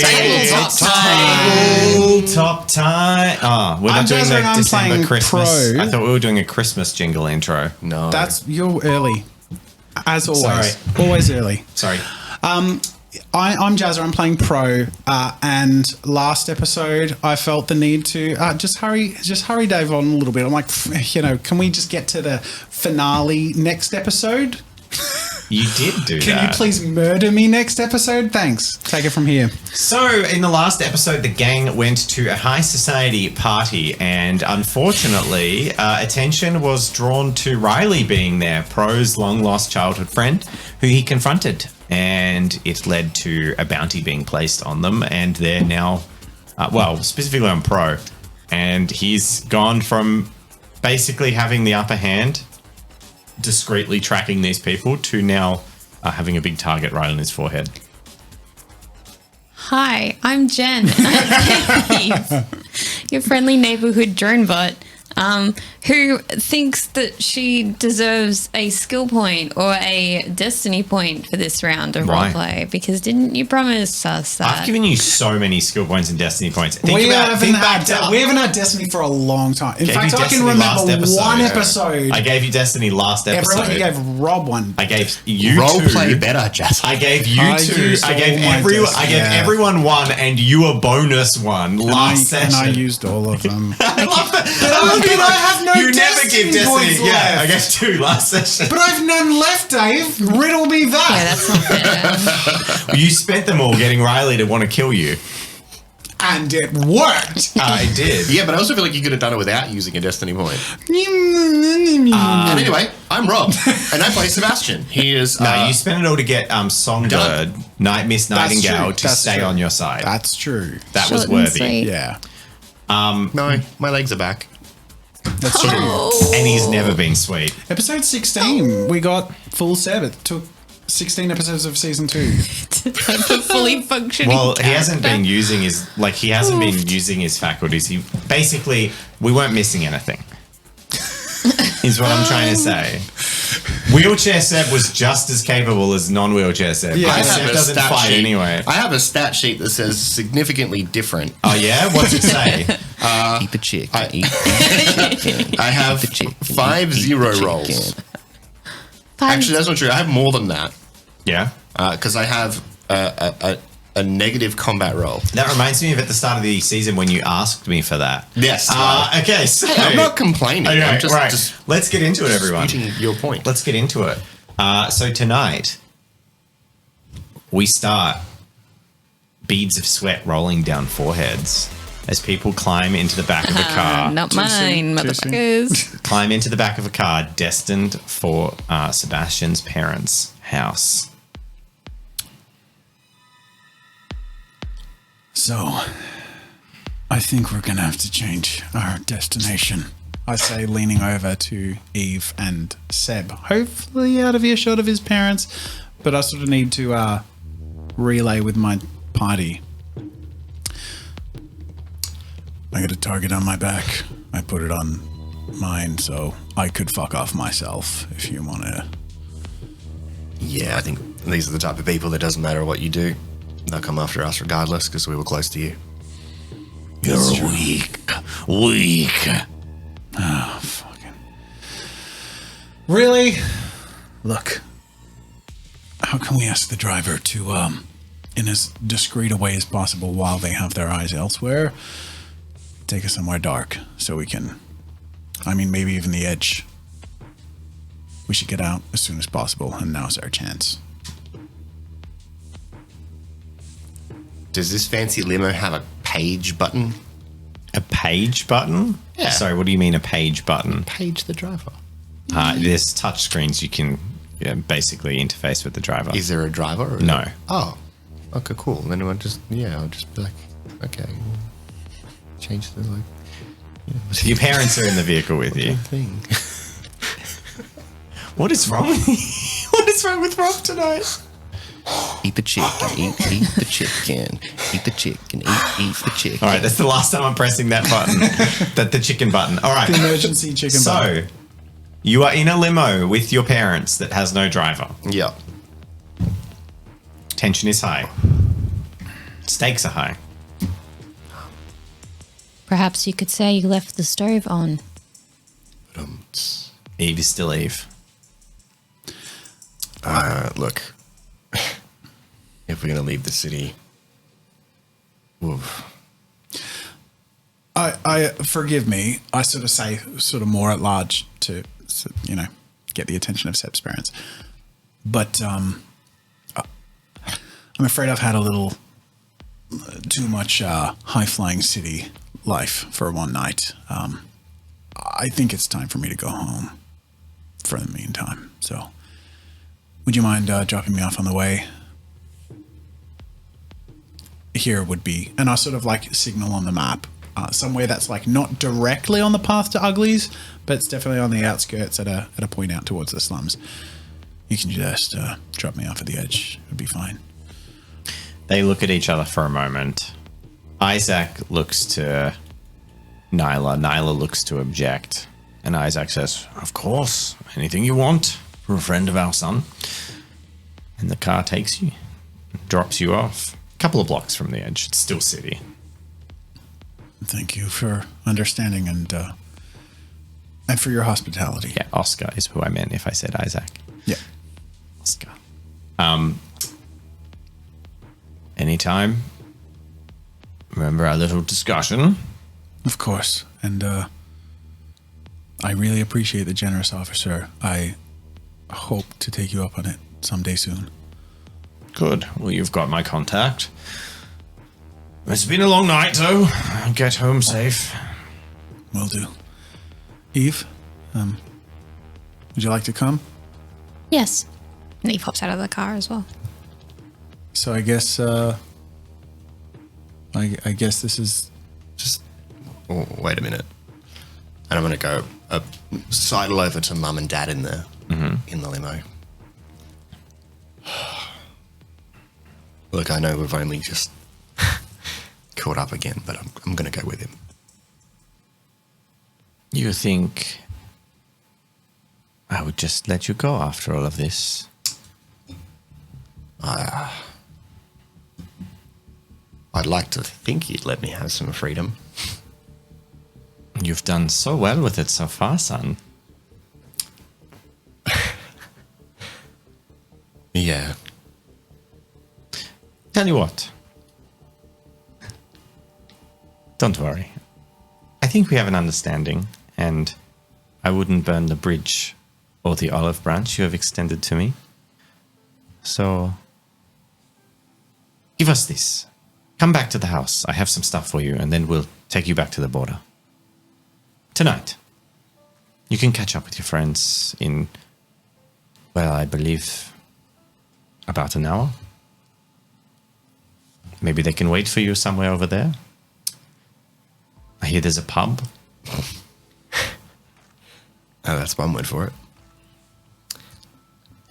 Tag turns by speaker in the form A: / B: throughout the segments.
A: Tabletop time. Oh, we're not doing the December Christmas. I thought we were doing a Christmas jingle intro.
B: No.
C: You're early. As always.
A: Sorry.
C: Always early.
A: Sorry.
C: I'm Jazza. I'm playing Pro, and last episode I felt the need to just hurry Dave on a little bit. I'm like, can we just get to the finale next episode?
A: You did do that.
C: Can you please murder me next episode? Thanks. Take it from here.
A: So, in the last episode, the gang went to a high society party, and unfortunately, attention was drawn to Riley being there, Pro's long-lost childhood friend, who he confronted, and it led to a bounty being placed on them, and they're now, specifically on Pro, and he's gone from basically having the upper hand, discreetly tracking these people, to now having a big target right on his forehead.
D: Hi, I'm Jen. Your friendly neighborhood drone bot, who thinks that she deserves a skill point or a destiny point for this round of roleplay. Because didn't you promise us that?
A: I've given you so many skill points and destiny points.
C: We haven't had destiny for a long time. In fact, I can remember one episode.
A: I gave you destiny last episode.
C: You gave Rob one.
A: I gave you
B: roleplay better, Jess.
A: I gave you two. I gave everyone one, and you a bonus one last session.
C: And I used all of them.
A: I love that.
C: I have no
A: you never give destiny.
C: Left.
A: Yeah, I gave 2 last session.
C: But I've none left, Dave. Riddle me that.
D: Yeah, that's not fair.
A: You spent them all getting Riley to want to kill you.
C: And it worked.
A: It did.
B: Yeah, but I also feel like you could have done it without using a destiny point. And anyway, I'm Rob, and I play Sebastian. He is...
A: No, you spent it all to get Songbird, Miss Nightingale, to stay on your side.
C: That's true.
A: That was worthy.
C: Yeah.
B: No, my legs are back.
C: That's true.
A: And he's never been sweet.
C: Episode 16, we got full Seb. It took 16 episodes of season 2
D: to have a fully functioning
A: he hasn't been using his faculties. We weren't missing anything. Is what I'm trying to say. Wheelchair Seb was just as capable as non-wheelchair Seb.
B: Yeah,
A: Seb doesn't fight anyway.
B: I have a stat sheet that says significantly different.
A: Oh yeah? What's it say?
E: Eat the chick.
B: I have 5 0 rolls. Actually, that's not true. I have more than that.
A: Yeah?
B: Because I have a negative combat roll.
A: That reminds me of at the start of the season when you asked me for that.
B: Yes.
A: Okay, so...
B: I'm not complaining.
A: Okay,
B: I'm just
A: let's get into it, everyone.
B: Disputing your point.
A: Let's get into it. So tonight, we start beads of sweat rolling down foreheads as people climb into the back of a car.
D: Not mine, motherfuckers.
A: Climb into the back of a car destined for Sebastian's parents' house.
C: So, I think we're going to have to change our destination. I say, leaning over to Eve and Seb, hopefully out of earshot of his parents, but I sort of need to relay with my party. I got a target on my back. I put it on mine, so I could fuck off myself if you want to.
B: Yeah, I think these are the type of people that doesn't matter what you do. They'll come after us regardless because we were close to you.
E: You're weak.
C: Oh, fucking. Really? Look. How can we ask the driver to, in as discreet a way as possible while they have their eyes elsewhere, take us somewhere dark so we can, maybe even the edge. We should get out as soon as possible, and now's our chance.
B: Does this fancy limo have a page button?
A: A page button?
B: Yeah.
A: Sorry, what do you mean a page button?
B: Page the driver.
A: There's touch screens you can basically interface with the driver.
B: Is there a driver?
A: No.
B: Oh. Okay, cool. Then I'll just be like, okay. Change the, like... Yeah.
A: Your parents are in the vehicle with you.
B: Thing.
A: What is wrong with you? What is wrong with Rob tonight?
E: Eat the chicken, eat the chicken, eat the chicken, eat the chicken.
A: All right, that's the last time I'm pressing that button. The chicken button. All right.
C: The emergency chicken button.
A: So, you are in a limo with your parents that has no driver.
B: Yeah.
A: Tension is high. Stakes are high.
D: Perhaps you could say you left the stove on.
A: Eve is still Eve.
B: Look, if we're going to leave the city, oof.
C: I forgive me. I sort of say sort of more at large to, get the attention of Sep's parents. But I'm afraid I've had a little too much high-flying city life for one night. I think it's time for me to go home for the meantime. So would you mind dropping me off on the way? Here would be, and I sort of like signal on the map, somewhere that's like not directly on the path to Uglies, but it's definitely on the outskirts at a point out towards the slums. You can just drop me off at the edge. It'd be fine.
A: They look at each other for a moment. Isaac looks to Nyla. Nyla looks to object. And Isaac says, "Of course, anything you want for a friend of our son." And the car takes you, drops you off a couple of blocks from the edge. It's still city.
C: Thank you for understanding and for your hospitality.
A: Yeah, Oscar is who I meant if I said Isaac.
C: Yeah.
A: Oscar. Anytime. Remember our little discussion?
C: Of course. And I really appreciate the generous officer. I hope to take you up on it someday soon.
A: Good. Well, you've got my contact. It's been a long night, though. Get home safe.
C: Will do. Eve, would you like to come?
D: Yes. And he pops out of the car as well.
C: So I guess, I guess this is...
B: Just wait a minute. And I'm going to go sidle over to Mum and Dad in the limo. Look, I know we've only just caught up again, but I'm going to go with him.
A: You think I would just let you go after all of this?
B: I'd like to think you'd let me have some freedom.
A: You've done so well with it so far, son.
B: Yeah.
A: Tell you what. Don't worry. I think we have an understanding, and I wouldn't burn the bridge or the olive branch you have extended to me. So, give us this. Come back to the house. I have some stuff for you, and then we'll take you back to the border. Tonight. You can catch up with your friends in, well, I believe, about an hour. Maybe they can wait for you somewhere over there. I hear there's a pub.
B: Oh, that's one word for it.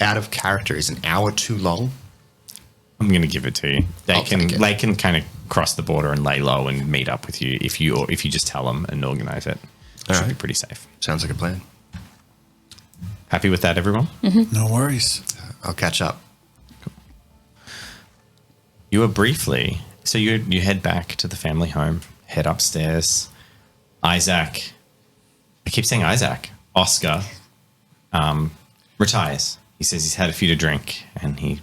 B: Out of character, is an hour too long?
A: I'm going to give it to you.
B: I'll take it.
A: They can kind of cross the border and lay low and meet up with you if you just tell them and organize it. It should be pretty safe.
B: Sounds like a plan.
A: Happy with that, everyone?
C: No worries.
B: I'll catch up.
A: You are briefly, so you head back to the family home, head upstairs. Isaac, I keep saying Isaac, Oscar, retires. He says he's had a few to drink and he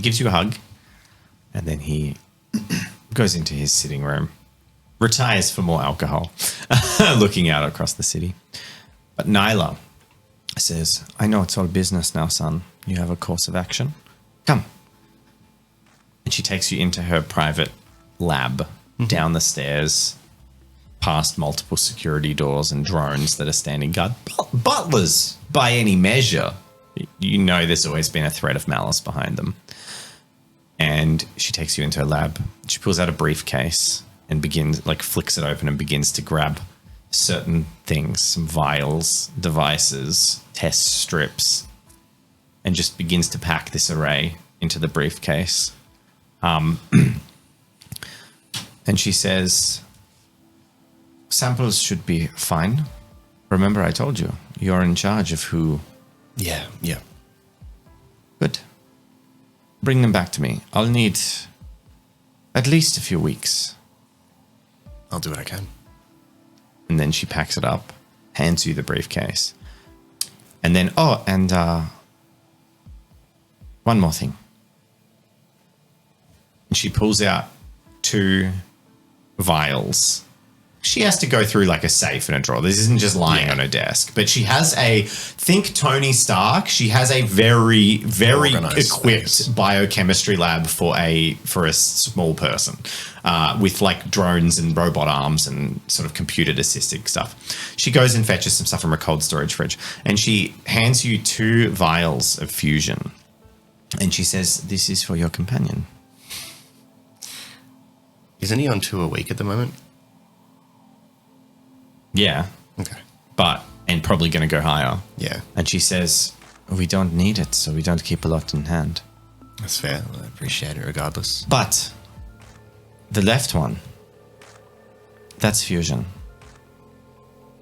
A: gives you a hug, and then he goes into his sitting room, retires for more alcohol, looking out across the city. But Nyla says, "I know it's all business now, son. You have a course of action. Come." And she takes you into her private lab, down the stairs, past multiple security doors and drones that are standing guard. Butlers, by any measure. You know there's always been a threat of malice behind them. And she takes you into her lab. She pulls out a briefcase and flicks it open and begins to grab certain things, some vials, devices, test strips, and just begins to pack this array into the briefcase. And she says, "Samples should be fine. Remember, I told you, you're in charge of who."
B: Yeah.
A: Good. Bring them back to me. I'll need At least a few weeks.
B: I'll do what I can.
A: And then she packs it up, hands you the briefcase. And then, one more thing. And she pulls out 2 vials. She has to go through like a safe and a drawer. This isn't just lying on her desk. But she has think Tony Stark. She has a very, very equipped biochemistry lab for a small person with like drones and robot arms and sort of computer assisted stuff. She goes and fetches some stuff from her cold storage fridge. And she hands you 2 vials of fusion. And she says, this is for your companion.
B: Isn't he on 2 a week at the moment?
A: Yeah.
B: Okay.
A: And probably going to go higher.
B: Yeah.
A: And she says, we don't need it, so we don't keep a lot in hand.
B: That's fair. I appreciate it regardless.
A: But the left one, that's fusion.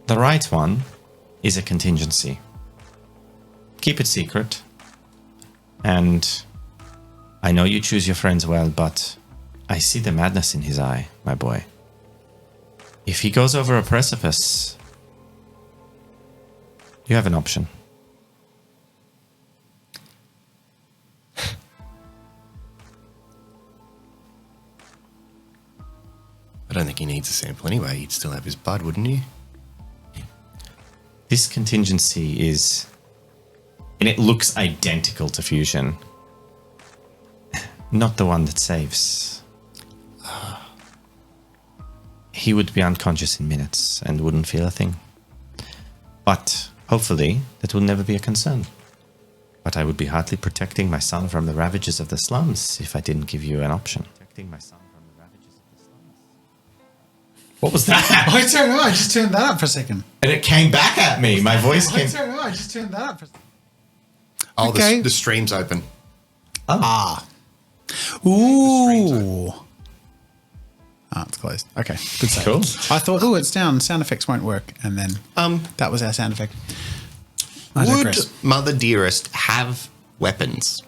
A: The right one is a contingency. Keep it secret. And I know you choose your friends well, but I see the madness in his eye, my boy. If he goes over a precipice, you have an option.
B: I don't think he needs a sample anyway. He'd still have his blood, wouldn't he?
A: This contingency is... And it looks identical to fusion. Not the one that saves. He would be unconscious in minutes and wouldn't feel a thing. But hopefully that will never be a concern. But I would be hardly protecting my son from the ravages of the slums if I didn't give you an option. Protecting my son from the ravages of the slums. What was that?
C: I don't know. I just turned that up for a second.
A: And it came back at me. My voice came...
C: I don't know. I just turned that up for a second.
B: Oh,
C: Okay.
B: the stream's open.
C: Ooh. Oh, it's closed. Okay, good save.
A: Cool.
C: I thought, it's down. Sound effects won't work, and then that was our sound effect. I
B: Would
C: digress.
B: Mother Dearest have weapons?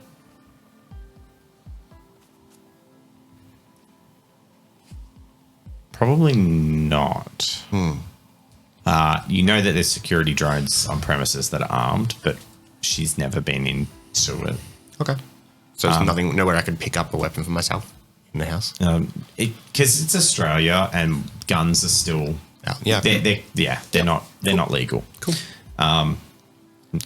A: Probably not. You know that there's security drones on premises that are armed, but she's never been into it.
B: Okay. So there's nowhere I could pick up a weapon for myself in the house?
A: Because it's Australia and guns are still... They're not legal.
B: Cool.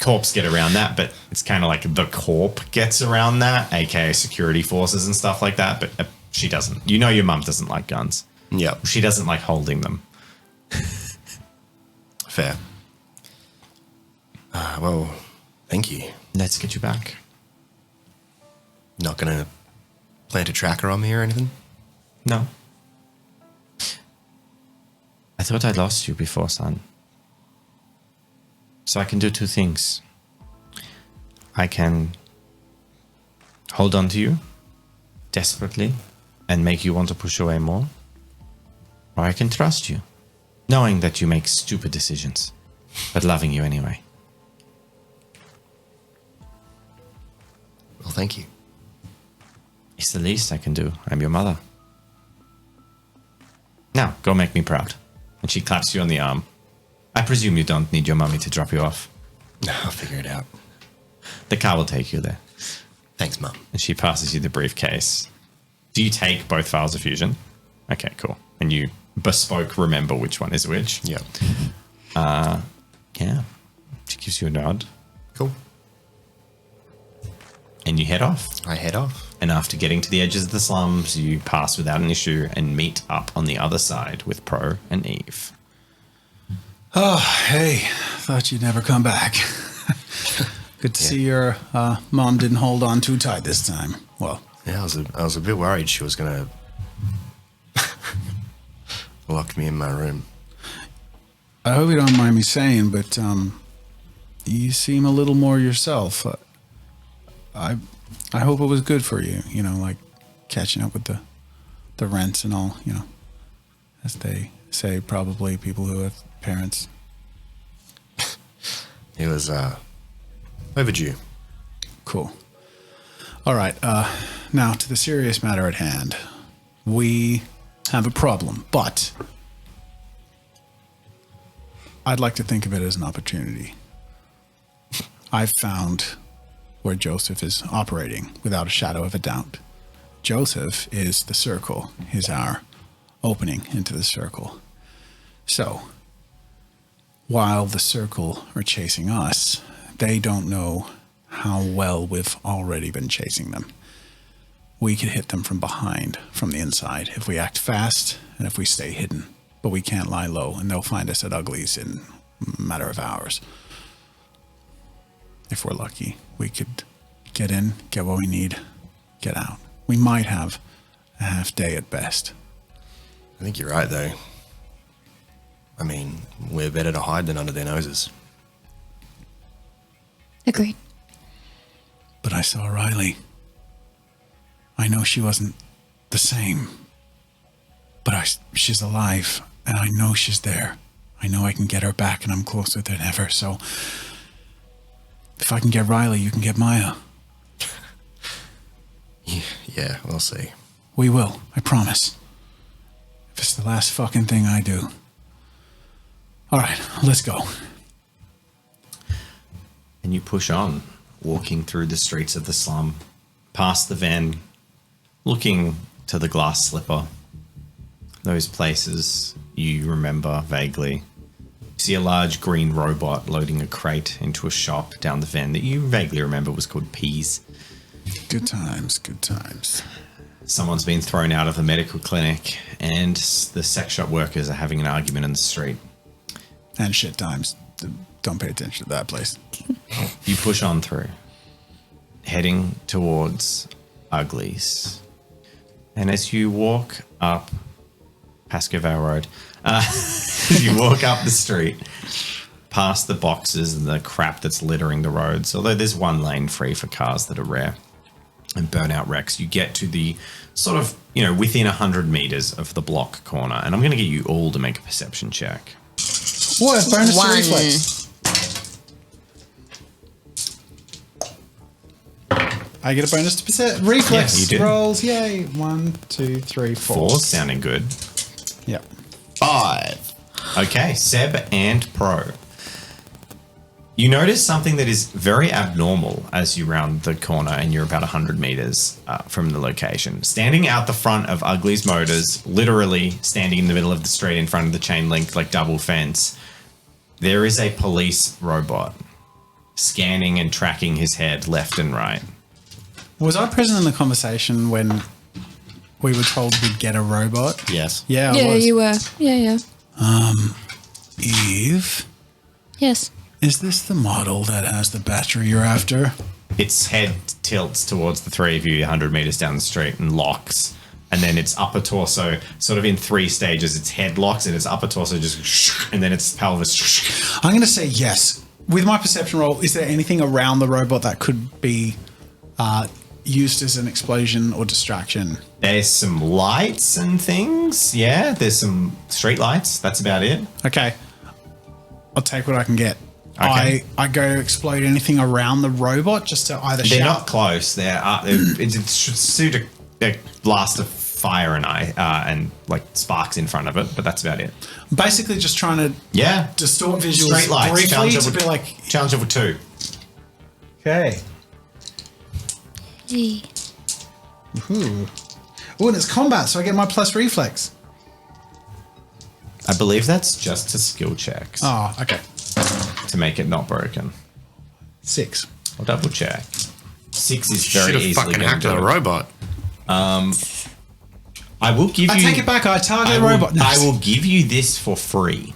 A: Corps get around that, but it's kind of like the Corp gets around that, aka security forces and stuff like that, but she doesn't. You know your mum doesn't like guns.
B: Yeah.
A: She doesn't like holding them.
B: Fair. Well, thank you.
A: Let's get you back.
B: Not going to plant a tracker on me or anything?
A: No. I thought I lost you before, son. So I can do 2 things. I can hold on to you desperately and make you want to push away more. Or I can trust you, knowing that you make stupid decisions, but loving you anyway.
B: Well, thank you.
A: It's the least I can do. I'm your mother. Now, go make me proud. And she claps you on the arm. I presume you don't need your mummy to drop you off.
B: No, I'll figure it out.
A: The car will take you there.
B: Thanks, Mum.
A: And she passes you the briefcase. Do you take both files of fusion? Okay, cool. And you bespoke remember which one is which.
B: Yeah.
A: Yeah. She gives you a nod.
B: Cool.
A: And you head off.
B: I head off.
A: And after getting to the edges of the slums, you pass without an issue and meet up on the other side with Pro and Eve.
C: Oh, hey. Thought you'd never come back. Good to see your mom didn't hold on too tight this time. Well,
B: Yeah, I was a bit worried she was going to lock me in my room.
C: I hope you don't mind me saying, but you seem a little more yourself. I hope it was good for you, you know, like catching up with the rents and all, you know, as they say, probably people who have parents.
B: It was overdue.
C: Cool. All right. Now to the serious matter at hand. we have a problem, but I'd like to think of it as an opportunity. I've found where Joseph is operating without a shadow of a doubt. Joseph is the circle, is our opening into the circle. So, while the circle are chasing us, they don't know how well we've already been chasing them. We could hit them from behind, from the inside, if we act fast and if we stay hidden. But we can't lie low, and they'll find us at Ugly's in a matter of hours. If we're lucky, we could get in, get what we need, get out. We might have a half day at best.
B: I think you're right, though. I mean, we're better to hide than under their noses.
D: Agreed.
C: But I saw Riley. I know she wasn't the same, but she's alive, and I know she's there. I know I can get her back, and I'm closer than ever, so if I can get Riley, you can get Maya.
B: Yeah, we'll see.
C: We will, I promise. If it's the last fucking thing I do. All right, let's go.
A: And you push on, walking through the streets of the slum, past the van, looking to the glass slipper. Those places you remember vaguely. You see a large green robot loading a crate into a shop down the van that you vaguely remember was called Peas.
C: Good times, good times.
A: Someone's been thrown out of a medical clinic, and the sex shop workers are having an argument in the street.
C: And shit times. Don't pay attention to that place.
A: You push on through, heading towards Ugly's. And as you walk up Pascoe Road, as you walk up the street, past the boxes and the crap that's littering the roads, although there's one lane free for cars that are rare, and burnout wrecks, you get to the sort of, within 100 meters of the block corner. And I'm going to get you all to make a perception check.
C: What? Bonus to
D: One.
C: reflex. I get a bonus to reflex
A: Yeah, you do.
C: rolls. Yay. 1, 2, 3, 4.
A: Four sounding good.
C: Yep.
B: 5.
A: Okay, Seb and Pro. You notice something that is very abnormal as you round the corner and you're about 100 meters from the location. Standing out the front of Ugly's Motors, literally standing in the middle of the street in front of the chain link, double fence, there is a police robot scanning and tracking his head left and right.
C: Was I present in the conversation when we were told we'd get a robot?
B: Yes.
C: Yeah, I
D: Yeah,
C: was.
D: you were. Yeah.
C: Eve,
D: Yes.
C: is this the model that has the battery you're after?
A: Its head tilts towards the three of you 100 meters down the street and locks. And then its upper torso, sort of in 3 stages, its head locks and its upper torso just, and then its pelvis.
C: I'm going to say yes. With my perception roll, is there anything around the robot that could be used as an explosion or distraction?
A: There's some lights and things. Yeah, there's some street lights. That's about it.
C: Okay. I'll take what I can get.
A: Okay.
C: I go to explode anything around the robot just to either
A: They're
C: shout.
A: not close. It should suit a blast of fire and sparks in front of it, but that's about it.
C: Basically just trying to distort visuals
A: Straight lights.
C: briefly to be like...
A: Challenge level 2.
C: Okay.
D: Gee.
C: Ooh. Oh, and it's combat, so I get my plus reflex.
A: I believe that's just to skill checks
C: Oh, okay.
A: to make it not broken.
C: 6.
A: I'll double check. 6 is very
B: Should have
A: easily
B: fucking
A: gonna
B: hacked
A: do
B: a
A: it.
B: robot.
A: I will give
C: I
A: you.
C: take it back. I target
A: I
C: the
A: will,
C: robot. No.
A: I will give you this for free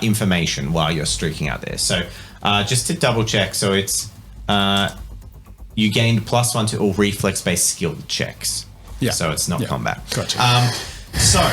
A: information while you're streaking out there. So just to double check, so it's you gained +1 to all reflex-based skill checks.
C: Yeah.
A: So it's not
C: Yeah.
A: combat.
C: Gotcha.
A: So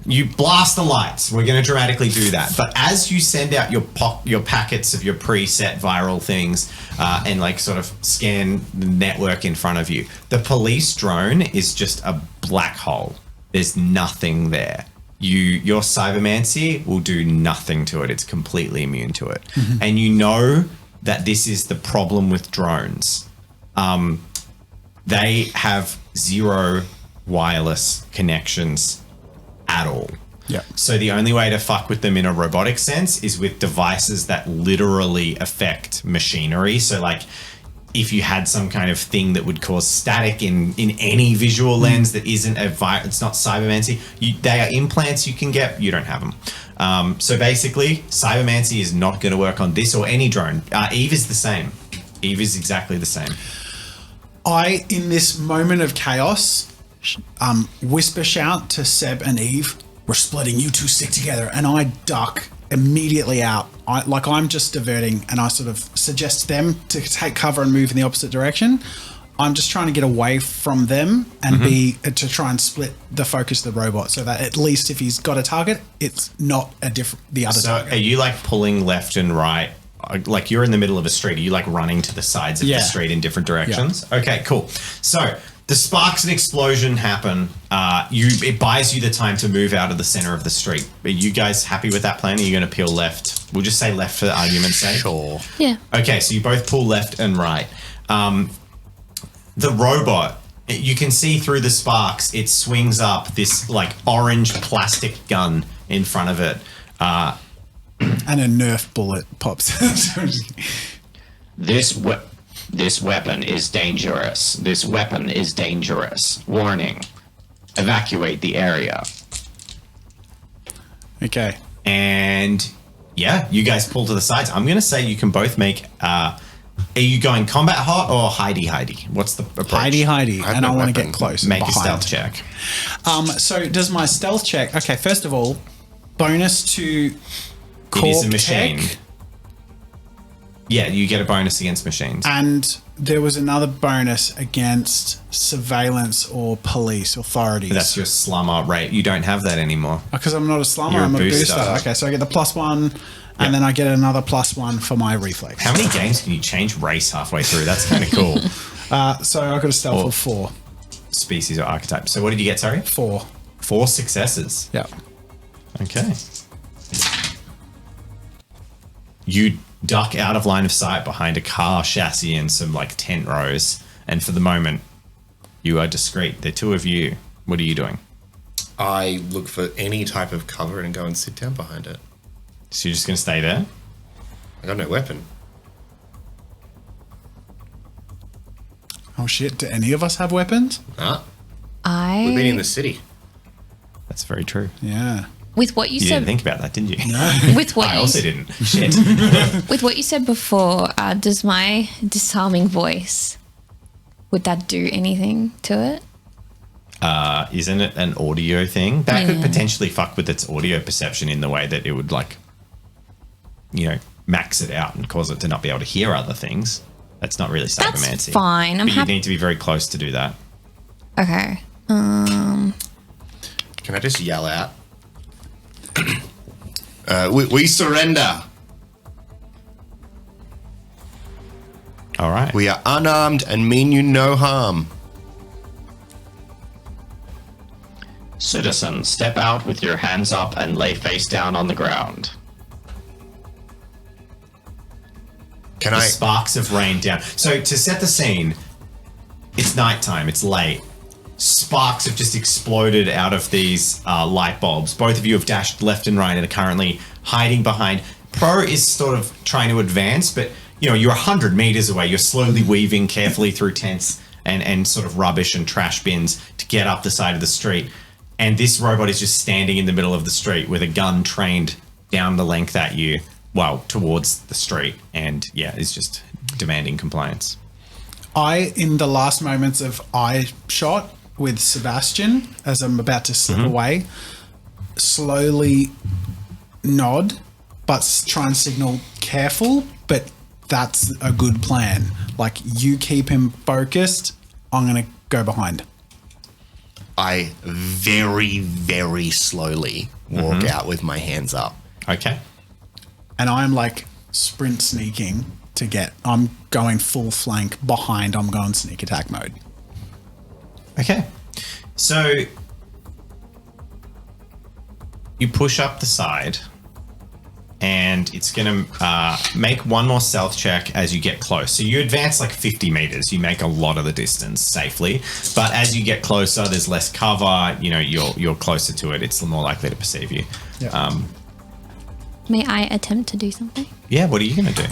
A: you blast the lights. We're going to dramatically do that. But as you send out your packets of your preset viral things and sort of scan the network in front of you, the police drone is just a black hole. There's nothing there. Your cybermancy will do nothing to it. It's completely immune to it. Mm-hmm. And you know that this is the problem with drones. They have zero wireless connections at all.
C: Yeah.
A: So the only way to fuck with them in a robotic sense is with devices that literally affect machinery. So like if you had some kind of thing that would cause static in any visual lens that isn't it's not cybermancy, they are implants you can get, you don't have them. So basically, cybermancy is not going to work on this or any drone. Eve is the same. Eve is exactly the same.
C: In this moment of chaos, whisper shout to Seb and Eve, we're splitting, you two stick together, and I duck immediately out. I'm just diverting, and I sort of suggest them to take cover and move in the opposite direction. I'm just trying to get away from them and to try and split the focus of the robot so that at least if he's got a target, it's not the other target.
A: So are you like pulling left and right? Like you're in the middle of a street. Are you like running to the sides of the street in different directions? Yeah. Okay, cool. So the sparks and explosion happen. It buys you the time to move out of the center of the street. Are you guys happy with that plan? Are you going to peel left? We'll just say left for the argument's sake.
B: Sure.
D: Yeah.
A: Okay, so you both pull left and right. The robot, you can see through the sparks, it swings up this like orange plastic gun in front of it.
C: And a Nerf bullet pops.
F: This weapon is dangerous. This weapon is dangerous. Warning. Evacuate the area.
C: Okay.
A: And yeah, you guys pull to the sides. I'm going to say you can both make... are you going combat hot or hidey? What's the approach?
C: Hidey. And I want to get close.
A: Make
C: behind.
A: a stealth check.
C: So does my stealth check... Okay, first of all, bonus to...
A: It is a
C: Corp
A: machine.
C: Tech.
A: Yeah, you get a bonus against machines.
C: And there was another bonus against surveillance or police authorities.
A: That's your slummer rate. You don't have that anymore.
C: Because I'm not a slummer,
A: You're a
C: I'm a
A: booster.
C: booster. Okay, so I get the +1, and then I get another +1 for my reflex.
A: How many games can you change race halfway through? That's kind of cool.
C: So I got a stealth of 4.
A: Species or archetype. So what did you get, sorry?
C: 4.
A: 4 successes.
C: Yeah.
A: Okay. You duck out of line of sight behind a car chassis and some like tent rows. And for the moment, you are discreet. The two of you, what are you doing?
B: I look for any type of cover and go and sit down behind it.
A: So you're just going to stay there?
B: I got no weapon.
C: Oh shit, do any of us have weapons?
B: We've been in the city.
A: That's very true.
C: Yeah.
D: With what you
A: You
D: said,
A: didn't think about that, didn't you?
D: with what
A: I
D: you,
A: also didn't. Shit.
D: with what you said before, does my disarming voice, would that do anything to it?
A: Isn't it an audio thing? That could potentially fuck with its audio perception in the way that it would like, max it out and cause it to not be able to hear other things. That's not really cybermancy.
D: That's fine.
A: But you need to be very close to do that.
D: Okay.
B: Can I just yell out? We surrender.
A: All right.
B: We are unarmed and mean you no harm.
F: Citizen, step out with your hands up and lay face down on the ground.
B: Can
A: The
B: I?
A: sparks have rained down. So to set the scene, it's nighttime. It's late. Sparks have just exploded out of these light bulbs. Both of you have dashed left and right and are currently hiding behind. Pro is sort of trying to advance, but you're 100 meters away. You're slowly weaving carefully through tents and sort of rubbish and trash bins to get up the side of the street. And this robot is just standing in the middle of the street with a gun trained down the length at you, well, towards the street, and is just demanding compliance.
C: In the last moments of eye shot with Sebastian, as I'm about to slip away, slowly nod, but try and signal careful, but that's a good plan. Like, you keep him focused, I'm going to go behind.
B: I very, very slowly walk out with my hands up.
A: Okay.
C: And I'm like sprint sneaking I'm going full flank behind, I'm going sneak attack mode.
A: Okay. So you push up the side and it's going to make one more stealth check as you get close. So you advance like 50 meters. You make a lot of the distance safely, but as you get closer, there's less cover. You know, you're closer to it. It's more likely to perceive you.
C: Yeah.
D: May I attempt to do something?
A: Yeah. What are you going to do?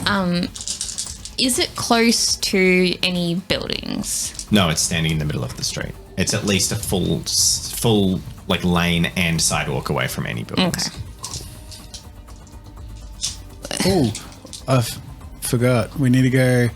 D: Is it close to any buildings?
A: No, it's standing in the middle of the street. It's at least a full like lane and sidewalk away from any buildings.
D: Okay.
C: Oh, I forgot. We need to go.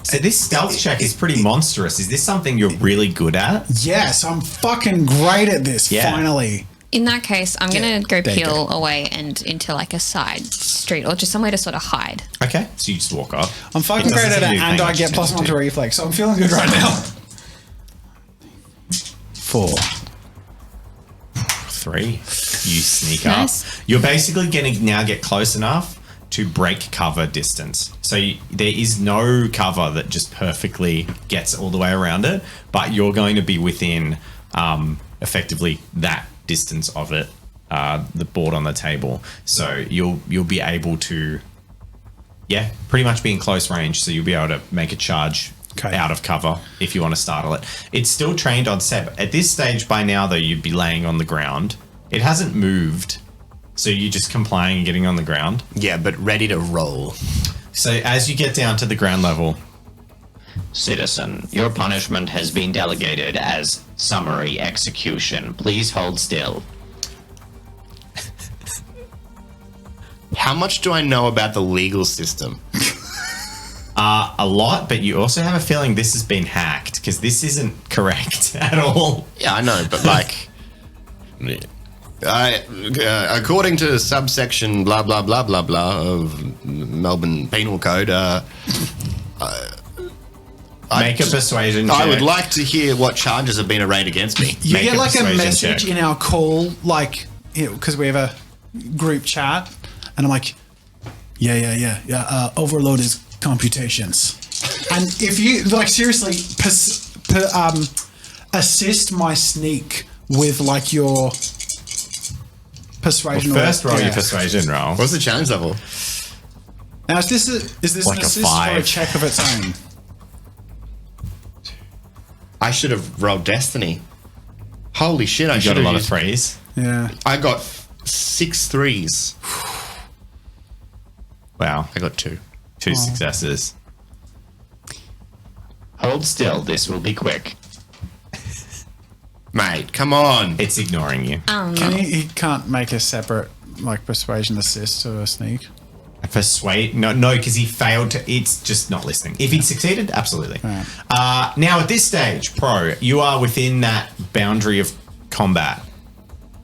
A: So this stealth check is pretty monstrous. Is this something you're really good at?
C: Yes, I'm fucking great at this.
A: Yeah.
C: Finally.
D: In that case, I'm going to go
C: there you
D: peel away and into like a side street or just somewhere to sort of hide.
A: Okay, so you just walk off.
C: I'm fucking great at it, and I get +1 to reflex, so I'm feeling good right now. 4.
A: 3. You sneak
D: Nice.
A: up. You're basically going to now get close enough to break cover distance. So there is no cover that just perfectly gets all the way around it, but you're going to be within effectively that distance of it, the board on the table. So you'll be able to, pretty much be in close range. So you'll be able to make a charge out of cover if you want to startle it. It's still trained on Seb. At this stage by now, though, you'd be laying on the ground. It hasn't moved. So you're just complying and getting on the ground.
B: Yeah, but ready to roll.
A: So as you get down to the ground level,
F: Citizen, your punishment has been delegated as summary execution. Please hold still.
B: How much do I know about the legal system?
A: a lot, but you also have a feeling this has been hacked because this isn't correct at all.
B: Yeah, I know, but like, according to subsection blah blah blah blah blah of Melbourne Penal Code,
A: Make a persuasion check.
B: I would like to hear what charges have been arraigned against me.
C: You
A: Make
C: get
A: a
C: like a
A: persuasion
C: message
A: check.
C: in our call, like, because we have a group chat, and I'm like, yeah. Overload his computations. And if you, like, seriously, assist my sneak with, like, your persuasion.
A: First roll your persuasion roll.
B: What's the challenge level?
C: Now, is this
A: Like
C: an
A: a
C: assist or a
A: 5.
C: check of its own?
B: I should have rolled Destiny. Holy shit! I
A: You
B: should
A: got a
B: have
A: lot of 3s.
C: Yeah.
B: I got 6 3s.
A: Wow.
B: I got 2.
A: 2 successes.
F: Hold still, this will be quick.
B: Mate, come on.
A: It's ignoring you.
C: He can't make a separate, like, persuasion assist to a sneak.
A: Persuade? No, because he failed to. It's just not listening. If he'd succeeded, absolutely.
C: Right.
A: Now, at this stage, Pro, you are within that boundary of combat.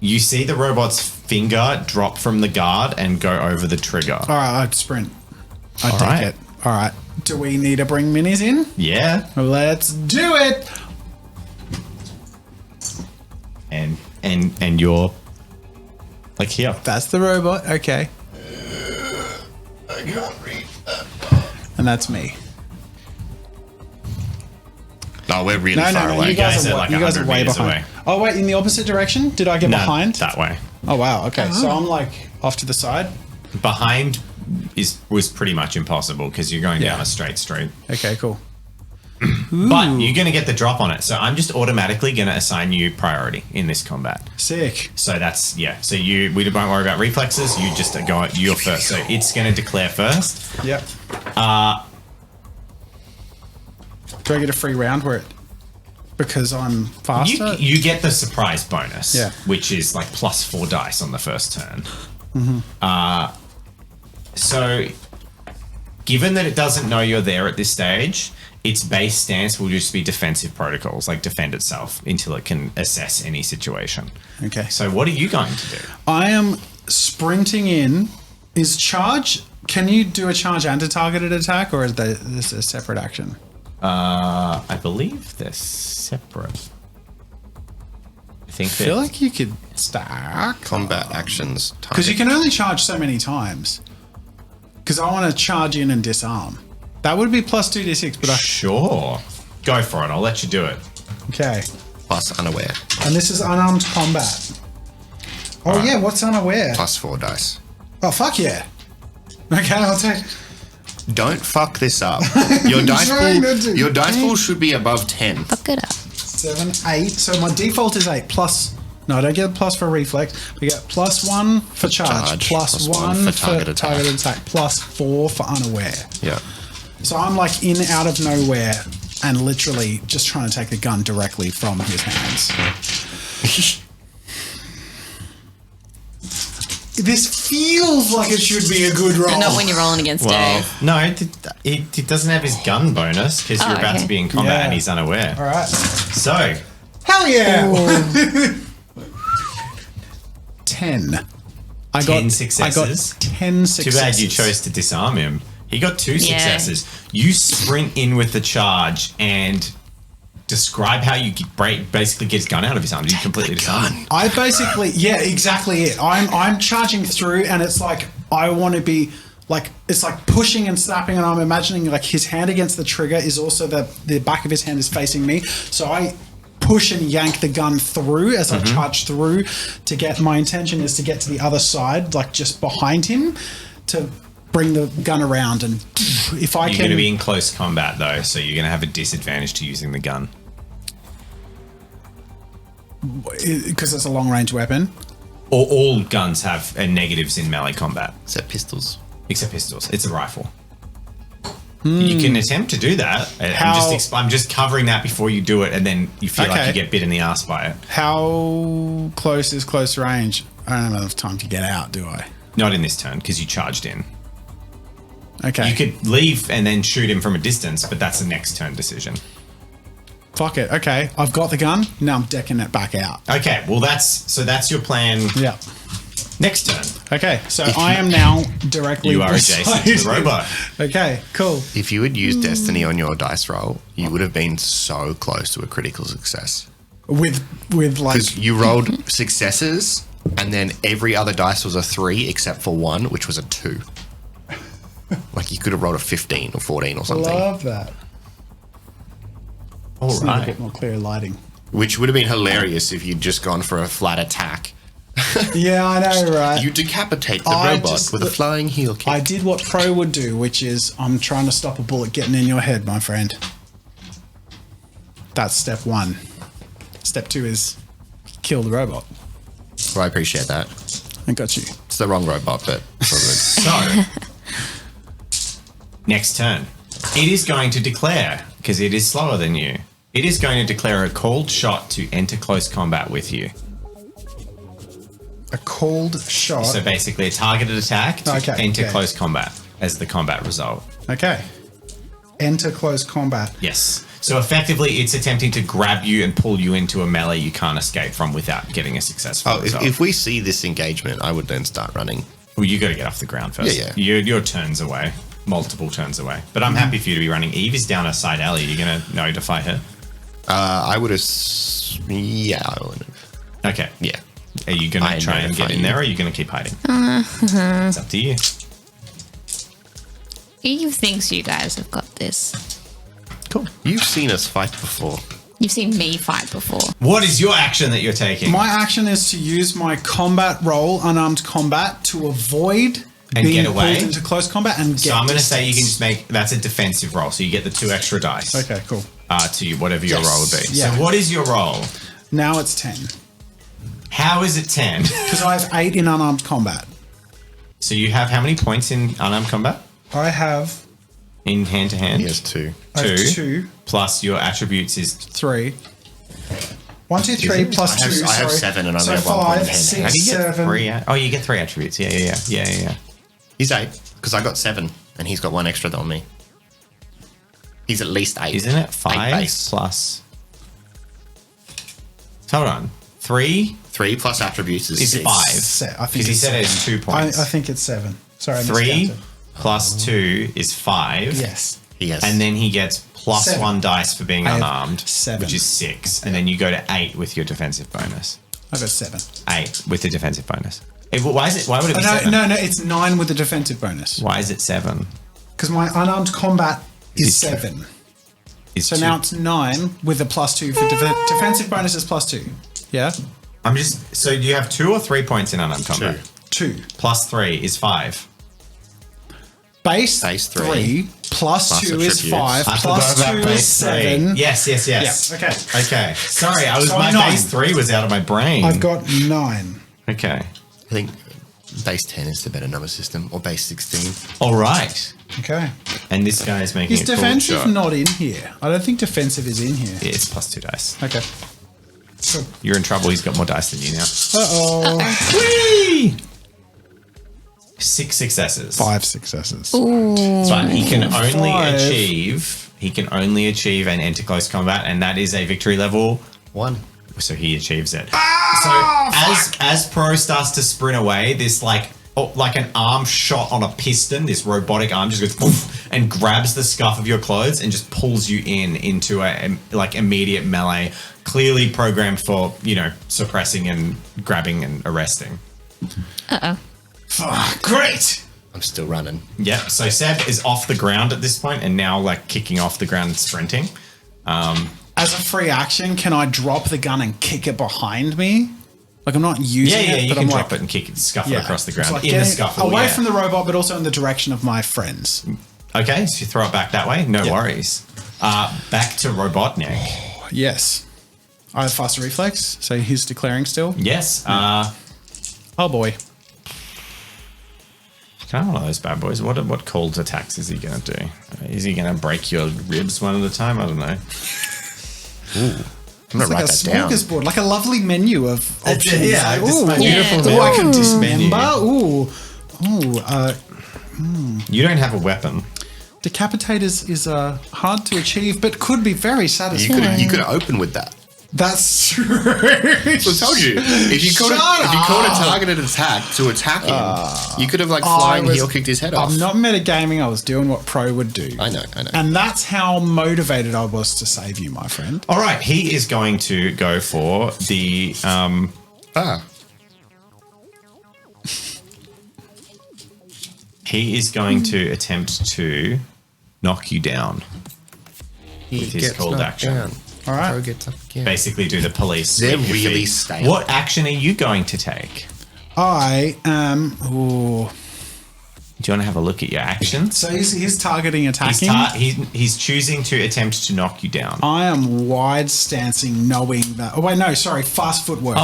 A: You see the robot's finger drop from the guard and go over the trigger.
C: All right, I'd sprint. I'd
A: All
C: take
A: right.
C: it. All right. Do we need to bring minis in?
A: Yeah.
C: Let's do it.
A: And you're like here.
C: That's the robot. Okay.
B: I can't read that.
C: And that's me.
B: No, we're really
C: No,
B: far
C: no,
B: away.
C: you guys are,
A: like
C: you guys are
A: 100
C: way
A: meters
C: behind.
A: away.
C: Oh, wait, in the opposite direction? Did I get
A: No,
C: behind?
A: that way.
C: Oh, wow. Okay. So I'm like off to the side.
A: Behind was pretty much impossible because you're going down a straight street.
C: Okay, cool.
A: But you're going to get the drop on it. So I'm just automatically going to assign you priority in this combat.
C: Sick.
A: So that's, So we won't worry about reflexes. You just go, you're first. So it's going to declare first.
C: Yep. Do I get a free round where it, because I'm faster?
A: You get the surprise bonus,
C: Yeah.
A: which is like +4 dice on the first turn.
C: Mm-hmm.
A: So given that it doesn't know you're there at this stage, its base stance will just be defensive protocols, like defend itself until it can assess any situation.
C: Okay.
A: So what are you going to do?
C: I am sprinting in. Is charge, can you do a charge and a targeted attack, or is this a separate action?
A: I believe they're separate. I think
C: I feel like you could stack.
B: Combat actions.
C: Because you can only charge so many times. Because I want to charge in and disarm. That would be +2d6, but
A: Sure. Go for it. I'll let you do it.
C: okay.
B: Plus unaware.
C: And this is unarmed combat. Oh yeah, what's unaware?
B: +4 dice.
C: Oh fuck yeah. Okay, I'll take.
B: Don't fuck this up. Your dice
C: trying
B: pool.
C: not to.
B: Your dice pool should be above 10.
D: Fuck it up.
C: 7, 8. So my default is 8 plus. No, I don't get a plus for reflex. We get +1 for charge,
B: plus
C: +1
B: one
C: for
B: for
C: targeted attack, +4 for unaware.
B: Yeah.
C: So I'm like in out of nowhere and literally just trying to take the gun directly from his hands. This feels like it should be a good roll.
D: Not when you're rolling against Dave.
A: No, it doesn't have his gun bonus because you're about to be in combat
C: Yeah.
A: and he's unaware.
C: All right.
A: So,
C: Hell yeah! 10. I
A: 10 successes?
C: I got 10 successes.
A: too bad you chose to disarm him. He got 2 successes. You sprint in with the charge and describe how you basically get his gun out of his arms. You completely disarm him.
C: I basically, yeah, exactly it. I'm charging through, and it's like I want to be like, it's like pushing and snapping, and I'm imagining like his hand against the trigger is also the back of his hand is facing me, so I push and yank the gun through as I charge through to get. My intention is to get to the other side, like just behind him, to bring the gun around, and if I
A: You're
C: can.
A: going to be in close combat though, so you're going to have a disadvantage to using the gun.
C: Because it's a long range weapon.
A: Or all guns have negatives in melee combat,
B: Except pistols.
A: except pistols. It's a rifle. You can attempt to do that. I'm just covering that before you do it, and then you feel like
C: Okay.
A: you get bit in the ass by it.
C: How close is close range? I don't have enough time to get out, do I?
A: Not in this turn because you charged in.
C: Okay.
A: You could leave and then shoot him from a distance, but that's the next turn decision.
C: Fuck it. Okay. I've got the gun. Now I'm decking it back out.
A: Okay, well that's your plan.
C: Yeah.
A: Next turn.
C: Okay. So I am now directly
A: You are adjacent to the
C: beside him.
A: robot.
C: Okay. Cool.
B: If you had used Destiny on your dice roll, you would have been so close to a critical success.
C: With like.
B: Because you rolled successes, and then every other dice was a 3 except for one, which was a 2. Like you could have rolled a 15 or 14 or something.
C: Love that.
A: All
C: Just need a
A: right.
C: bit more clear lighting.
B: Which would have been hilarious if you'd just gone for a flat attack.
C: Yeah, I know, right?
B: You decapitate the
C: I
B: robot
C: just-
B: with a flying heel kick.
C: I did what Pro would do, which is I'm trying to stop a bullet getting in your head, my friend. That's step 1. Step 2 is kill the robot.
B: Well, I appreciate that.
C: I got you.
B: It's the wrong robot, but it's all good.
A: So, next turn. It is going to declare, because it is slower than you, it is going to declare a called shot to enter close combat with you.
C: A cold shot.
A: So basically a targeted attack to enter
C: okay.
A: close combat as the combat result.
C: Okay. Enter close combat.
A: Yes. So effectively it's attempting to grab you and pull you into a melee you can't escape from without getting a successful
B: Oh,
A: result.
B: if we see this engagement, I would then start running.
A: Well, you got to get off the ground first.
B: Yeah.
A: Your turn's away. Multiple turns away. But I'm happy for you to be running. Eve is down a side alley. You're going to notify her?
B: I would have... Yeah, I would have.
A: Okay.
B: Yeah.
A: Are you going
B: I
A: to try and
B: notify
A: get in
B: you.
A: there, or are you going to keep hiding? It's up to you.
D: Eve thinks you guys have got this.
A: Cool.
B: You've seen us fight before.
D: You've seen me fight before.
A: What is your action that you're taking?
C: My action is to use my combat roll, unarmed combat, to avoid
A: And
C: being
A: get away?
C: pulled into close combat and get
A: So I'm going to say you can
C: distance.
A: just make, that's a defensive roll. So you get the 2 extra dice.
C: Okay, cool.
A: To you, whatever your
C: Yes.
A: roll would be.
C: Yeah.
A: So what is your roll?
C: Now it's 10.
A: How is it 10?
C: Because I have 8 in unarmed combat.
A: So you have how many points in unarmed combat?
C: I have
A: In hand to hand?
B: He has 2.
C: I have
A: 2.
C: 2,
A: Plus your attributes is
C: 3. 1, 2, 3 plus
B: I have-
C: 2.
B: I have
C: sorry.
B: 7 and I
C: so
B: only have 1 point
C: 5,
B: in hand.
C: 6,
A: How do you get
C: 7.
A: 3? Oh, you get 3 attributes. Yeah.
B: He's 8, because I got 7, and he's got 1 extra than me. He's at least 8.
A: Isn't it
B: 8
A: 5
B: base.
A: plus? Hold on. 3
B: 3 plus attributes is
A: is
B: 6.
A: 5.
C: I think
A: Because he
C: it's
A: said it
C: 7.
A: has 2 points.
C: I think it's 7. Sorry, I
A: 3
C: miscounted.
A: plus 2 is 5.
C: Yes.
B: He has.
A: And then he gets plus
C: 7.
A: 1 dice for being
C: I have
A: unarmed,
C: 7.
A: which is 6. And then you go to 8 with your defensive bonus.
C: I got 7.
A: 8 with the defensive bonus. Why would it be 7?
C: No, it's 9 with the defensive bonus.
A: Why is it 7?
C: Because my unarmed combat is
A: Is
C: 7.
A: Is
C: So
A: 2.
C: now it's 9 with a plus 2 for defensive bonus is plus 2. Yeah?
A: So you have 2 or 3 points in unarmed combat?
C: 2.
A: Plus 3 is 5.
C: Base
B: Base
C: 3 plus 2
B: the
C: is
B: tributes.
C: 5
A: I
C: plus
A: forgot
C: 2
A: about
C: is
A: base
C: 7.
A: 3. Yes.
C: Yeah, okay.
A: Okay. Sorry,
C: So
A: my
C: 9.
A: base 3 was out of my brain.
C: I've got 9.
A: Okay.
B: I think base 10 is the better number system, or base 16.
A: All right.
C: Okay.
A: And this guy is making
C: Is
A: a cool
C: defensive
A: shot.
C: not in here? I don't think defensive is in here.
A: Yeah, it's plus 2 dice.
C: Okay. Cool.
A: You're in trouble. He's got more dice than you now.
C: Uh-oh.
A: Whee! 6 successes.
C: 5 successes.
A: It's fine. He can only
C: 5.
A: achieve. He can only achieve and enter close combat, and that is a victory level.
B: 1.
A: So he achieves it. So as Pro starts to sprint away, this like an arm shot on a piston, this robotic arm just goes poof and grabs the scuff of your clothes and just pulls you into a like immediate melee, clearly programmed for, suppressing and grabbing and arresting.
D: Uh-oh.
C: Oh, great.
B: I'm still running.
A: Yeah. So Seb is off the ground at this point and now like kicking off the ground and sprinting.
C: As a free action, can I drop the gun and kick it behind me? Like I'm not using it,
A: You
C: but
A: can
C: I'm
A: drop
C: like,
A: it and kick it, scuff it across the
C: It's
A: ground
C: like
A: in the
C: getting
A: scuffle.
C: away
A: yeah.
C: from the robot, but also in the direction of my friends.
A: Okay, so you throw it back that way. No
C: Yeah.
A: worries. Back to Robotnik.
C: Yes. I have faster reflex, so he's declaring still.
A: Yes.
C: Oh boy.
A: Kind of one of those bad boys. What cold attacks is he going to do? Is he going to break your ribs one at a time? I don't know.
B: I'm going
C: It's
B: to
C: like
B: write
C: a
B: that down.
C: smorgasbord, like a lovely menu of options.
A: yeah,
C: Like,
A: just
C: ooh,
A: my
D: beautiful
C: Ooh, I can
A: menu.
C: dismember.
A: You don't have a weapon.
C: Decapitate is hard to achieve, but could be very satisfying.
B: You could open with that.
C: That's true.
B: I told you. If you called a
C: up.
B: targeted attack to attack him, you could have like
C: I
B: flying
C: was-
B: heel kicked his head off.
C: I'm not metagaming. I was doing what Pro would do.
B: I know.
C: And that's how motivated I was to save you, my friend.
A: All right, he is going to go for the. He is going to attempt to knock you down.
B: He
A: his cold
B: knocked
A: action.
B: down.
C: All right.
B: Pro gets up again.
A: Basically, do the police.
B: They're
A: sweep your
B: really
A: feet.
B: stale.
A: What action are you going to take?
C: I am. Ooh.
A: Do you want to have a look at your actions?
C: So he's targeting attacking.
A: He's choosing to attempt to knock you down.
C: I am wide stancing, knowing that. Oh wait, no, sorry, fast footworking.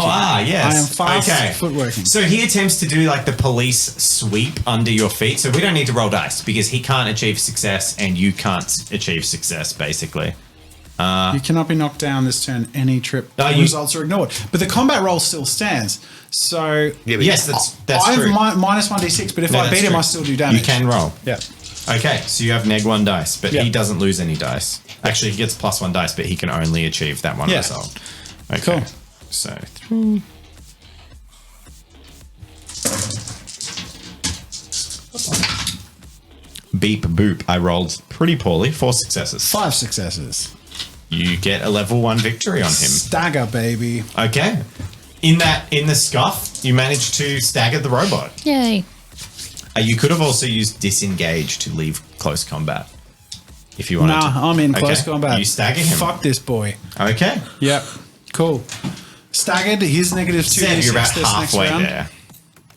A: Yes.
C: I am fast footworking.
A: So he attempts to do like the police sweep under your feet. So we don't need to roll dice because he can't achieve success and you can't achieve success, basically.
C: You cannot be knocked down this turn. Any trip results are ignored. But the combat roll still stands. So
B: Yeah, but
A: Yes, that's
C: I
A: true.
C: have minus 1d6, but if
A: No,
C: I
A: that's
C: beat him,
A: true.
C: I still do damage.
A: You can roll.
C: Yeah.
A: Okay, so you have neg 1 dice, but
C: Yeah.
A: he doesn't lose any dice. Actually, he gets plus 1 dice, but he can only achieve that one
C: Yeah.
A: result. Okay.
C: Cool.
A: So 3. Beep boop. I rolled pretty poorly. 4 successes.
C: 5 successes.
A: You get a level 1 victory on him.
C: Stagger, baby.
A: Okay. In the scuff, you managed to stagger the robot.
D: Yay.
A: You could have also used disengage to leave close combat. If you wanted to.
C: Nah, I'm in close
A: Okay.
C: combat.
A: You stagger him.
C: Fuck this boy.
A: Okay.
C: Yep. Cool. Staggered. Here's negative 2d6
A: Seb, you're about
C: this
A: halfway
C: next round.
A: there.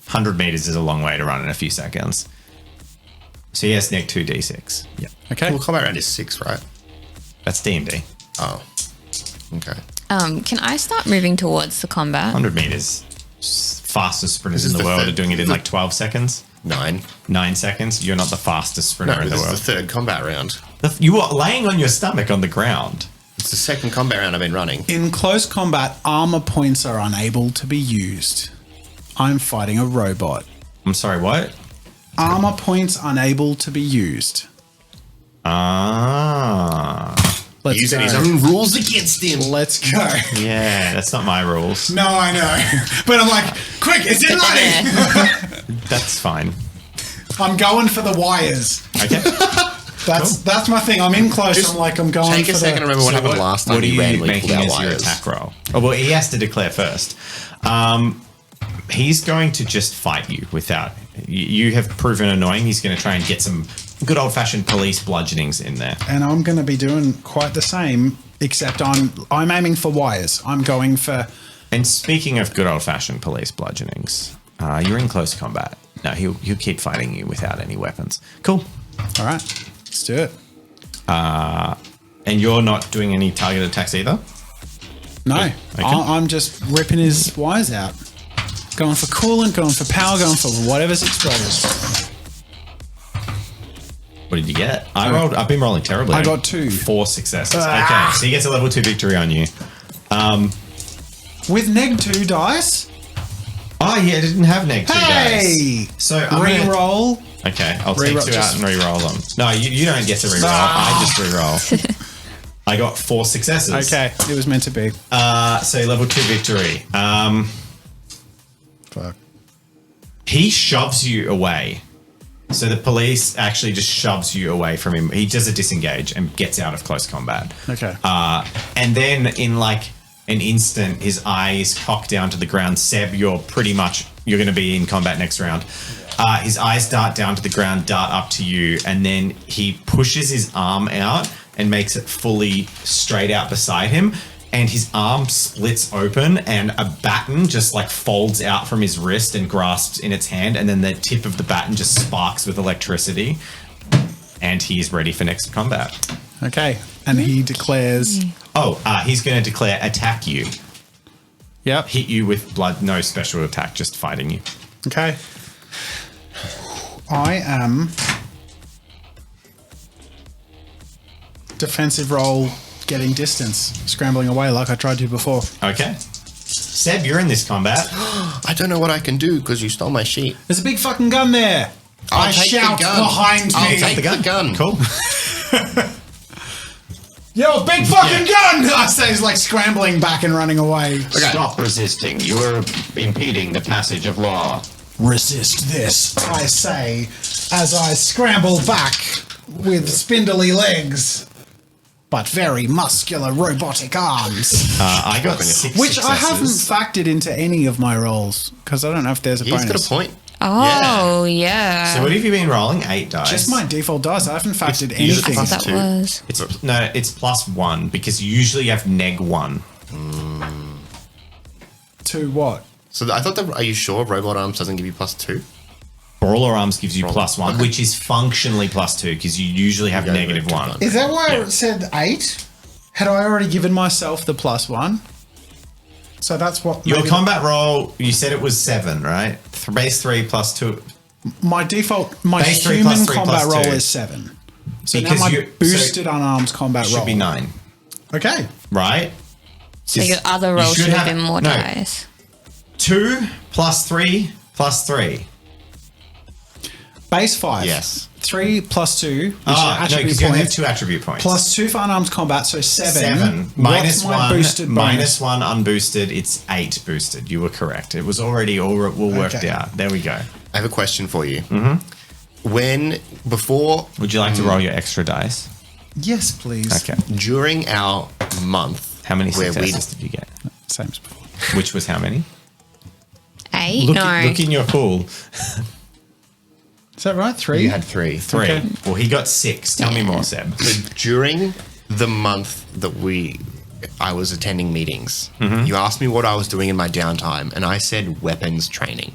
A: 100 meters is a long way to run in a few seconds. So yes, neg 2d6. Yeah.
C: Okay.
B: Well, combat round is 6, right?
A: That's D&D.
B: Oh. Okay.
D: Can I start moving towards the combat?
A: 100 meters. Fastest sprinters
B: This
A: in
B: is
A: the
B: the
A: world
B: third-
A: are doing it in like 12 seconds.
B: 9.
A: 9 seconds. You're not the fastest sprinter
B: No,
A: in the
B: this is
A: world.
B: the third combat round.
A: You were laying on your stomach on the ground.
B: It's the second combat round I've been running.
C: In close combat, armor points are unable to be used. I'm fighting a robot.
A: I'm sorry, what?
C: Armor points unable to be used.
A: Ah.
C: Let's
B: Using
C: go.
B: his own rules against him.
C: Let's go.
A: Yeah, that's not my rules.
C: No, I know. But I'm like, quick, it's in running.
A: That's fine.
C: I'm going for the wires.
A: Okay.
C: That's my thing. I'm in close.
B: Just
C: I'm like, I'm going
B: Take
C: for
B: a second to
C: the...
B: remember what happened last time
A: What are
B: you
A: you
B: randomly
A: making
B: pulled out
A: as your
B: wires.
A: attack roll? Oh, well, he has to declare first. He's going to just fight you without... You have proven annoying. He's going to try and get some good old-fashioned police bludgeonings in there.
C: And I'm going to be doing quite the same, except I'm aiming for wires. I'm going for...
A: And speaking of good old-fashioned police bludgeonings, you're in close combat. No, he'll keep fighting you without any weapons. Cool.
C: All right, let's do it.
A: And you're not doing any target attacks either?
C: No,
A: Okay.
C: I'm just ripping his wires out. Going for coolant, going for power, going for whatever's exploded.
A: What did you get? I've been rolling terribly.
C: I got 2.
A: 4 successes. Okay, so he gets a level 2 victory on you.
C: With neg 2 dice.
A: Oh, yeah, I didn't have neg 2
C: Hey!
A: dice. So I'm gonna-
C: Re-roll.
A: Okay, I'll take
C: Reroll,
A: 2 out and re-roll them. No, you don't get to re-roll. I just re-roll. I got 4 successes.
C: Okay, it was meant to be.
A: So level 2 victory.
C: Fuck.
A: He shoves you away. So the police actually just shoves you away from him. He does a disengage and gets out of close combat.
C: Okay.
A: And then in like an instant, his eyes cock down to the ground. Seb, you're going to be in combat next round. His eyes dart down to the ground, dart up to you, and then he pushes his arm out and makes it fully straight out beside him. And his arm splits open and a baton just like folds out from his wrist and grasps in its hand. And then the tip of the baton just sparks with electricity. And he's ready for next combat.
C: Okay, and he declares...
A: He's going to declare attack you.
C: Yep.
A: Hit you with blood, no special attack, just fighting you.
C: Okay. I am... Defensive roll, getting distance. Scrambling away like I tried to before.
A: Okay. Seb, you're in this combat.
B: I don't know what I can do because you stole my sheet.
C: There's a big fucking gun there.
B: I'll
C: I
B: take
C: shout
B: the gun.
C: behind me.
B: I'll take the gun.
A: Cool.
C: Yo, big fucking gun! I say he's like scrambling back and running away.
F: Stop resisting. You're impeding the passage of law.
C: Resist this, I say, as I scramble back with spindly legs, but very muscular robotic arms.
A: I got 6
C: Which I haven't
A: successes.
C: factored into any of my rolls, because I don't know if there's a
B: He's
C: bonus.
B: got a point.
D: Oh, yeah.
A: So what have you been rolling? 8 dice.
C: Just my default dice. I haven't factored
B: It's usually
C: anything.
D: I thought that
B: two.
D: was.
A: It's +1 because you usually have neg 1.
C: To what?
B: So I thought are you sure robot arms doesn't give you +2?
A: Brawler arms gives you
B: Brawler.
A: +1, which is functionally +2 because you usually have
B: Yeah,
A: negative
B: yeah,
A: 1.
C: Is that why
A: Yeah.
C: it said 8? Had I already given myself the +1? So that's what...
A: Your
C: maybe-
A: combat roll, you said it was 7, right? Base 3 +2.
C: My default... My
A: Base 3
C: human
A: plus 3
C: combat
A: plus
C: roll
A: 2.
C: is 7. So
A: Because
C: now my
A: you-
C: boosted unarmed combat
A: Should
C: roll.
A: be 9,
C: Okay.
A: right?
D: So your other rolls
A: should
D: should have
A: have-
D: been more
A: no.
D: dice.
A: 2 + 3 + 3.
C: Base 5.
B: Yes.
C: 3 plus 2, which
A: No,
C: are attribute
A: because you only have
C: points,
A: 2 attribute points.
C: plus 2 for unarmed combat, so 7.
A: 7
C: What's
A: minus
C: my
A: 1
C: boosted
A: minus
C: bonus?
A: 1 unboosted. It's 8 boosted. You were correct. It was already all worked
C: Okay.
A: out. There we go.
B: I have a question for you. Mm-hmm. Before,
A: Would you like to roll your extra dice?
C: Yes, please.
A: Okay.
B: during our month,
A: How many
B: where
A: successes did you get?
C: Same as before.
A: Which was how many?
D: 8?
A: Look,
D: No.
A: look in your pool.
C: Is that right? 3?
B: you had 3.
A: 3.
C: Okay.
A: Well, he got 6. Tell me more, Seb.
B: So during the month that I was attending meetings, you asked me what I was doing in my downtime, and I said weapons training.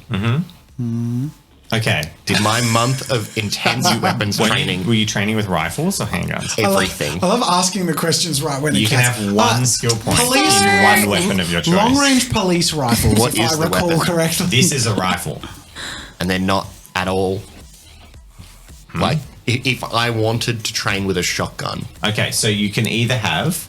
A: Okay.
B: Did my month of intense weapons training
A: Were you training with rifles or handguns?
B: everything?
C: I love asking the questions right when
A: You
C: it
A: can
C: counts.
A: have one skill point
C: police-
A: in one weapon of your choice.
C: Long-range police rifles,
B: What
C: if
B: is
C: I
B: the
C: recall
B: weapon?
C: correctly.
A: This is a rifle.
B: And they're not at all. Like, if I wanted to train with a shotgun,
A: Okay, so you can either have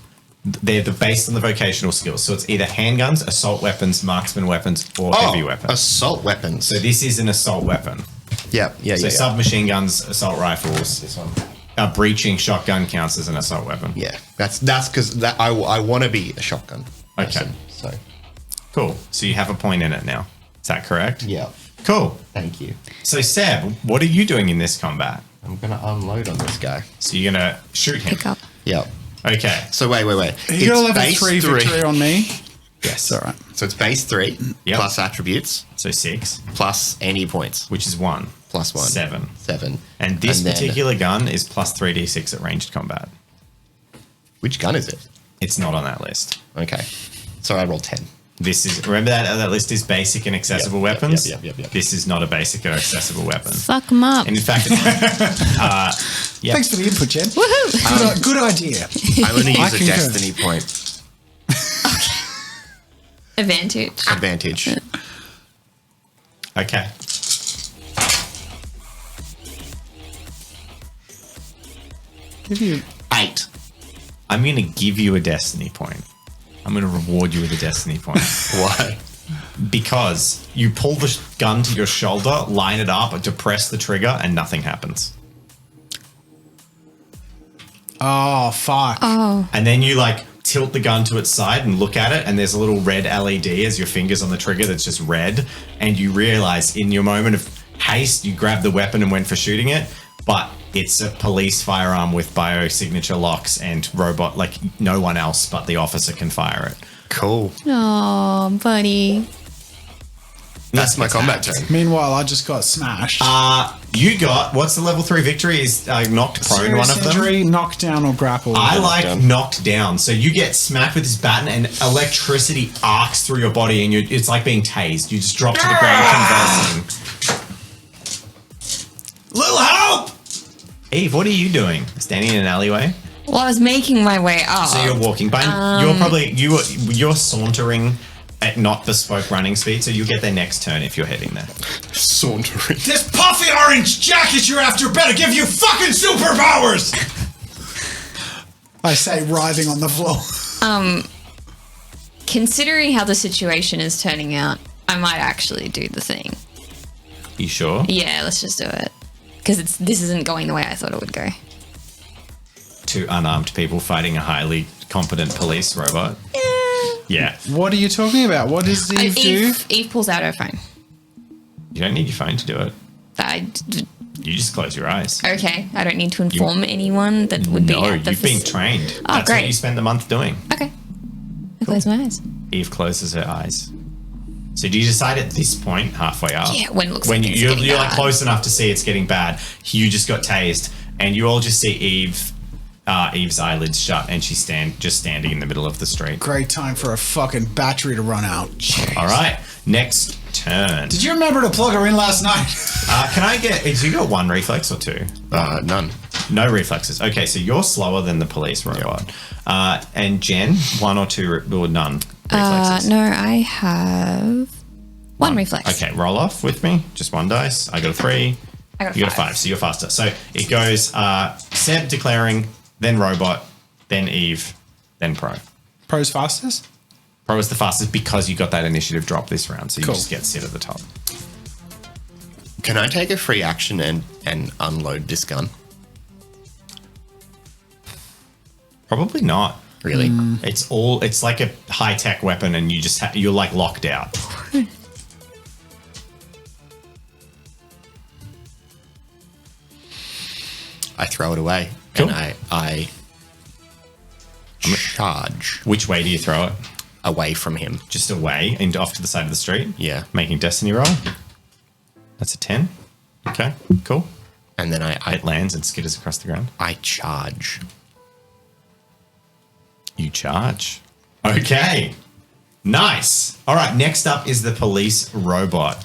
A: based on the vocational skills. So it's either handguns, assault weapons, marksman weapons, or heavy weapons.
B: assault weapons.
A: So this is an assault weapon.
B: yeah.
A: So submachine guns, assault rifles.
B: This one.
A: A breaching shotgun counts as an assault weapon.
B: Yeah, that's because I want to be a shotgun.
A: Okay.
B: person, so
A: Cool. So you have a point in it now. Is that correct?
B: yeah,
A: Cool.
B: thank you.
A: So Seb, what are you doing in this combat?
B: I'm gonna unload on this guy.
A: So you're gonna shoot him.
D: Pick up.
B: Yeah.
A: Okay.
B: So wait.
C: You got a
B: It's
C: level
B: base
C: 3 victory on me.
A: Yes.
C: All right.
B: So it's base 3
A: Yep.
B: plus attributes
A: So 6,
B: plus any points
A: which is 1.
B: plus 1.
A: 7.
B: 7.
A: And this
B: then-
A: particular gun is plus 3d6 at ranged combat.
B: Which gun is it?
A: It's not on that list.
B: Okay. So I rolled 10.
A: This is, remember that list is basic and accessible weapons?
B: Yep.
A: This is not a basic or accessible weapon.
D: Fuck them up.
A: And in fact, yeah.
C: Thanks for the input, Jen.
D: Woohoo!
C: Good idea.
B: I'm going to
C: I
B: use a
C: concur.
B: destiny point
D: Advantage.
B: advantage.
A: Okay.
C: Give you
B: 8.
A: I'm going to give you a destiny point. I'm going to reward you with a destiny point.
B: Why?
A: Because you pull the gun to your shoulder, line it up, depress the trigger, and nothing happens.
C: Oh, fuck.
A: And then you like tilt the gun to its side and look at it, and there's a little red LED as your fingers on the trigger that's just red. And you realize in your moment of haste, you grabbed the weapon and went for shooting it, but it's a police firearm with biosignature locks and robot, like no one else but the officer can fire it.
B: Cool.
D: Oh, buddy.
B: That's my combat turn.
C: Meanwhile, I just got smashed.
A: You got, what's the level 3 victory? Is knocked prone
C: Serious
A: one of them?
C: injury, knockdown, or grapple.
A: I like
B: down.
A: knocked down. So you get smacked with this baton and electricity arcs through your body and it's like being tased. You just drop to the ground conversing. Little help! Eve, what are you doing? Standing in an alleyway?
D: Well, I was making my way up.
A: So you're walking. But you're sauntering at not bespoke running speed, so you'll get there next turn if you're heading there.
B: Sauntering.
C: This puffy orange jacket you're after better give you fucking superpowers! I say, writhing on the floor.
D: Considering how the situation is turning out, I might actually do the thing.
A: You sure?
D: Yeah, let's just do it. Because this isn't going the way I thought it would go.
A: Two unarmed people fighting a highly competent police robot. Yeah.
C: What are you talking about? What does Eve do?
D: Eve pulls out her phone.
A: You don't need your phone to do it. You just close your eyes.
D: Okay, I don't need to inform anyone that would be
A: No,
D: at the
A: you've been trained.
D: Oh,
A: That's
D: great.
A: what you spend the month doing.
D: Okay. I close my eyes.
A: Eve closes her eyes. So do you decide at this point, halfway up?
D: Yeah, when it looks like it's
A: you're
D: getting
A: like
D: bad.
A: close enough to see it's getting bad. You just got tased, and you all just see Eve's eyelids shut, and she's just standing in the middle of the street.
C: Great time for a fucking battery to run out. Jeez.
A: All right, next turn.
C: Did you remember to plug her in last night?
A: Can I get? You got one reflex or two?
B: None.
A: No reflexes. Okay, so you're slower than the police robot. And Jen, one or two or none reflexes.
D: No, I have one reflex.
A: Okay, roll off with me. Just one dice. I got a 3.
D: I got a
A: You got a
D: 5.
A: 5, so you're faster. So it goes Seb declaring, then robot, then Eve, then Pro.
C: Pro's fastest?
A: Pro is the fastest because you got that initiative drop this round, so you
C: Cool.
A: just get sit at the top.
B: Can I take a free action and unload this gun?
A: Probably not.
B: Really?
A: It's like a high-tech weapon and you just you're like locked out.
B: I throw it away.
A: Cool.
B: And I charge
A: Which way do you throw it?
B: away from him.
A: Just away and off to the side of the street?
B: Yeah.
A: Making destiny roll. That's a 10. Okay, cool.
B: And then
A: It lands and skitters across the ground.
B: I charge.
A: You charge. Okay. Nice. All right. Next up is the police robot.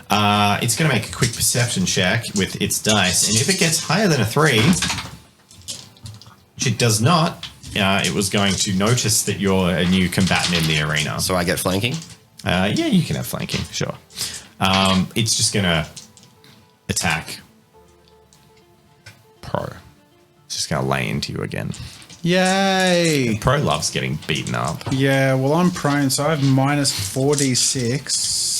A: It's going to make a quick perception check with its dice. And if it gets higher than a 3, which it does not, it was going to notice that you're a new combatant in the arena.
B: So I get flanking?
A: Yeah, you can have flanking. Sure. It's just going to attack Pro. It's just going to lay into you again.
C: Yay!
A: Pro loves getting beaten up.
C: Yeah, well, I'm prone, so I have minus 4d6.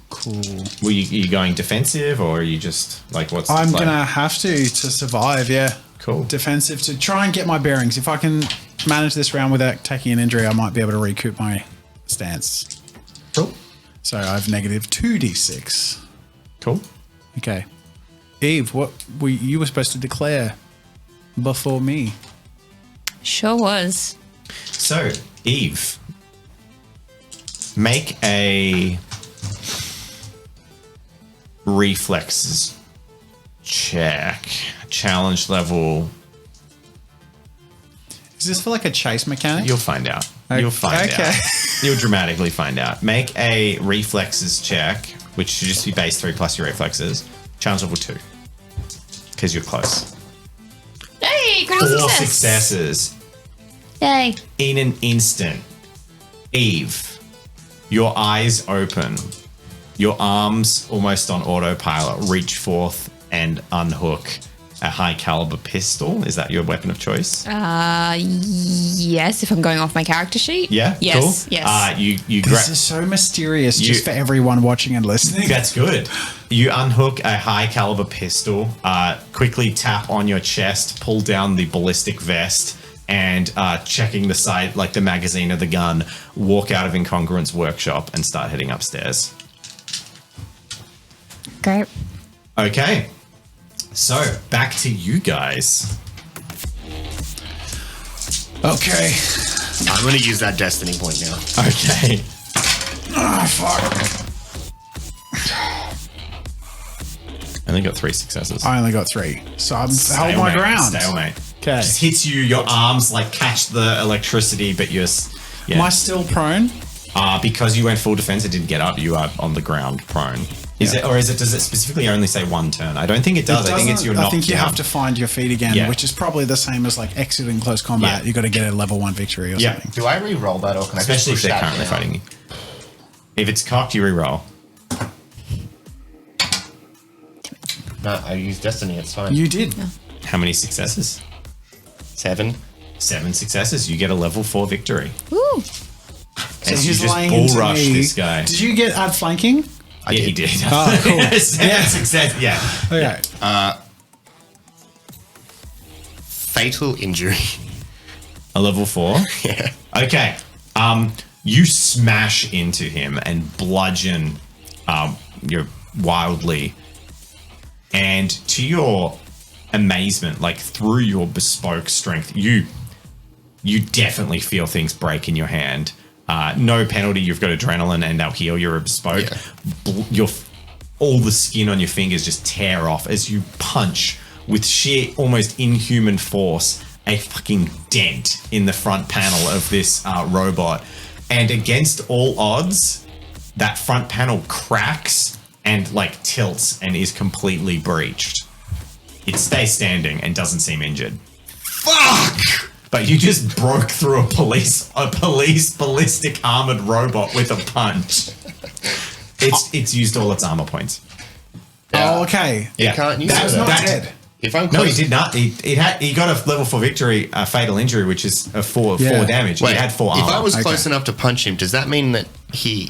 C: Cool.
A: Were you going defensive or are you just like what's
C: I'm
A: the play?
C: gonna have to survive, yeah.
A: Cool.
C: Defensive to try and get my bearings. If I can manage this round without taking an injury, I might be able to recoup my stance.
A: Cool.
C: So I have negative 2d6.
A: Cool.
C: Okay. Eve, what you were supposed to declare before me?
D: Sure was.
A: So, Eve, make a reflexes check. Challenge level.
C: Is this for like a chase mechanic?
A: You'll find out.
C: Okay.
A: You'll find
C: Okay.
A: out. You'll dramatically find out. Make a reflexes check, which should just be base 3 plus your reflexes. Challenge level 2. Because you're close.
D: Hey, critical
A: 4
D: success.
A: successes.
D: Yay.
A: In an instant. Eve, your eyes open. Your arms, almost on autopilot, reach forth and unhook a high caliber pistol. Is that your weapon of choice?
D: Yes, if I'm going off my character sheet.
A: Yeah,
D: Yes.
A: cool.
D: Yes.
A: You
C: This is so mysterious just for everyone watching and listening.
A: That's good. You unhook a high caliber pistol, quickly tap on your chest, pull down the ballistic vest, and checking the side, like the magazine of the gun, walk out of Incongruent's workshop and start heading upstairs.
D: Great.
A: Okay. So, back to you guys.
C: Okay.
B: I'm going to use that destiny point now.
A: Okay.
C: Ah, fuck.
A: I only got 3 successes.
C: I only got 3. So I'm held my ground.
A: Stalemate.
C: Okay.
A: Just hits you, your arms like catch the electricity, but you're... Yeah.
C: Am I still prone?
A: Because you went full defense and didn't get up, you are on the ground prone. Is it, or is it? Does it specifically only say 1 turn? I don't think it does. I think it's you're knocked
C: I think you
A: down.
C: have to find your feet again,
A: Yeah.
C: which is probably the same as like exiting close combat.
A: Yeah.
C: You got to get a level 1 victory or
A: Yeah.
C: something.
B: Do I re-roll that or can
A: Especially
B: I
A: if
B: just push
A: they're
B: that
A: currently
B: down?
A: fighting you. If it's cocked, you reroll.
B: No, I use destiny. It's fine.
C: You did.
A: How many successes?
B: 7.
A: 7 successes. You get a level 4 victory.
D: Woo.
C: So
A: As you
C: he's
A: just
C: laying
A: bull
C: into
A: rush
C: me.
A: this guy.
C: Did you get outflanking?
A: Yeah, he did.
C: Oh, cool.
A: 7 success. Yeah.
C: Okay.
B: Fatal injury.
A: A level 4?
B: Yeah.
A: Okay. You smash into him and bludgeon you wildly. And to your amazement, like through your bespoke strength, you definitely feel things break in your hand. No penalty. You've got adrenaline and they'll heal. You're a bespoke.
B: Yeah.
A: All the skin on your fingers just tear off as you punch with sheer, almost inhuman force, a fucking dent in the front panel of this robot. And against all odds, that front panel cracks and like tilts and is completely breached. It stays standing and doesn't seem injured. Fuck! But you just broke through a police ballistic armored robot with a punch. It's used all its armor points.
C: Oh, okay.
B: You can't use
C: That was
B: it.
C: not
A: That-
C: dead.
B: If I'm
A: No,
B: close,
A: he did not. He got a level 4 victory, a fatal injury, which is a 4
C: Yeah.
A: damage.
B: Wait,
A: he had 4 armor.
B: if I was
C: Okay.
B: close enough to punch him, does that mean that he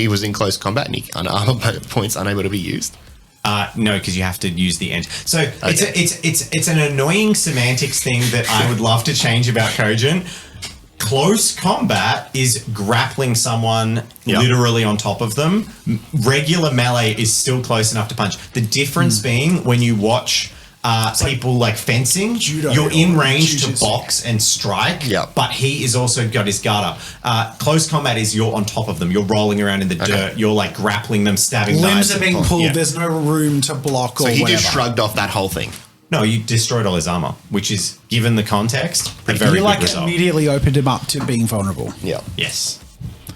B: was in close combat and on armor points unable to be used?
A: No, because you have to use the engine. So it's an annoying semantics thing that I would love to change about Kojin. Close combat is grappling someone literally on top of them. Regular melee is still close enough to punch. The difference being when you watch people like fencing,
C: judo
A: you're in
C: or
A: range to
C: jujitsu.
A: box and strike,
B: Yep.
A: but he is also got his guard up. Close combat is you're on top of them. You're rolling around in the dirt. You're like grappling them, stabbing
C: Limbs
A: knives
C: are being
A: at-
C: pulled.
A: Yeah.
C: There's no room to block or
B: So he
C: whatever.
B: just shrugged off that whole thing.
A: No, you destroyed all his armor, which is, given the context, a very
C: You
A: good
C: like
A: result.
C: immediately opened him up to being vulnerable.
B: Yeah.
A: Yes.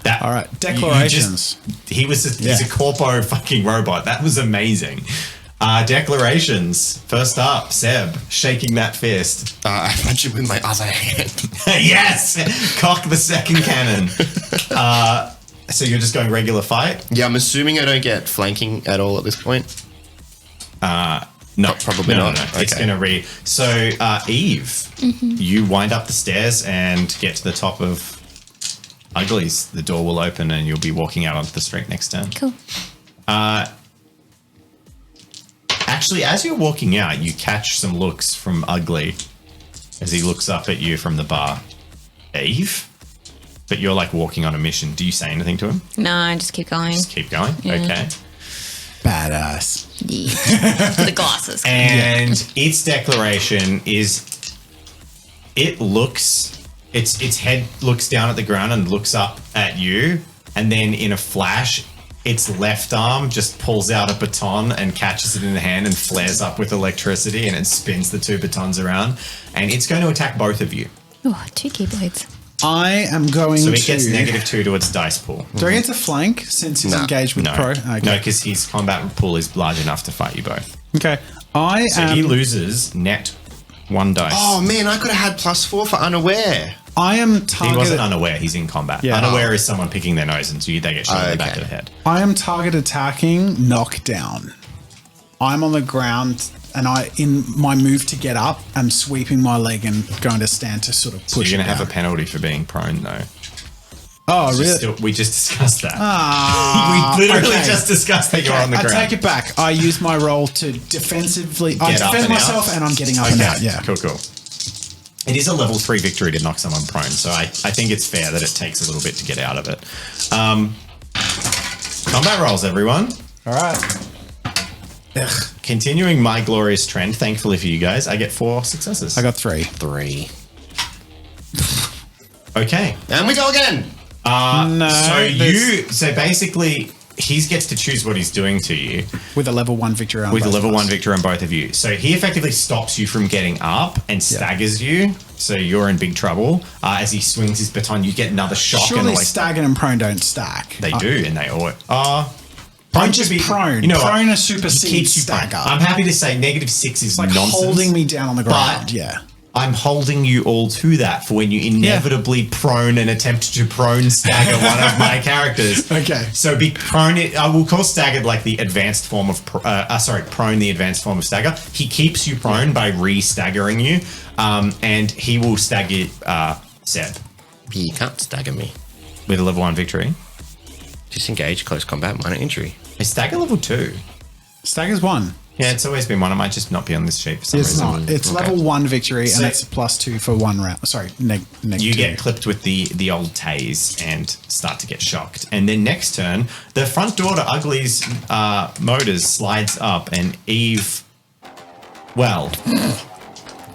A: That,
C: All right,
A: you
C: declarations.
A: he's
C: Yeah.
A: a corpo fucking robot. That was amazing. Declarations. First up, Seb, shaking that fist.
B: I punch him with my other hand.
A: Yes! Cock the second cannon. So you're just going regular fight?
B: Yeah, I'm assuming I don't get flanking at all at this point.
A: No,
B: Probably
A: no,
B: not.
A: No, no. It's
B: Okay.
A: going to So, Eve, you wind up the stairs and get to the top of Ugly's. The door will open and you'll be walking out onto the street next turn.
D: Cool.
A: Actually, as you're walking out, you catch some looks from Ugly as he looks up at you from the bar. Eve? But you're like walking on a mission. Do you say anything to him?
D: No, just keep going.
A: Just keep going? Okay.
C: Badass.
D: Yeah. The glasses.
A: And its declaration is its head looks down at the ground and looks up at you, and then in a flash its left arm just pulls out a baton and catches it in the hand and flares up with electricity, and it spins the 2 batons around, and it's going to attack both of you.
D: Oh, 2 keyblades.
C: I am going
A: So
C: to...
A: he gets -2 to its dice pool.
C: Do I get to flank since he's engaged with
A: No,
C: Pro? Okay.
A: no, because his combat pool is large enough to fight you both.
C: Okay.
A: So he loses net 1 dice.
B: Oh man, I could have had +4 for unaware.
C: I am
A: He
C: targeted...
A: wasn't unaware. He's in combat.
C: Yeah.
A: Unaware is someone picking their nose and so they get shot in the back of the head.
C: I am target attacking knockdown. I'm on the ground and in my move to get up, I'm sweeping my leg and going to stand to sort of push
A: So you're going to
C: it
A: have a
C: down.
A: penalty for being prone, though.
C: Oh, really?
A: We just discussed that.
C: Ah,
A: we literally
C: okay.
A: just discussed that you're on the
C: I
A: ground.
C: take it back. I use my roll to defensively... I
A: Get up
C: defend
A: and
C: myself
A: out.
C: and I'm getting up and out. Yeah.
A: Cool. It is a level 3 victory to knock someone prone, so I think it's fair that it takes a little bit to get out of it. Combat rolls, everyone.
C: All right. Ugh.
A: Continuing my glorious trend, thankfully for you guys, I get 4 successes.
C: I got 3.
B: 3.
A: Okay.
B: And we go again.
C: No.
A: So basically, he gets to choose what he's doing to you
C: With a level 1 victory on
A: with a
C: both
A: level
C: of us.
A: 1 victory on both of you. So he effectively stops you from getting up and staggers you. So you're in big trouble. As he swings his baton, you get another shock.
C: Surely
A: and
C: staggered and prone don't stack.
A: They do, and they always.
C: I'm just prone.
A: You know what?
C: Prone
A: He
C: supersedes
A: keeps you prone.
C: stagger.
A: I'm happy to say -6 is
C: like
A: nonsense.
C: holding me down on the ground.
A: But
C: Yeah.
A: I'm holding you all to that for when you inevitably prone and attempt to prone stagger one of my characters.
C: Okay.
A: So be prone. I will call staggered like the advanced form of prone, the advanced form of stagger. He keeps you prone by re-staggering you, and he will stagger Seb
B: You can't stagger me.
A: with a level 1 victory.
B: Disengage, close combat, minor injury.
A: Is stagger level 2?
C: Stagger's 1.
A: Yeah, it's always been one. It might just not be on this sheet for some
C: It's
A: reason.
C: not. It's level 1 victory
A: So-
C: and it's +2 for 1 round. Sorry, neg
A: You
C: 2.
A: get clipped with the old tase and start to get shocked. And then next turn, the front door to Ugly's motors slides up and Eve, well,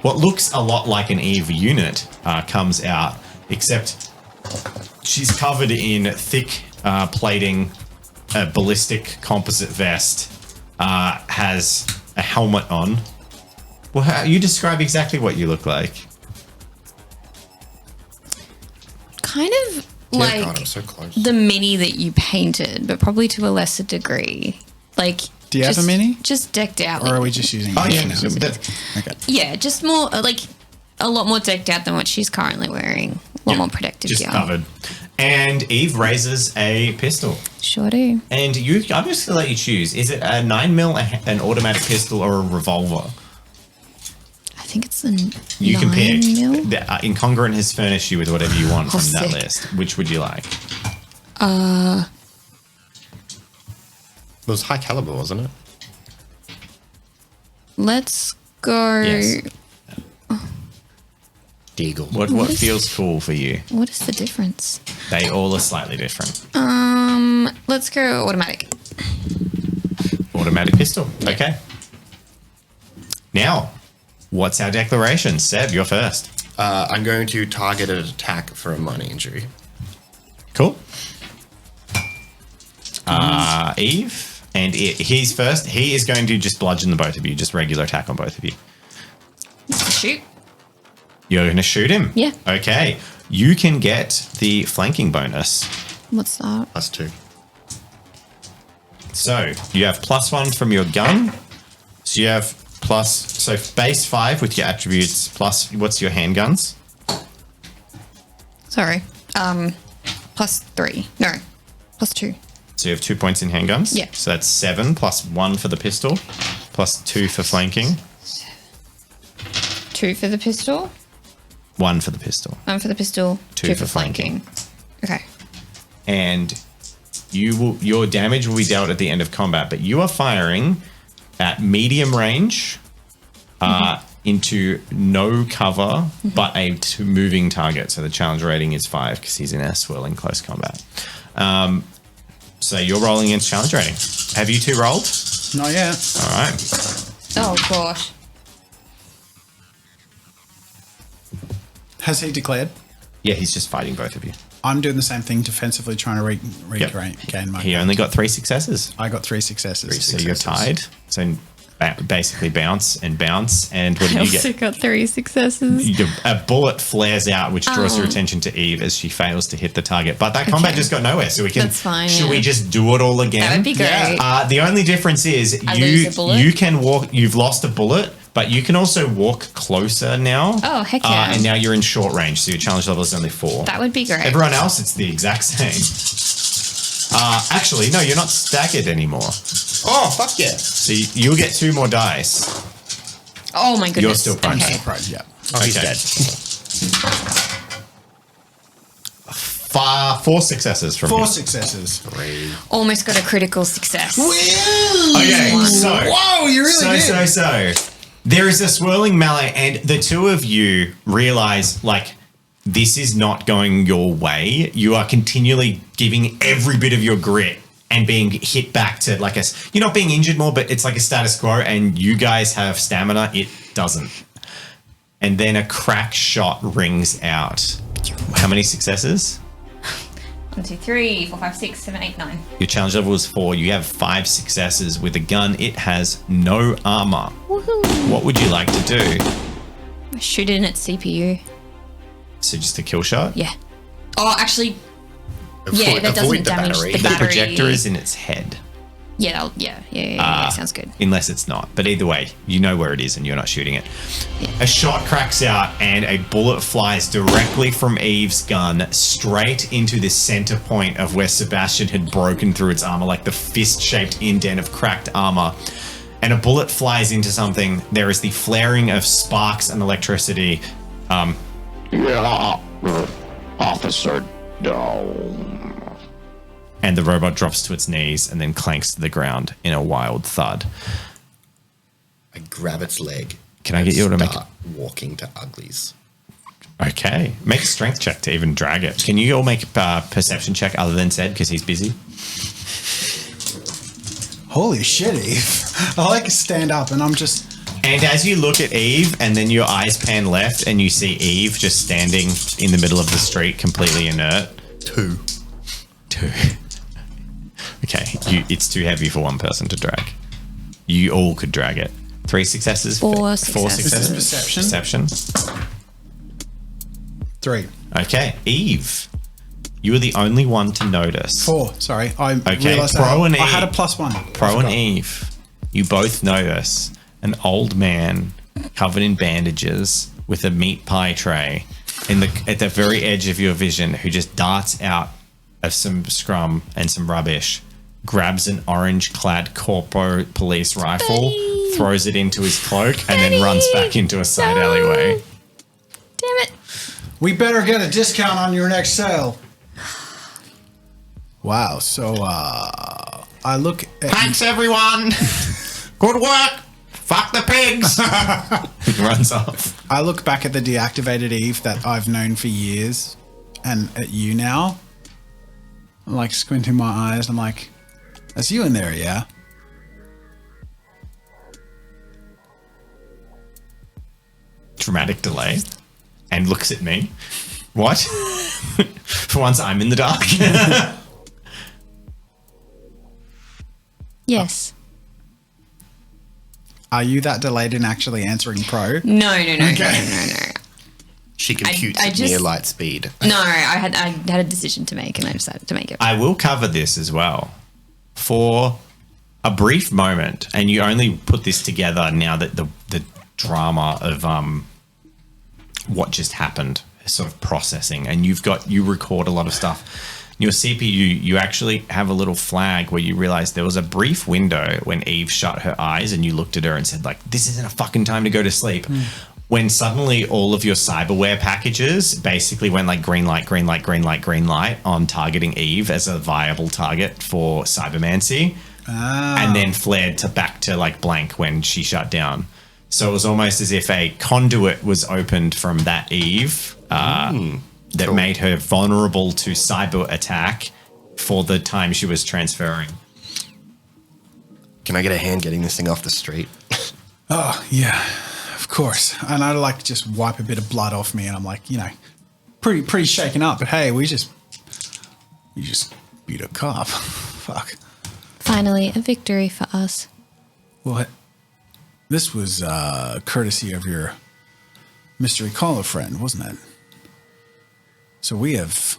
A: what looks a lot like an Eve unit comes out, except she's covered in thick plating, a ballistic composite vest, has a helmet on. Well, you describe exactly what you look like.
D: Kind of
B: Dear
D: like
B: God, I'm so close.
D: the mini that you painted, but probably to a lesser degree. Like,
C: Do you have a
D: just-
C: mini?
D: Just decked out.
C: Or are we just using
A: Oh,
C: it
A: yeah.
C: for now?
A: so that-
C: Okay.
D: Yeah, just more like a lot more decked out than what she's currently wearing. A lot more protective
A: just
D: gear.
A: covered. And Eve raises a pistol.
D: Sure do.
A: And I'm just going to let you choose. Is it a 9mm, an automatic pistol, or a revolver?
D: I think it's a
A: You can pick.
D: 9mm.
A: Incongruent has furnished you with whatever you want
D: Oh,
A: from that
D: sick.
A: list. Which would you like?
B: It was high caliber, wasn't it?
D: Let's go.
A: Yes.
B: Deagle.
A: What feels cool for you?
D: What is the difference?
A: They all are slightly different.
D: Let's go automatic.
A: Automatic pistol. Okay. Now, what's our declaration? Seb, you're first.
B: I'm going to target an attack for a minor injury.
A: Cool. Eve, and he's first. He is going to just bludgeon the both of you, just regular attack on both of you.
D: Shoot.
A: You're going to shoot him?
D: Yeah.
A: Okay. You can get the flanking bonus.
D: What's that?
B: +2.
A: So you have +1 from your gun. So you have base 5 with your attributes plus what's your handguns?
D: Sorry. +3. No. +2.
A: So you have 2 points in handguns.
D: Yeah.
A: So that's 7 plus 1 for the pistol, plus 2 for flanking,
D: 2 for the pistol.
A: 1 for the pistol.
D: 1 for the pistol.
A: 2
D: 2
A: for
D: for flanking. Okay.
A: And your damage will be dealt at the end of combat, but you are firing at medium range into no cover but a moving target. So the challenge rating is 5 because he's in a swirling close combat. So you're rolling against challenge rating. Have you two rolled?
C: Not yet.
A: All right.
D: Oh, gosh.
C: Has he declared?
A: Yeah, he's just fighting both of you.
C: I'm doing the same thing defensively, trying to regain my.
A: He only got 3 successes.
C: I got 3 successes.
A: So you're tied. So basically bounce. And what do
D: I
A: you
D: also
A: get?
D: got 3 successes.
A: A bullet flares out, which draws your attention to Eve as she fails to hit the target. But that combat just got nowhere, so we can.
D: That's fine,
A: Should we
D: yeah.
A: just do it all again?
D: That would be great.
A: The only difference is
D: I lose a bullet?
A: you can walk. You've lost a bullet, but you can also walk closer now.
D: Oh, heck yeah.
A: And now you're in short range, so your challenge level is only 4.
D: That would be great.
A: Everyone else, it's the exact same. Actually, no, you're not staggered anymore.
B: Oh, fuck yeah.
A: So you'll get 2 more dice.
D: Oh my goodness.
A: You're still prone.
D: Okay.
C: Right, yeah.
B: Oh, he's
A: Okay.
B: dead.
A: 4 successes from
C: 4
A: you.
C: successes.
B: 3.
D: Almost got a critical success.
A: Okay, so
C: Whoa, you really did.
A: So there is a swirling melee, and the two of you realize like this is not going your way. You are continually giving every bit of your grit and being hit back to like you're not being injured more, but it's like a status quo, and you guys have stamina. It doesn't. And then a crack shot rings out. How many successes?
D: 1, 2, 3, 4, 5, 6, 7, 8, 9.
A: Your challenge level is 4. You have 5 successes with a gun. It has no armor.
D: Woohoo.
A: What would you like to do?
D: Shoot it in its CPU.
A: So just a kill shot?
D: Yeah. Oh, actually, yeah, that doesn't damage the
A: The
D: battery.
A: projector is in its head.
D: Yeah, yeah, sounds good.
A: Unless it's not. But either way, you know where it is and you're not shooting it.
D: Yeah.
A: A shot cracks out and a bullet flies directly from Eve's gun straight into the center point of where Sebastian had broken through its armor, like the fist-shaped indent of cracked armor. And a bullet flies into something. There is the flaring of sparks and electricity.
F: Yeah, Officer Dome.
A: And the robot drops to its knees and then clanks to the ground in a wild thud.
B: I grab its leg.
A: Can I get you to make
B: start walking to Uglies?
A: Okay. Make a strength check to even drag it. Can you all make a perception check other than Zed because he's busy?
C: Holy shit, Eve. I like stand up and I'm just...
A: And as you look at Eve and then your eyes pan left and you see Eve just standing in the middle of the street completely inert.
B: 2.
A: Okay. It's too heavy for one person to drag. You all could drag it. 3 successes?
D: 4
C: Is
D: successes.
C: this perception?
A: Perception.
C: 3.
A: Okay. Eve, you are the only one to notice.
C: 4, sorry. I
A: Okay,
C: realized
A: Pro and
C: I had a
A: Eve.
C: +1.
A: Pro and Eve, you both notice an old man covered in bandages with a meat pie tray at the very edge of your vision who just darts out of some scrum and some rubbish, grabs an orange-clad corpo police rifle, throws it into his cloak, and then runs back into a side alleyway.
D: Damn it.
C: We better get a discount on your next sale. Wow, so I look at...
A: Thanks, everyone. Good work. Fuck the pigs. He runs off.
C: I look back at the deactivated Eve that I've known for years and at you now. I'm like squinting my eyes. I'm like, that's you in there, yeah?
A: Dramatic delay. And looks at me. What? For once, I'm in the dark.
D: Yes.
C: Are you that delayed in actually answering Pro?
D: No.
B: She computes
D: I
B: at
D: just-
B: near light speed.
D: No, I had a decision to make and I decided to make it.
A: I will cover this as well. For a brief moment, and you only put this together now that the drama of what just happened is sort of processing, and you record a lot of stuff. Your CPU, you actually have a little flag where you realize there was a brief window when Eve shut her eyes and you looked at her and said, like, this isn't a fucking time to go to sleep. When suddenly all of your cyberware packages basically went like green light on targeting Eve as a viable target for cybermancy, and then flared back to like blank when she shut down. So it was almost as if a conduit was opened from that Eve that made her vulnerable to cyber attack for the time she was transferring.
B: Can I get a hand getting this thing off the street?
C: Oh, yeah, of course. And I like just wipe a bit of blood off me and I'm like, pretty shaken up. But hey, we just beat a cop. Fuck.
D: Finally, a victory for us.
C: What? This was courtesy of your mystery caller friend, wasn't it? So we have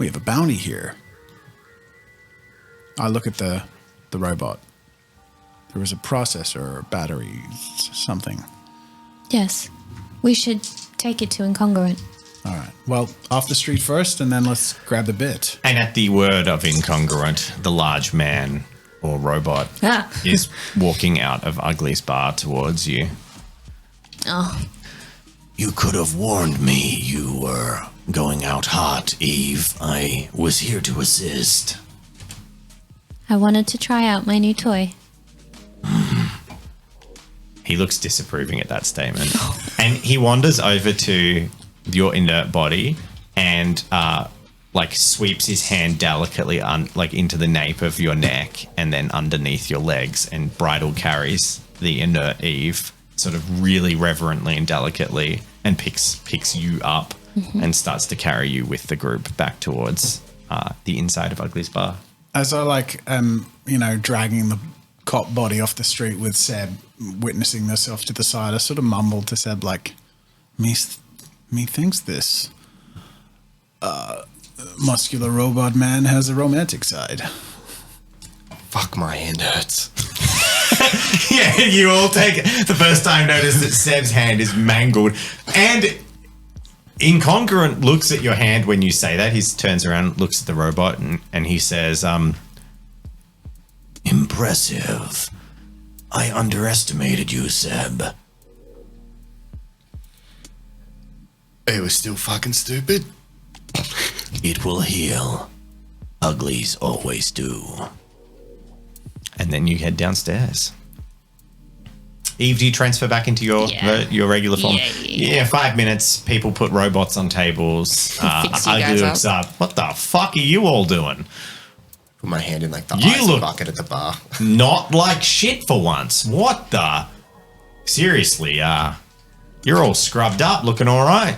C: a bounty here. I look at the robot. There was a processor or battery, something.
D: Yes. We should take it to Incongruent.
C: All right. Well, off the street first, and then let's grab the bit.
A: And at the word of incongruent, the large man or robot is walking out of Ugly's bar towards you.
D: Oh.
E: You could have warned me you were going out hot, Eve. I was here to assist.
D: I wanted to try out my new toy.
A: He looks disapproving at that statement. And he wanders over to your inert body and sweeps his hand delicately into the nape of your neck and then underneath your legs and bridle carries the inert Eve sort of really reverently and delicately and picks you up and starts to carry you with the group back towards the inside of Ugly's bar.
C: As I dragging the cop body off the street with Seb witnessing this off to the side, I sort of mumbled to Seb me thinks this muscular robot man has a romantic side.
B: Fuck, my hand hurts.
A: Yeah, you all take the first time notice that Seb's hand is mangled. And Incongruent looks at your hand when you say that. He turns around, looks at the robot, and he says,
E: Impressive. I underestimated you, Seb.
B: It was still fucking stupid.
E: It will heal. Uglies always do.
A: and then you head downstairs. Eve, do you transfer back into your regular form? Yeah, 5 minutes. People put robots on tables. Ugly looks up. What the fuck are you all doing?
B: Put my hand in like the
A: You
B: ice
A: look-
B: bucket at the bar.
A: Not like shit for once. What the? Seriously, you're all scrubbed up, looking all right.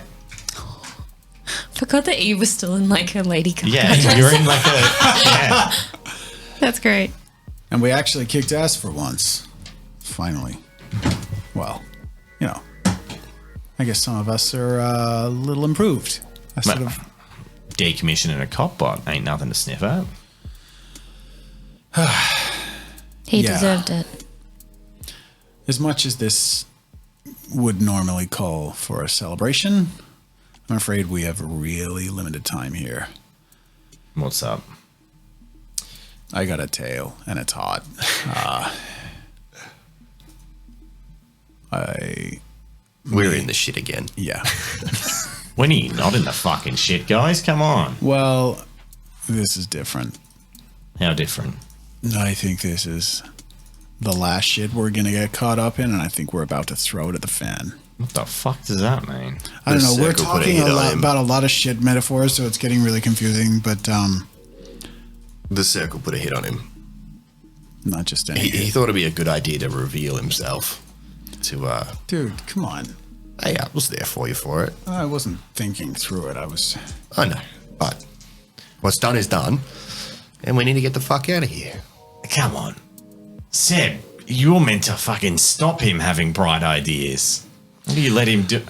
D: Forgot that Eve was still in like her lady car.
A: Yeah, you're in like a. Yeah.
D: That's great.
C: And we actually kicked ass for once. Finally. Well, you know, I guess some of us are a little improved. I sort of
A: Decommissioning a cop bot ain't nothing to sniff at.
D: He
C: Yeah.
D: deserved it.
C: as much as this would normally call for a celebration, I'm afraid we have really limited time here.
A: What's up?
C: I got a tail, and it's hot.
B: We're in the shit again.
C: Yeah.
A: When are you not in the fucking shit, guys? Come on.
C: Well, this is different.
A: How different?
C: I think this is the last shit we're going to get caught up in, and I think we're about to throw it at the fan.
A: What the fuck does that mean?
C: I don't know. We're
B: circle put a
C: talking
B: hit on him.
C: about a lot of shit metaphors, so it's getting really confusing, but
B: The circle put a hit on him.
C: not just any.
B: He thought it'd be a good idea to reveal himself. To
C: Dude, come on.
B: hey, I was there for you for it.
C: I wasn't thinking through it. I was...
B: I know, but what's done is done, and we need to get the fuck out of here.
A: Come on. Seb, you're meant to fucking stop him having bright ideas. What do you let him do?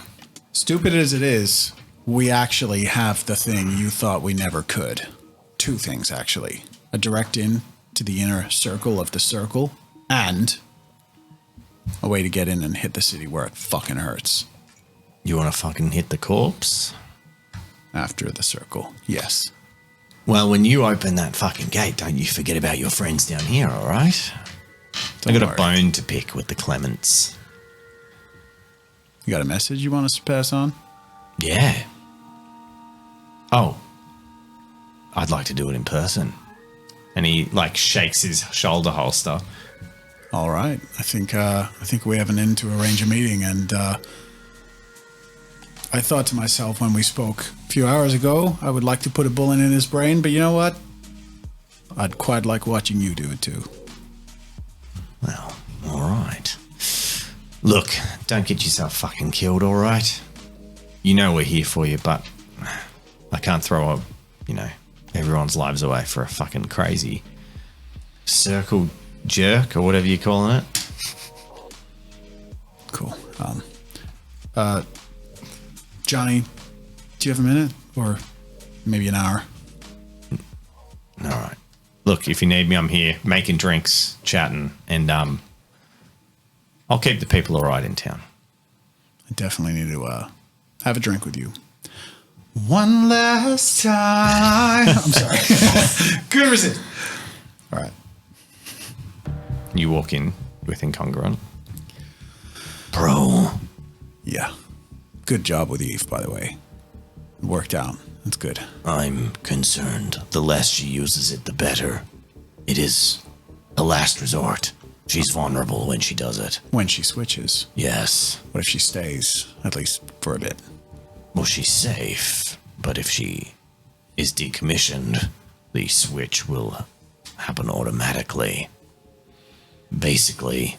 C: Stupid as it is, we actually have the thing you thought we never could. Two things, actually. A direct in to the inner circle of the circle, and a way to get in and hit the city where it fucking hurts.
A: You want to fucking hit the corpse?
C: After the circle, yes.
A: Well, when you open that fucking gate, don't you forget about your friends down here, all right? I got a
C: worry.
A: bone to pick with the Clements.
C: You got a message you want us to pass on?
A: Yeah. Oh. I'd like to do it in person. And he, like, shakes his shoulder holster.
C: All right. I think we have an in to arrange a meeting, and I thought to myself when we spoke a few hours ago, I would like to put a bullet in his brain, but you know what? I'd quite like watching you do it too.
A: Well, all right. Look, don't get yourself fucking killed, all right? You know we're here for you, but I can't throw everyone's lives away for a fucking crazy circle jerk or whatever you're calling it.
C: Johnny, do you have a minute? Or maybe an hour?
A: All right. Look, if you need me, I'm here making drinks, chatting, and I'll keep the people all right in town.
C: I definitely need to have a drink with you. One last time. I'm sorry. Couldn't resist. All right.
A: You walk in with Incongruent.
E: Pro,
C: Yeah. Good job with Eve, by the way. It worked out. That's good.
E: I'm concerned. The less she uses it, the better. It is a last resort. She's vulnerable when she does it.
C: When she switches.
E: Yes.
C: What if she stays, at least for a bit?
E: Well, she's safe. But if she is decommissioned, the switch will happen automatically. Basically,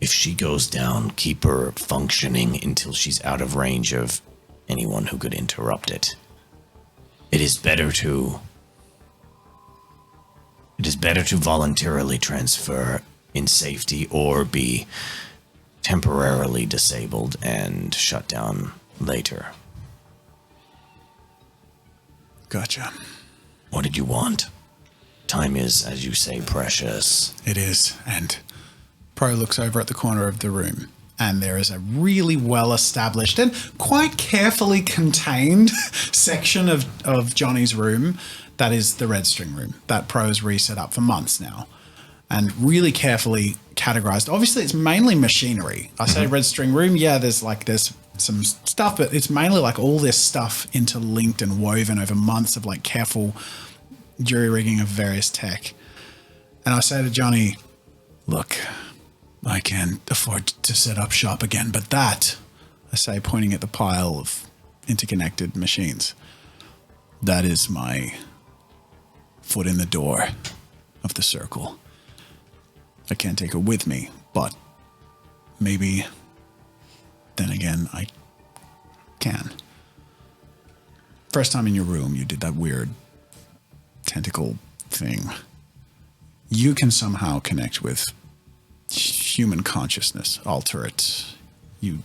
E: if she goes down, keep her functioning until she's out of range of anyone who could interrupt it. It is better to voluntarily transfer in safety or be temporarily disabled and shut down later.
C: Gotcha.
E: What did you want? Time is, as you say, precious.
C: It is. And Pro looks over at the corner of the room, and there is a really well-established and quite carefully contained section of Johnny's room that is the red string room that Pro's reset up for months now, and really carefully categorized. Obviously, it's mainly machinery. I say red string room, yeah, there's some stuff, but it's mainly like all this stuff interlinked and woven over months of like careful jury rigging of various tech. And I say to Johnny, look, I can't afford to set up shop again, but that, I say, pointing at the pile of interconnected machines, that is my foot in the door of the circle. I can't take it with me, but maybe then again I can. First time in your room, you did that weird tentacle thing. You can somehow connect with human consciousness, alter it. You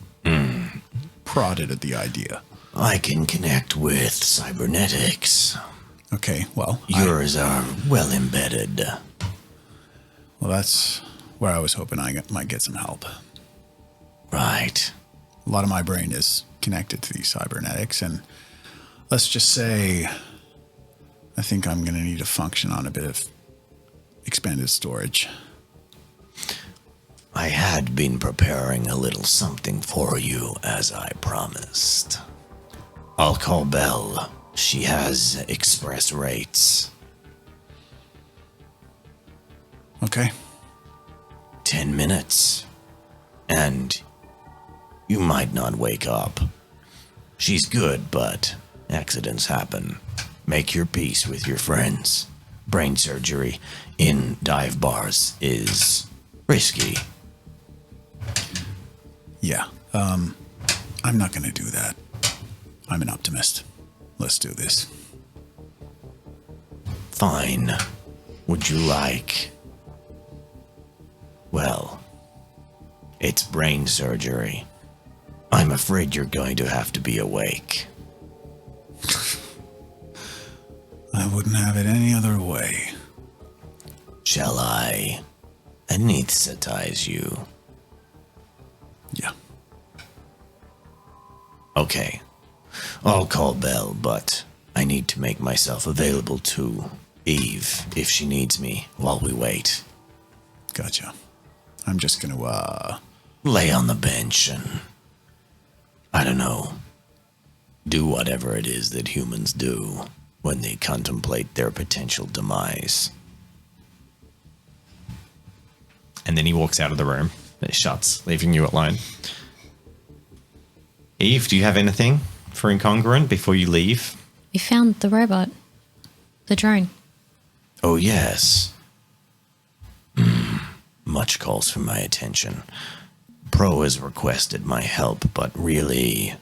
C: prodded at the idea.
E: I can connect with cybernetics.
C: Okay, well,
E: Yours are well embedded.
C: well, that's where I was hoping I might get some help.
E: Right.
C: A lot of my brain is connected to these cybernetics, and let's just say I think I'm going to need to function on a bit of expanded storage.
E: I had been preparing a little something for you, as I promised. I'll call Belle. She has express rates.
C: Okay.
E: 10 minutes. And you might not wake up. She's good, but accidents happen. Make your peace with your friends. Brain surgery in dive bars is risky.
C: Yeah. I'm not going to do that. I'm an optimist. Let's do this.
E: Fine. Would you like... Well, it's brain surgery. I'm afraid you're going to have to be awake.
C: I wouldn't have it any other way.
E: Shall I anesthetize you?
C: Yeah.
E: Okay. I'll call Belle, but I need to make myself available to Eve if she needs me while we wait.
C: Gotcha. I'm just going to,
E: Lay on the bench and, I don't know, do whatever it is that humans do when they contemplate their potential demise.
A: And then he walks out of the room. It shuts, leaving you alone. Eve, do you have anything for Incongruent before you leave?
D: We found the robot. The drone.
E: Oh, yes. Much calls for my attention. Pro has requested my help, but really,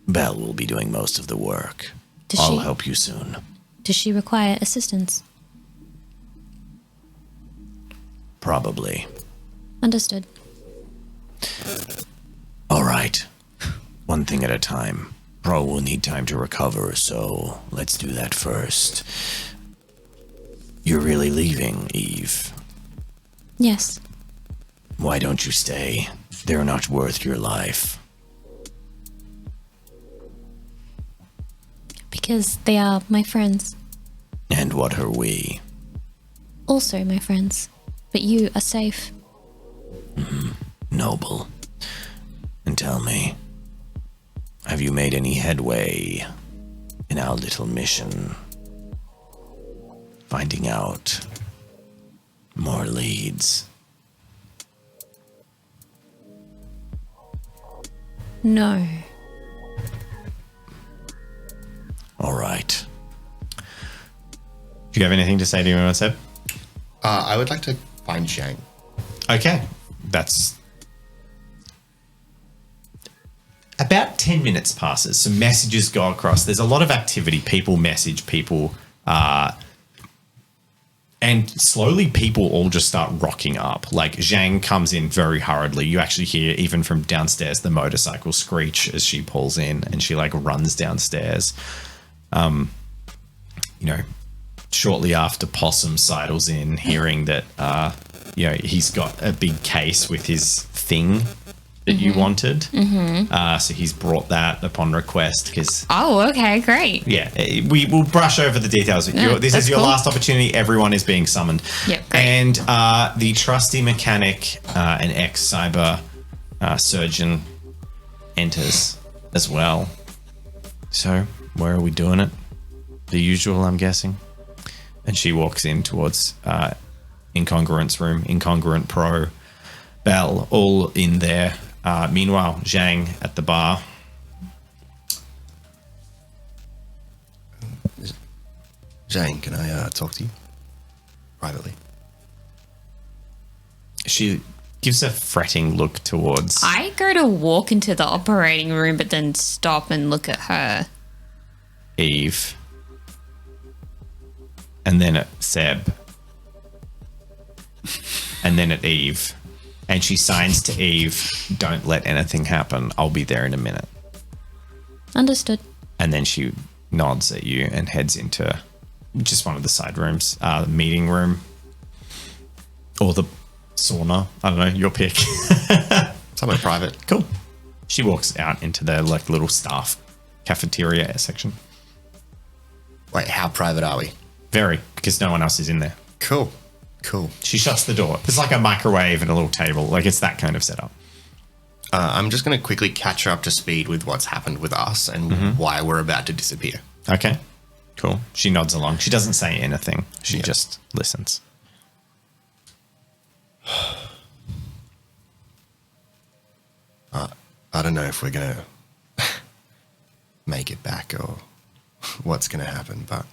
E: Belle will be doing most of the work. I'll help you soon.
D: Does she require assistance?
E: Probably.
D: Understood.
E: All right. one thing at a time. Pro will need time to recover, so let's do that first. You're really leaving, Eve.
D: Yes.
E: Why don't you stay? They're not worth your life.
D: Because they are my friends.
E: And what are we?
D: Also my friends. But you are safe.
E: Noble. And tell me, have you made any headway in our little mission? Finding out more leads.
D: No.
E: All right.
A: Do you have anything to say to anyone, Seb?
B: I would like to find Zhang.
A: Okay. That's about 10 minutes passes. Some messages go across. There's a lot of activity. People message people. And slowly people all just start rocking up. Like Zhang comes in very hurriedly. You actually hear even from downstairs the motorcycle screech as she pulls in and she like runs downstairs. Shortly after Possum sidles in, hearing that, he's got a big case with his thing that you wanted. So he's brought that upon request because...
D: Oh, okay, great.
A: Yeah, we will brush over the details. This is your
D: cool.
A: last opportunity. Everyone is being summoned.
D: Yep, great.
A: And the trusty mechanic, an ex-cyber surgeon, enters as well. So, where are we doing it? The usual, I'm guessing. And she walks in towards Incongruent's room. Incongruent Pro, Bell, all in there. Meanwhile, Zhang at the bar.
B: Zhang, can I talk to you privately?
A: She gives a fretting look towards...
D: I go to walk into the operating room, but then stop and look at her.
A: Eve. And then at Seb. And then at Eve. And she signs to Eve, don't let anything happen. I'll be there in a minute.
D: Understood.
A: And then she nods at you and heads into just one of the side rooms, meeting room. Or the sauna. I don't know, your pick.
B: Somewhere private.
A: Cool. She walks out into the like little staff cafeteria section.
B: Wait, how private are we?
A: Very, because no one else is in there.
B: Cool.
A: She shuts the door. There's like a microwave and a little table. Like it's that kind of setup.
B: I'm just going to quickly catch her up to speed with what's happened with us and why we're about to disappear.
A: Okay, cool. She nods along. She doesn't say anything. She just listens.
B: I don't know if we're going to make it back or what's going to happen, but...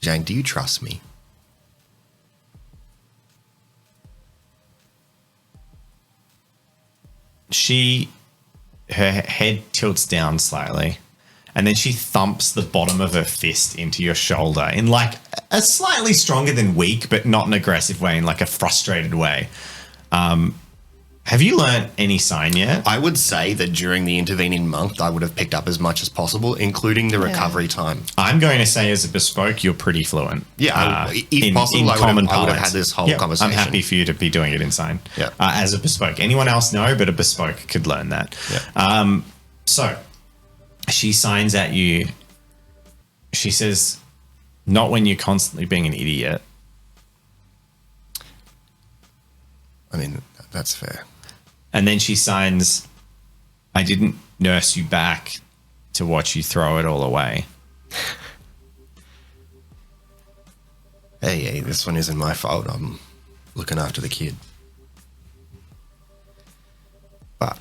B: Zhang, do you trust me?
A: Her head tilts down slightly, and then she thumps the bottom of her fist into your shoulder in like a slightly stronger than weak, but not an aggressive way, in like a frustrated way. Have you learnt any sign yet?
B: I would say that during the intervening month, I would have picked up as much as possible, including the recovery time.
A: I'm going to say as a bespoke, you're pretty fluent.
B: Yeah, if possible, I would have had this whole conversation.
A: I'm happy for you to be doing it in sign.
B: Yeah.
A: As a bespoke. Anyone else no, but a bespoke could learn that.
B: Yeah.
A: So she signs at you. She says, not when you're constantly being an idiot.
B: I mean, that's fair.
A: And then she signs, I didn't nurse you back to watch you throw it all away.
B: Hey, this one isn't my fault. I'm looking after the kid. But,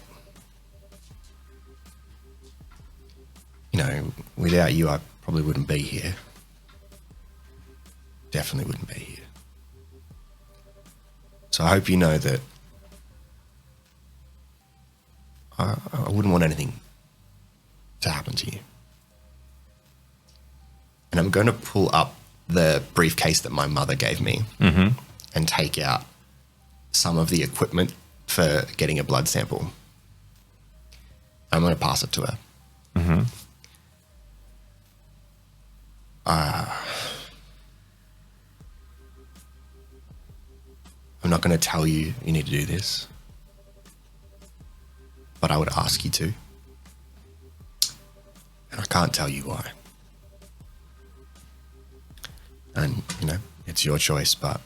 B: without you, I probably wouldn't be here. Definitely wouldn't be here. So I hope you know that I wouldn't want anything to happen to you. And I'm going to pull up the briefcase that my mother gave me and take out some of the equipment for getting a blood sample. I'm going to pass it to her.
A: Mm-hmm.
B: I'm not going to tell you you need to do this, but I would ask you to. And I can't tell you why. And, you know, it's your choice, but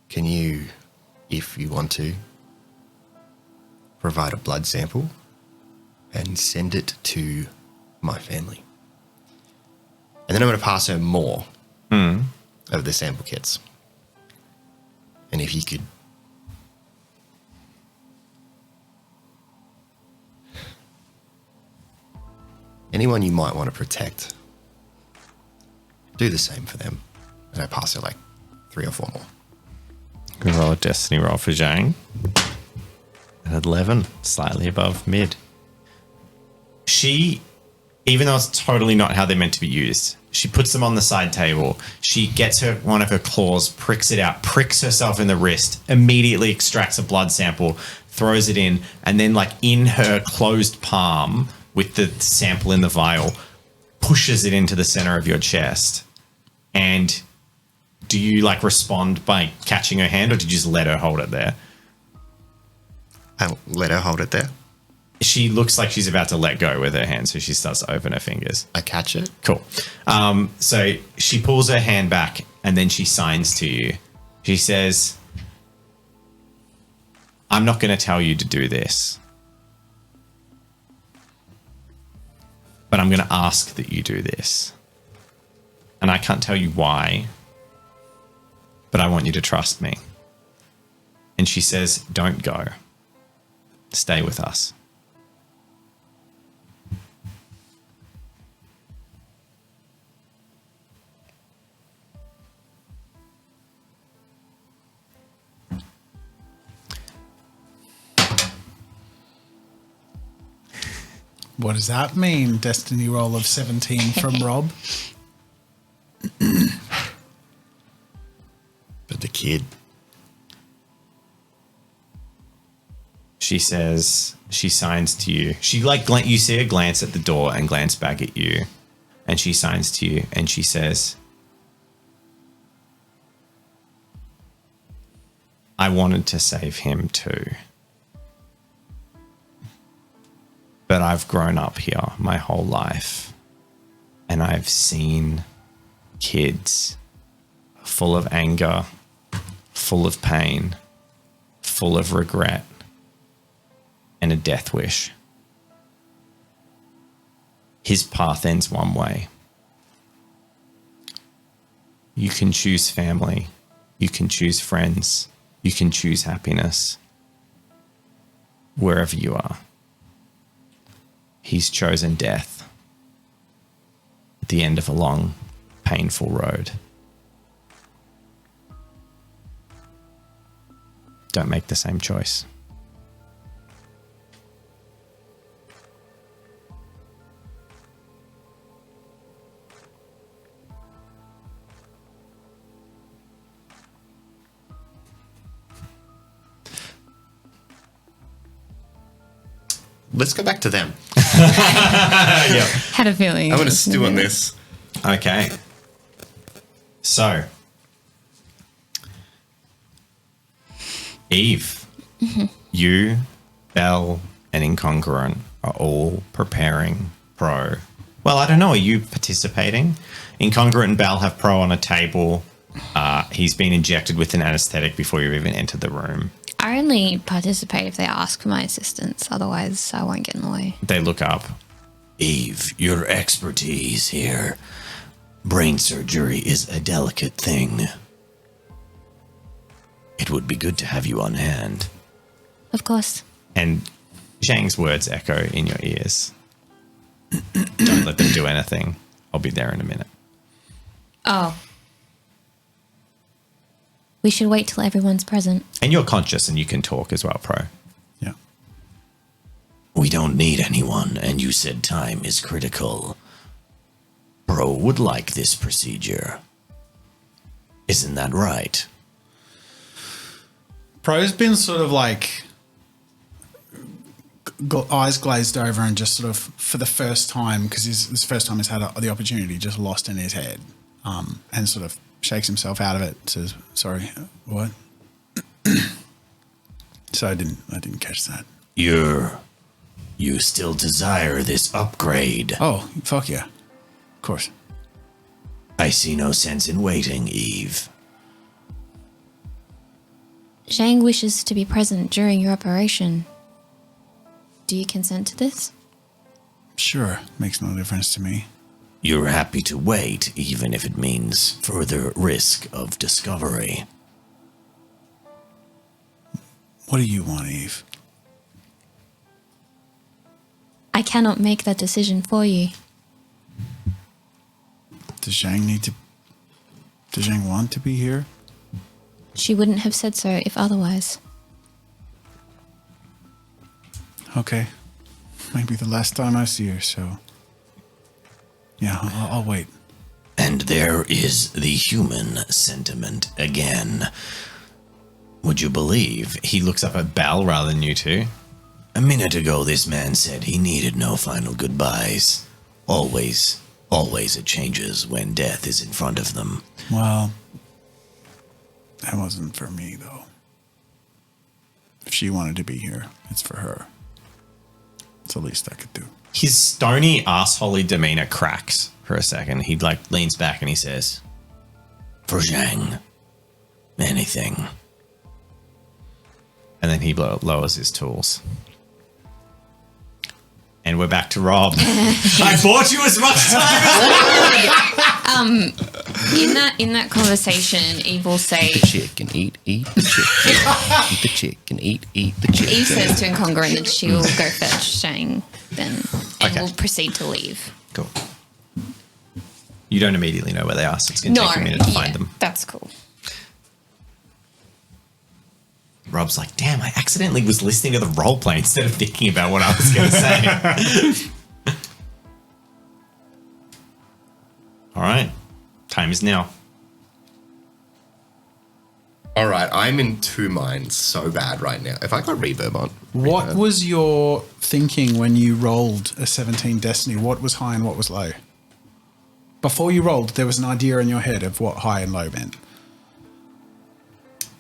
B: can you, if you want to, provide a blood sample and send it to my family? And then I'm going to pass her more of the sample kits. And if you could anyone you might want to protect, do the same for them. And I pass her like 3 or 4 more.
A: Good roll a destiny roll for Zhang. At 11, slightly above mid. She, even though it's totally not how they're meant to be used, she puts them on the side table. She gets one of her claws, pricks it out, pricks herself in the wrist, immediately extracts a blood sample, throws it in, and then like in her closed palm with the sample in the vial, pushes it into the center of your chest. And do you like respond by catching her hand, or did you just let her hold it there?
B: I'll let her hold it there.
A: She looks like she's about to let go with her hand, so she starts to open her fingers.
B: I catch it.
A: Cool. So she pulls her hand back and then she signs to you. She says, I'm not going to tell you to do this, but I'm going to ask that you do this. And I can't tell you why, but I want you to trust me. And she says, don't go. Stay with us.
C: What does that mean? Destiny roll of 17 from Rob.
B: But the kid.
A: She says, she signs to you. She you see her glance at the door and glance back at you. And she signs to you and she says, I wanted to save him too. But I've grown up here my whole life. And I've seen kids full of anger, full of pain, full of regret, and a death wish. His path ends one way. You can choose family. You can choose friends. You can choose happiness. Wherever you are. He's chosen death at the end of a long, painful road. Don't make the same choice.
B: Let's go back to them.
D: Had a feeling.
B: I'm going to stew on this.
A: Okay. So, Eve, you, Belle, and Incongruent are all preparing Pro. Well, I don't know. Are you participating? Incongruent and Belle have Pro on a table. He's been injected with an anesthetic before you even entered the room.
D: I only participate if they ask for my assistance. Otherwise, I won't get in the way.
A: They look up.
E: Eve, your expertise here. Brain surgery is a delicate thing. It would be good to have you on hand.
D: Of course.
A: And Zhang's words echo in your ears. Don't let them do anything. I'll be there in a minute.
D: Oh. We should wait till everyone's present.
A: And you're conscious and you can talk as well, Pro.
C: Yeah.
E: We don't need anyone, and you said time is critical. Pro would like this procedure. Isn't that right?
C: Pro's been sort of like eyes glazed over and just sort of for the first time, because this is the first time he's had the opportunity, just lost in his head, and sort of shakes himself out of it. Says, "Sorry, what?" So I didn't catch that.
E: You still desire this upgrade?
C: Oh, fuck yeah, of course.
E: I see no sense in waiting, Eve.
D: Zhang wishes to be present during your operation. Do you consent to this?
C: Sure, makes no difference to me.
E: You're happy to wait, even if it means further risk of discovery.
C: What do you want, Eve?
D: I cannot make that decision for you.
C: Does Zhang want to be here?
D: She wouldn't have said so if otherwise.
C: Okay. Maybe the last time I see her, so... Yeah, I'll wait.
E: And there is the human sentiment again. Would you believe?
A: He looks up at Belle rather than you two.
E: A minute ago, this man said he needed no final goodbyes. Always it changes when death is in front of them.
C: Well, that wasn't for me, though. If she wanted to be here, it's for her. It's the least I could do.
A: His stony, assholey demeanor cracks for a second. He leans back and he says,
E: For Zhang, anything.
A: and then he lowers his tools. And we're back to Rob. I bought you as much time as
D: In that conversation, Eve will say,
B: Eat the chicken, eat the chicken. Eat the chicken, eat the chicken.
D: Eve says to Incongruent that she will go fetch Zhang then, and
A: Okay.
D: will proceed to leave.
A: Cool. You don't immediately know where they are, so it's going to take a minute to find them.
D: That's cool.
A: Rob's like, damn, I accidentally was listening to the roleplay instead of thinking about what I was going to say. All right. Time is now.
B: All right, I'm in two minds so bad right now. If I got reverb on.
C: What
B: reverb.
C: was your thinking when you rolled a 17 Destiny? What was high and what was low? Before you rolled, there was an idea in your head of what high and low meant.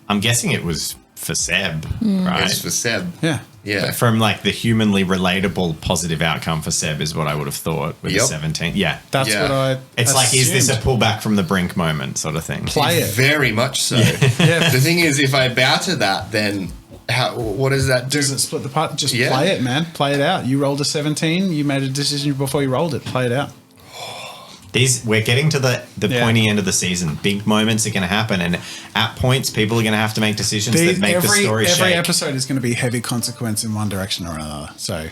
A: I'm guessing it was for Seb, right?
B: It's for Seb.
C: Yeah.
B: Yeah.
A: From like the humanly relatable positive outcome for Seb is what I would have thought with
B: Yep.
A: the 17. Yeah.
C: That's
B: Yeah.
C: what I
A: It's like, is this a
C: assumed.
A: pullback from the brink moment sort of thing?
C: Play it.
B: Very much so.
C: Yeah.
B: The thing is, if I bow to that, then what does that do?
C: Doesn't split the part. Just
B: Yeah.
C: play it, man. Play it out. You rolled a 17. You made a decision before you rolled it. Play it out.
A: We're getting to the
C: Yeah.
A: pointy end of the season. Big moments are going to happen, and at points, people are going to have to make decisions that make the story
C: every
A: shake.
C: episode is going to be heavy consequence in one direction or another. So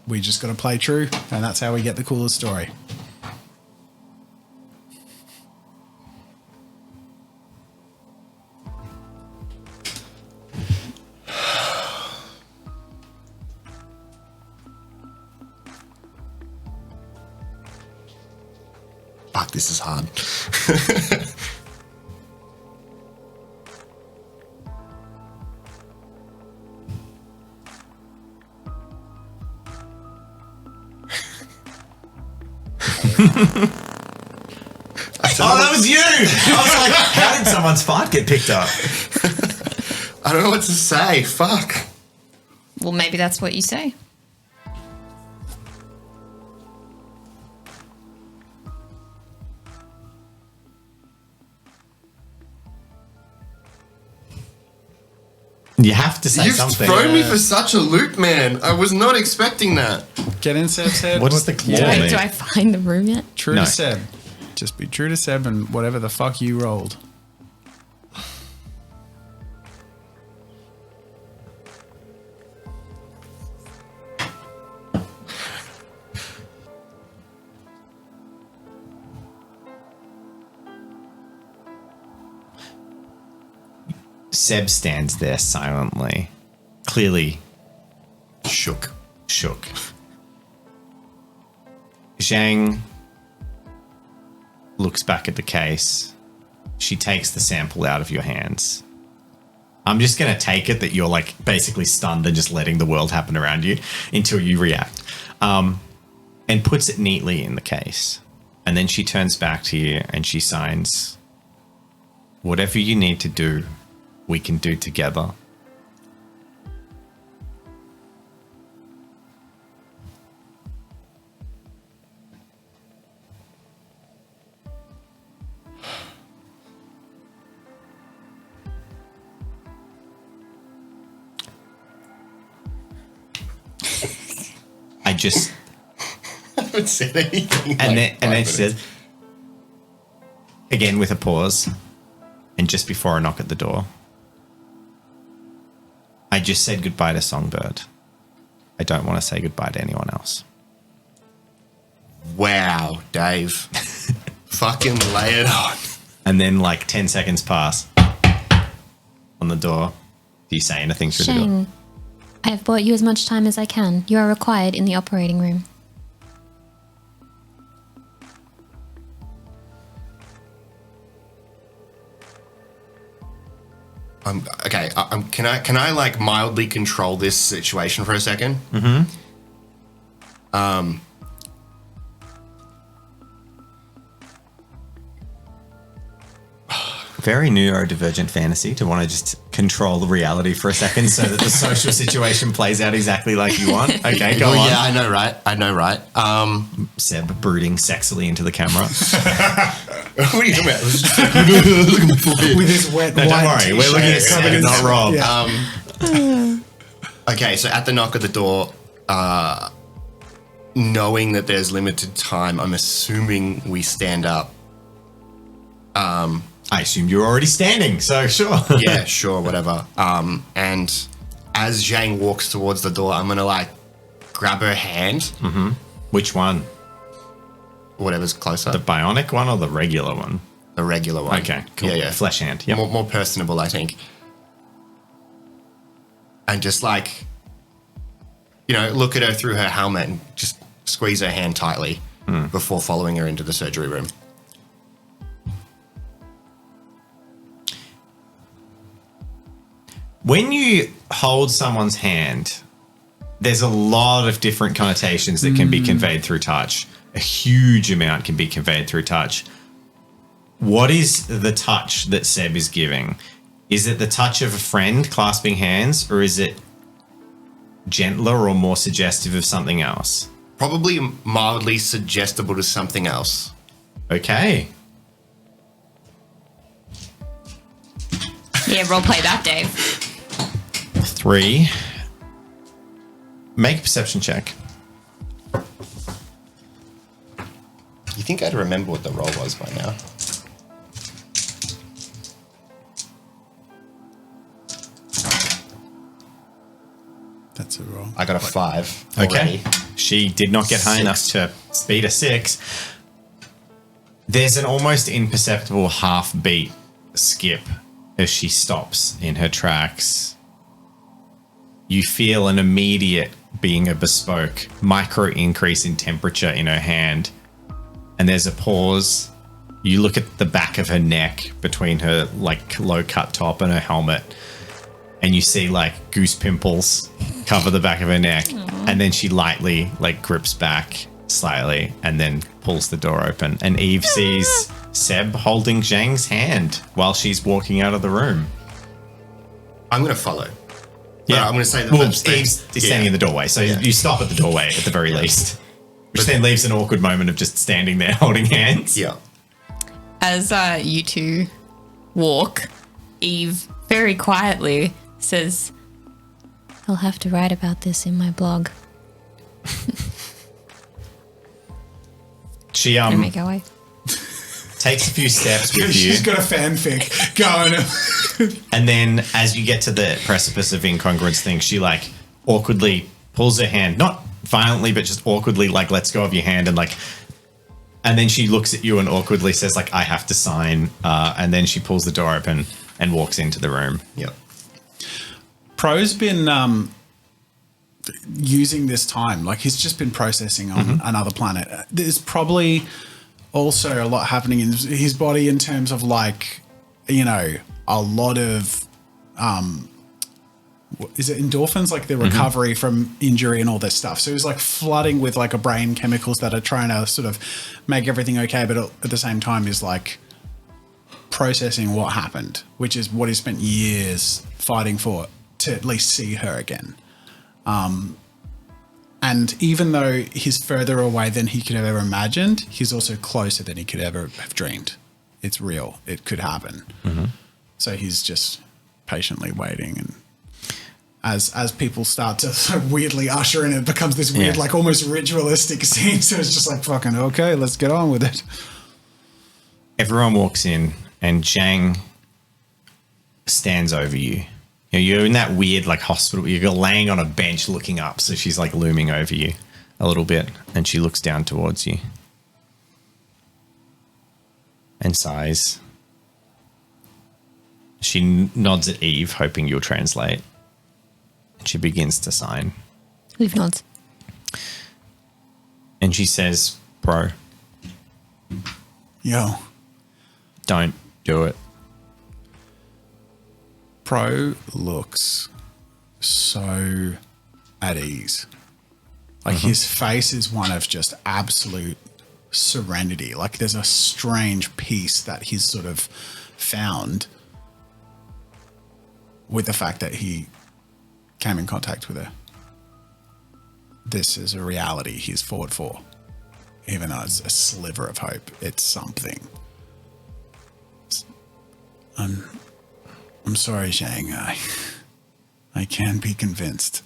C: we just got to play true, and that's how we get the coolest story.
B: Fuck, this is hard.
A: Oh, that was you! I was like, how did someone's fart get picked up?
B: I don't know what to say. Fuck.
D: Well, maybe that's what you say.
A: You have to say
B: You've
A: something.
B: thrown me for such a loop, man. I was not expecting that.
C: Get in Seb's head.
A: What does the claw
C: Yeah.
A: mean?
D: Do I find the room yet?
C: True
A: No.
C: to Seb. Just be true to Seb and whatever the fuck you rolled.
A: Seb stands there silently, clearly
B: Shook.
A: shook. Zhang looks back at the case. She takes the sample out of your hands. I'm just going to take it that you're like basically stunned and just letting the world happen around you until you react. And puts it neatly in the case. And then she turns back to you and she signs, "Whatever you need to do, we can do together." I just...
B: I haven't said anything.
A: And then she says, again with a pause, and just before I knock at the door, "I just said goodbye to Songbird. I don't want to say goodbye to anyone else."
B: Wow, Dave. Fucking lay it on.
A: And then like 10 seconds pass on the door. Do you say anything through the door?
G: Shane, I have bought you as much time as I can. You are required in the operating room.
B: Okay. Can I like mildly control this situation for a second?
A: Very neurodivergent fantasy to want to just control the reality for a second so that the social situation plays out exactly like you want. Okay, go on.
B: Yeah, I know, right?
A: Seb brooding sexily into the camera.
B: What are you talking about?
C: With his wet
A: No, don't
C: white
A: worry. We're looking at Seb, not Rob.
C: Yeah.
B: Okay, so at the knock of the door, knowing that there's limited time, I'm assuming we stand up.
A: I assume you're already standing, so sure.
B: Yeah, sure, whatever. And as Zhang walks towards the door, I'm gonna like grab her hand,
A: Which one?
B: whatever's closer,
A: The bionic one or the regular one?
B: the regular one.
A: Okay, cool.
B: Yeah.
A: Flesh hand. Yep.
B: More personable, I think. And just like, look at her through her helmet and just squeeze her hand tightly before following her into the surgery room.
A: When you hold someone's hand, there's a lot of different connotations that can be conveyed through touch. A huge amount can be conveyed through touch. What is the touch that Seb is giving? Is it the touch of a friend clasping hands, or is it gentler or more suggestive of something else?
B: Probably mildly suggestible to something else.
A: Okay.
D: Yeah, roleplay that, Dave.
A: 3. Make a perception check.
B: You think I'd remember what the roll was by now?
C: That's a roll.
B: I got a 5
A: Okay.
B: already.
A: She did not get high
B: 6.
A: enough to speed a 6. There's an almost imperceptible half beat skip as she stops in her tracks. You feel an immediate, being a bespoke, micro increase in temperature in her hand. And there's a pause. You look at the back of her neck between her like low cut top and her helmet. And you see like goose pimples cover the back of her neck. And then she lightly like grips back slightly and then pulls the door open. And Eve sees Seb holding Zhang's hand while she's walking out of the room.
B: I'm going to follow.
A: Yeah,
B: I'm going to say that.
A: Well,
B: that's
A: Eve's standing in the doorway, so you stop at the doorway at the very least. Which then leaves an awkward moment of just standing there holding hands.
B: Yeah.
D: As you two walk, Eve very quietly says,
G: I'll have to write about this in my blog.
A: She
G: And make our way.
A: takes a few steps with you.
C: She's got a fanfic going.
A: And then as you get to the precipice of incongruence thing, she like awkwardly pulls her hand, not violently, but just awkwardly like lets go of your hand and then she looks at you and awkwardly says like, I have to sign. And then she pulls the door open and walks into the room.
B: Yep.
C: Pro's been using this time. Like he's just been processing on another planet. There's probably also a lot happening in his body in terms of like, you know, a lot of is it endorphins, like the recovery from injury and all this stuff. So he's like flooding with like a brain chemicals that are trying to sort of make everything okay, but at the same time is like processing what happened, which is what he spent years fighting for, to at least see her again. And even though he's further away than he could have ever imagined, he's also closer than he could ever have dreamed. It's real. It could happen. So he's just patiently waiting, and as people start to sort of weirdly usher in, it becomes this weird, like almost ritualistic scene. So it's just like, fucking, okay, let's get on with it.
A: Everyone walks in and Zhang stands over you. You know, you're in that weird like hospital, you're laying on a bench looking up. So she's like looming over you a little bit and she looks down towards you and sighs. She nods at Eve, hoping you'll translate. She begins to sign.
D: Eve nods.
A: And she says, bro,
C: Yo.
A: don't do it.
C: Pro looks so at ease. Like his face is one of just absolute serenity. Like there's a strange peace that he's sort of found with the fact that he came in contact with her. This is a reality he's fought for. Even though it's a sliver of hope, it's something. I'm sorry, Zhang. I can't be convinced.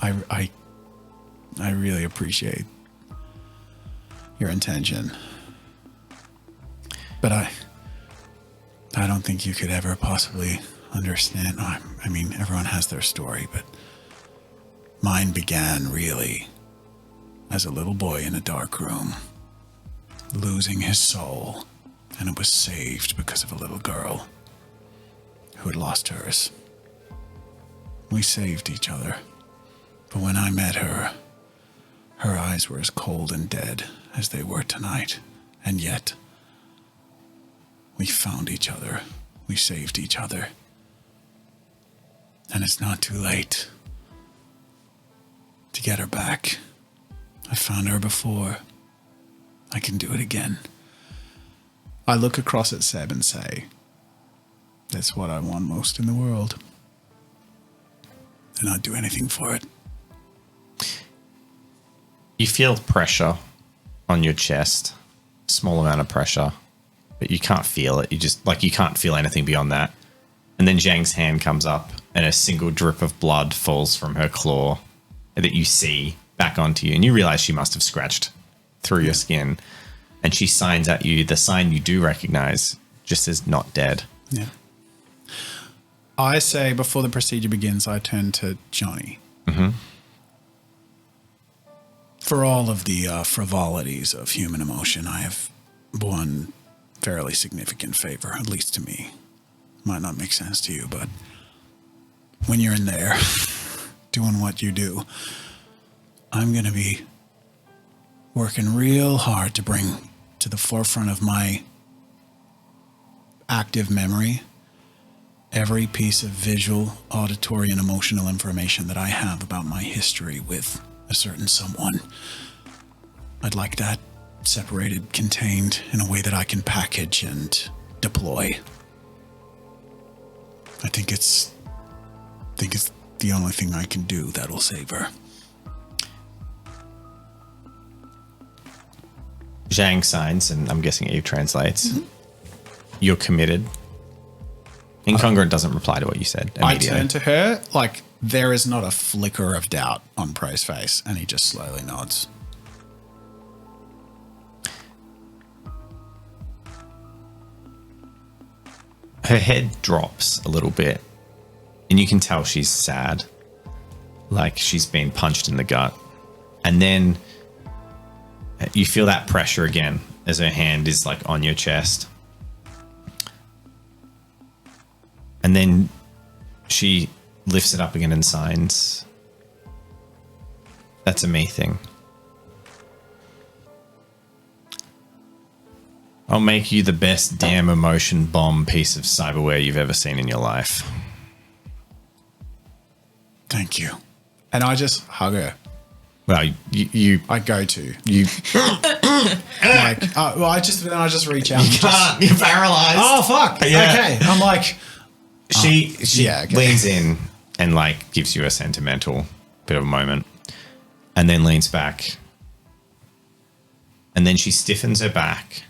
C: I really appreciate your intention, but I don't think you could ever possibly understand. I mean, everyone has their story, but mine began really as a little boy in a dark room, losing his soul, and it was saved because of a little girl who had lost hers. We saved each other, but when I met her, her eyes were as cold and dead as they were tonight, and yet we found each other. We saved each other. And it's not too late to get her back. I found her before. I can do it again. I look across at Seb and say, that's what I want most in the world. And I'd do anything for it.
A: You feel pressure on your chest, small amount of pressure, but you can't feel it. You just, like, you can't feel anything beyond that. And then Zhang's hand comes up and a single drip of blood falls from her claw that you see back onto you. And you realize she must have scratched through your skin. And she signs at you, the sign you do recognize, just as not dead.
C: Yeah. I say before the procedure begins, I turn to Johnny. For all of the frivolities of human emotion, I have one fairly significant favor, at least to me. Might not make sense to you, but when you're in there doing what you do, I'm going to be working real hard to bring to the forefront of my active memory every piece of visual, auditory, and emotional information that I have about my history with a certain someone. I'd like that separated, contained in a way that I can package and deploy. I think it's the only thing I can do that'll save her.
A: Zhang signs, and I'm guessing Eve translates. You're committed. Incongruent doesn't reply to what you said immediately.
C: I turn to her, like, there is not a flicker of doubt on Pro's face, and he just slowly nods.
A: Her head drops a little bit, and you can tell she's sad, like she's been punched in the gut. And then you feel that pressure again as her hand is like on your chest. And then she lifts it up again and signs. That's a me thing. I'll make you the best damn emotion bomb piece of cyberware you've ever seen in your life.
C: Thank you. And I just hug her.
A: Well, you
C: I go to.
A: you
C: Like, I just reach out.
A: you can't. You're paralyzed.
C: Oh, fuck.
A: Yeah.
C: Okay. I'm like,
A: She
C: yeah, okay.
A: leans in and like gives you a sentimental bit of a moment, and then leans back, and then she stiffens her back,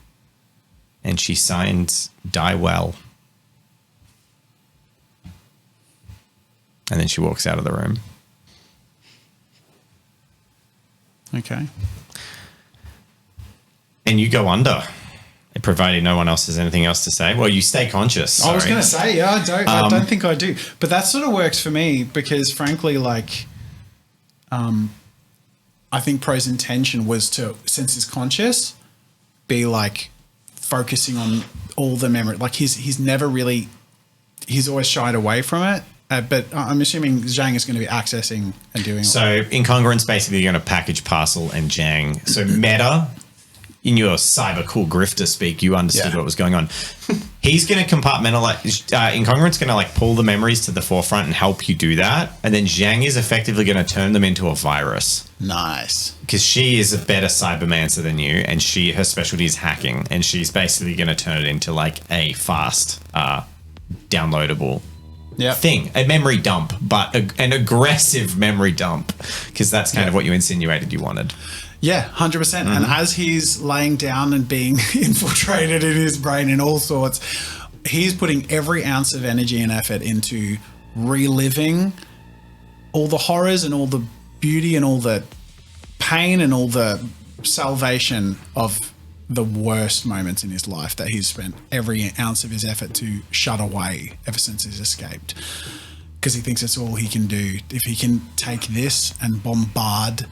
A: and she signs "Die well," and then she walks out of the room.
C: okay.
A: And you go under, provided no one else has anything else to say. Well, you stay conscious.
C: I was
A: sorry.
C: going to say, yeah, I don't think I do. But that sort of works for me because, frankly, like, I think Pro's intention was to, since he's conscious, be like focusing on all the memory. Like, he's never really, he's always shied away from it. But I'm assuming Zhang is going to be accessing and doing all
A: So incongruence, basically, you're going to package, parcel, and Zhang. So meta, in your cyber cool grifter speak, you understood what was going on. He's going to compartmentalize. Incongruence going to like pull the memories to the forefront and help you do that. And then Zhang is effectively going to turn them into a virus.
C: Nice.
A: Because she is a better cybermancer than you, and her specialty is hacking, and she's basically going to turn it into like a fast, downloadable thing, a memory dump, but an aggressive memory dump, because that's kind of what you insinuated you wanted.
C: Yeah, 100%. And as he's laying down and being infiltrated in his brain in all sorts, he's putting every ounce of energy and effort into reliving all the horrors and all the beauty and all the pain and all the salvation of the worst moments in his life that he's spent every ounce of his effort to shut away ever since he's escaped. Because he thinks it's all he can do. If he can take this and bombard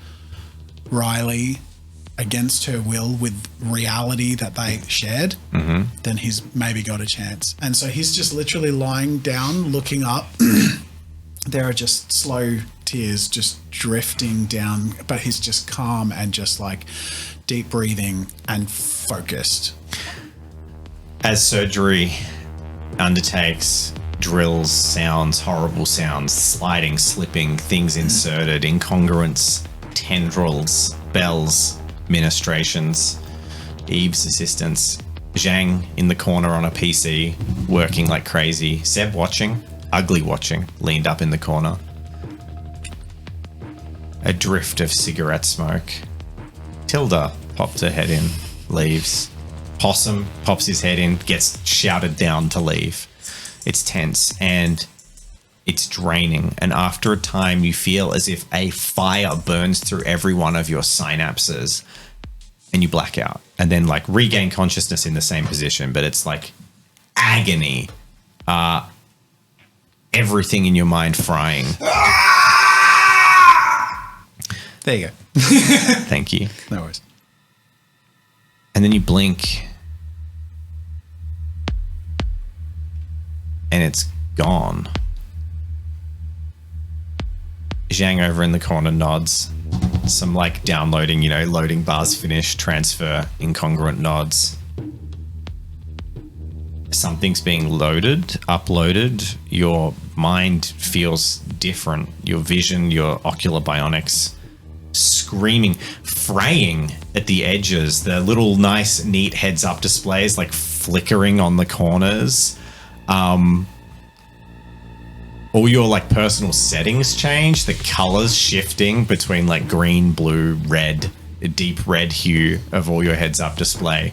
C: Riley against her will with reality that they shared, then he's maybe got a chance. And so he's just literally lying down, looking up. There are just slow tears just drifting down, but he's just calm and just like deep breathing and focused.
A: As surgery undertakes, drills, sounds, horrible sounds, sliding, slipping, things inserted, incongruence, tendrils, bells, ministrations, Eve's assistance, Zhang in the corner on a PC, working like crazy, Seb watching, ugly watching, leaned up in the corner. A drift of cigarette smoke. Tilda pops her head in, leaves. Possum pops his head in, gets shouted down to leave. It's tense and it's draining, and after a time you feel as if a fire burns through every one of your synapses and you black out and then like regain consciousness in the same position, but it's like agony. Everything in your mind frying.
C: There you go.
A: Thank you.
C: No worries.
A: And then you blink and it's gone. Zhang over in the corner nods. Some like downloading, loading bars finish, transfer, incongruent nods. Something's being loaded, uploaded. Your mind feels different. Your vision, your ocular bionics screaming, fraying at the edges. The little nice, neat heads-up displays like flickering on the corners. All your like personal settings change, the colors shifting between like green, blue, red, a deep red hue of all your heads up display.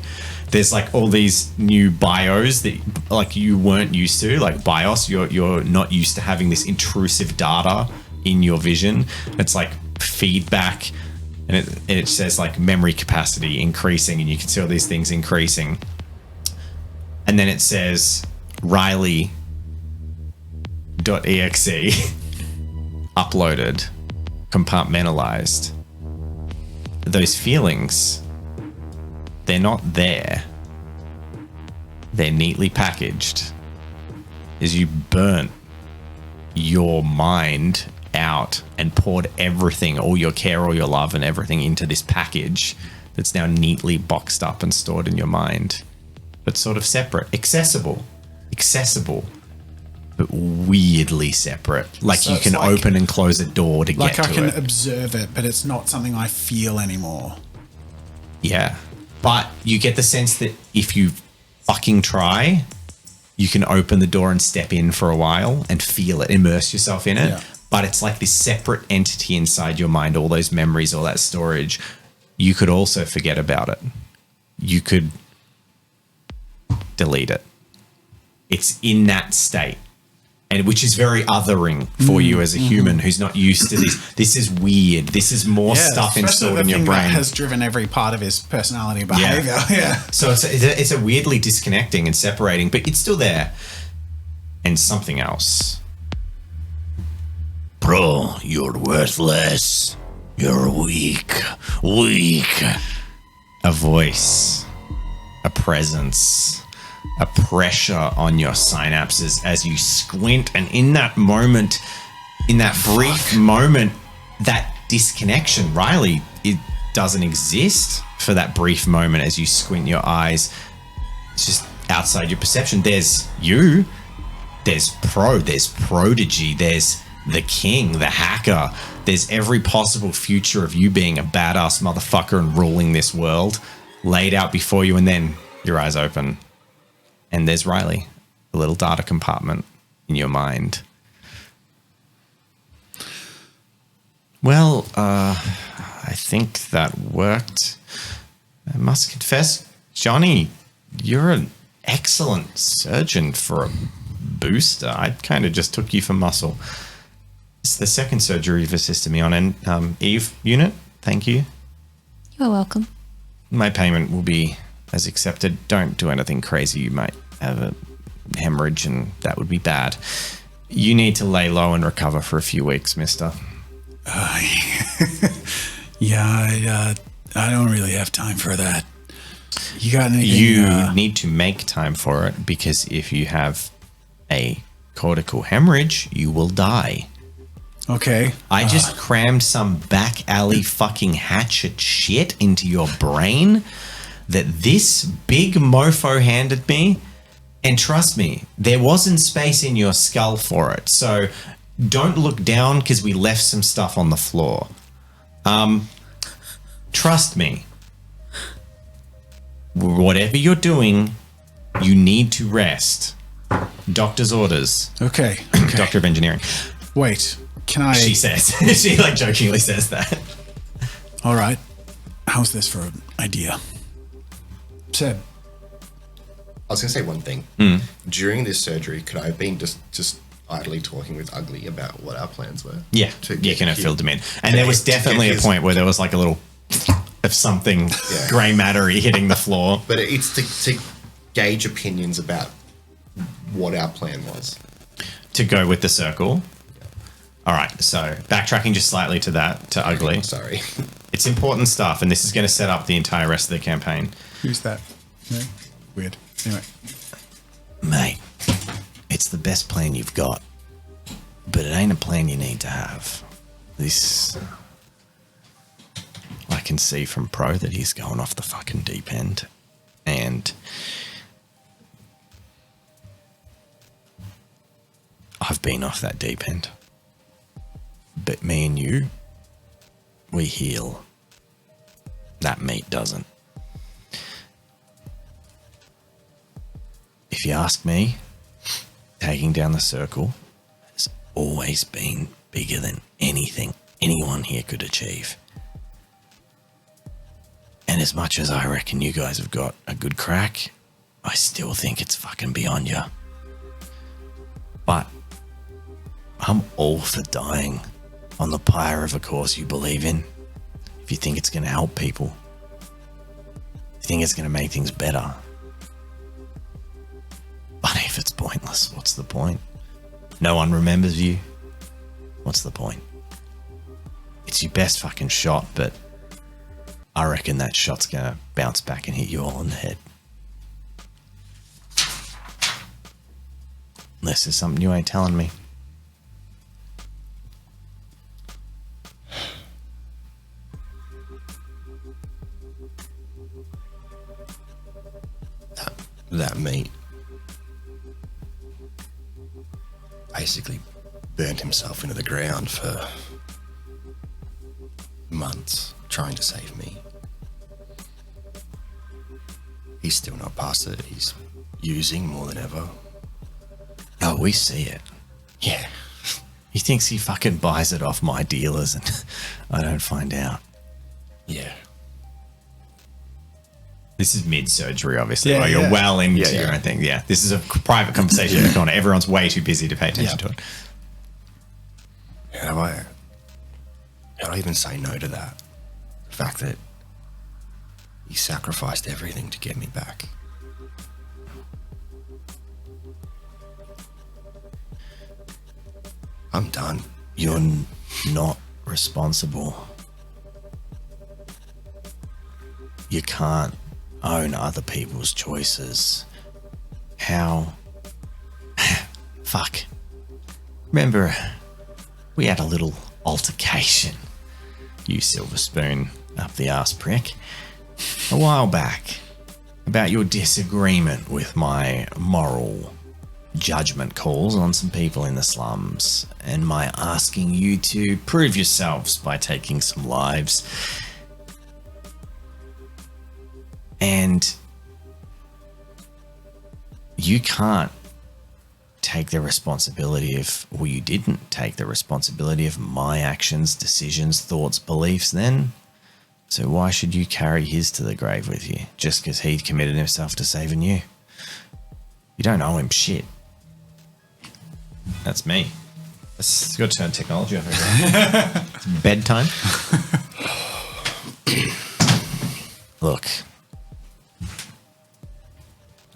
A: There's like all these new bios that like you weren't used to, like BIOS. You're not used to having this intrusive data in your vision. It's like feedback, and it says like memory capacity increasing, and you can see all these things increasing. And then it says Riley.exe uploaded, compartmentalized. Those feelings, they're not there. They're neatly packaged as you burnt your mind out and poured everything, all your care, all your love and everything into this package that's now neatly boxed up and stored in your mind. but sort of separate. Accessible, but weirdly separate. Like
C: So
A: you
C: it's
A: can
C: like-
A: open and close a door to
C: Like
A: get
C: I
A: to
C: can
A: it.
C: observe it, but it's not something I feel anymore.
A: Yeah. But you get the sense that if you fucking try, you can open the door and step in for a while and feel it, immerse yourself in it.
C: Yeah.
A: But it's like this separate entity inside your mind, all those memories, all that storage. You could also forget about it. You could delete it. It's in that state. And which is very othering for you as a human who's not used to this. This is weird. This is more stuff
C: especially
A: installed
C: the
A: in your
C: thing that
A: brain.
C: has driven every part of his personality and behavior. Yeah.
A: So it's a weirdly disconnecting and separating, but it's still there. And something else.
E: Bro, you're worthless. You're weak.
A: A voice, a presence, a pressure on your synapses as you squint. And in that moment, in that brief moment, that disconnection, Riley, it doesn't exist for that brief moment as you squint your eyes. It's just outside your perception. There's you, there's Prodigy, there's the king, the hacker. There's every possible future of you being a badass motherfucker and ruling this world laid out before you, and then your eyes open. And there's Riley, a little data compartment in your mind. Well, I think that worked. I must confess, Johnny, you're an excellent surgeon for a booster. I kind of just took you for muscle. It's the second surgery you've assisted me on. And Eve, unit, thank you.
G: You're welcome.
A: My payment will be as accepted. Don't do anything crazy. You might have a hemorrhage and that would be bad. You need to lay low and recover for a few weeks, mister.
C: Yeah, I don't really have time for that. You got anything?
A: You need to make time for it, because if you have a cortical hemorrhage, you will die.
C: Okay.
A: I just crammed some back alley fucking hatchet shit into your brain that this big mofo handed me. And trust me, there wasn't space in your skull for it. So don't look down, because we left some stuff on the floor. Trust me. Whatever you're doing, you need to rest. Doctor's orders.
C: Okay.
A: Doctor of engineering.
C: Wait. Can I?
A: She says. She like jokingly says that.
C: All right. How's this for an idea? Seb.
B: I was going to say one thing. During this surgery, could I have been just idly talking with Ugly about what our plans were?
A: Yeah,
B: To
A: you
B: get
A: can have
B: his-
A: filled him in. And there was
B: to get
A: definitely a
B: his-
A: point where there was like a little of something
B: Yeah.
A: grey mattery hitting the floor.
B: But it's to gauge opinions about what our plan was.
A: To go with the circle. All right, so backtracking just slightly to that, to Ugly.
B: Sorry.
A: It's important stuff, and this is going to set up the entire rest of the campaign.
C: Who's that? No? Weird. Anyway.
E: Mate, it's the best plan you've got. But it ain't a plan you need to have.
A: This... I can see from Pro that he's going off the fucking deep end. And... I've been off that deep end. But me and you, we heal. That meat doesn't. If you ask me, taking down the circle has always been bigger than anything anyone here could achieve. And as much as I reckon you guys have got a good crack, I still think it's fucking beyond you. But I'm all for dying on the pyre of a cause you believe in. If you think it's going to help people, if you think it's going to make things better. But if it's pointless, what's the point? No one remembers you. What's the point? It's your best fucking shot, but I reckon that shot's going to bounce back and hit you all in the head. Unless there's something you ain't telling me.
B: that meat basically burnt himself into the ground for months trying to save me. He's still not past it. He's using more than ever.
E: Oh, we see it.
B: Yeah.
E: He thinks he fucking buys it off my dealers and I don't find out.
B: Yeah.
A: This is mid-surgery, obviously.
C: Yeah,
A: Well, you're
C: yeah.
A: well into
B: Yeah,
A: your
B: yeah.
A: own thing. Yeah, this is a private conversation in the corner. Everyone's way too busy to pay attention to it.
B: How do I even say no to that? The fact that he sacrificed everything to get me back. I'm done.
E: You're not responsible. You can't own other people's choices. How? Fuck. Remember, we had a little altercation, you silver spoon up the arse prick, a while back about your disagreement with my moral judgment calls on some people in the slums and my asking you to prove yourselves by taking some lives. And you can't take the responsibility of, or you didn't take the responsibility of my actions, decisions, thoughts, beliefs then. So why should you carry his to the grave with you just because he committed himself to saving you? You don't owe him shit.
A: That's me. It's got to turn technology off. It's bedtime.
E: Look,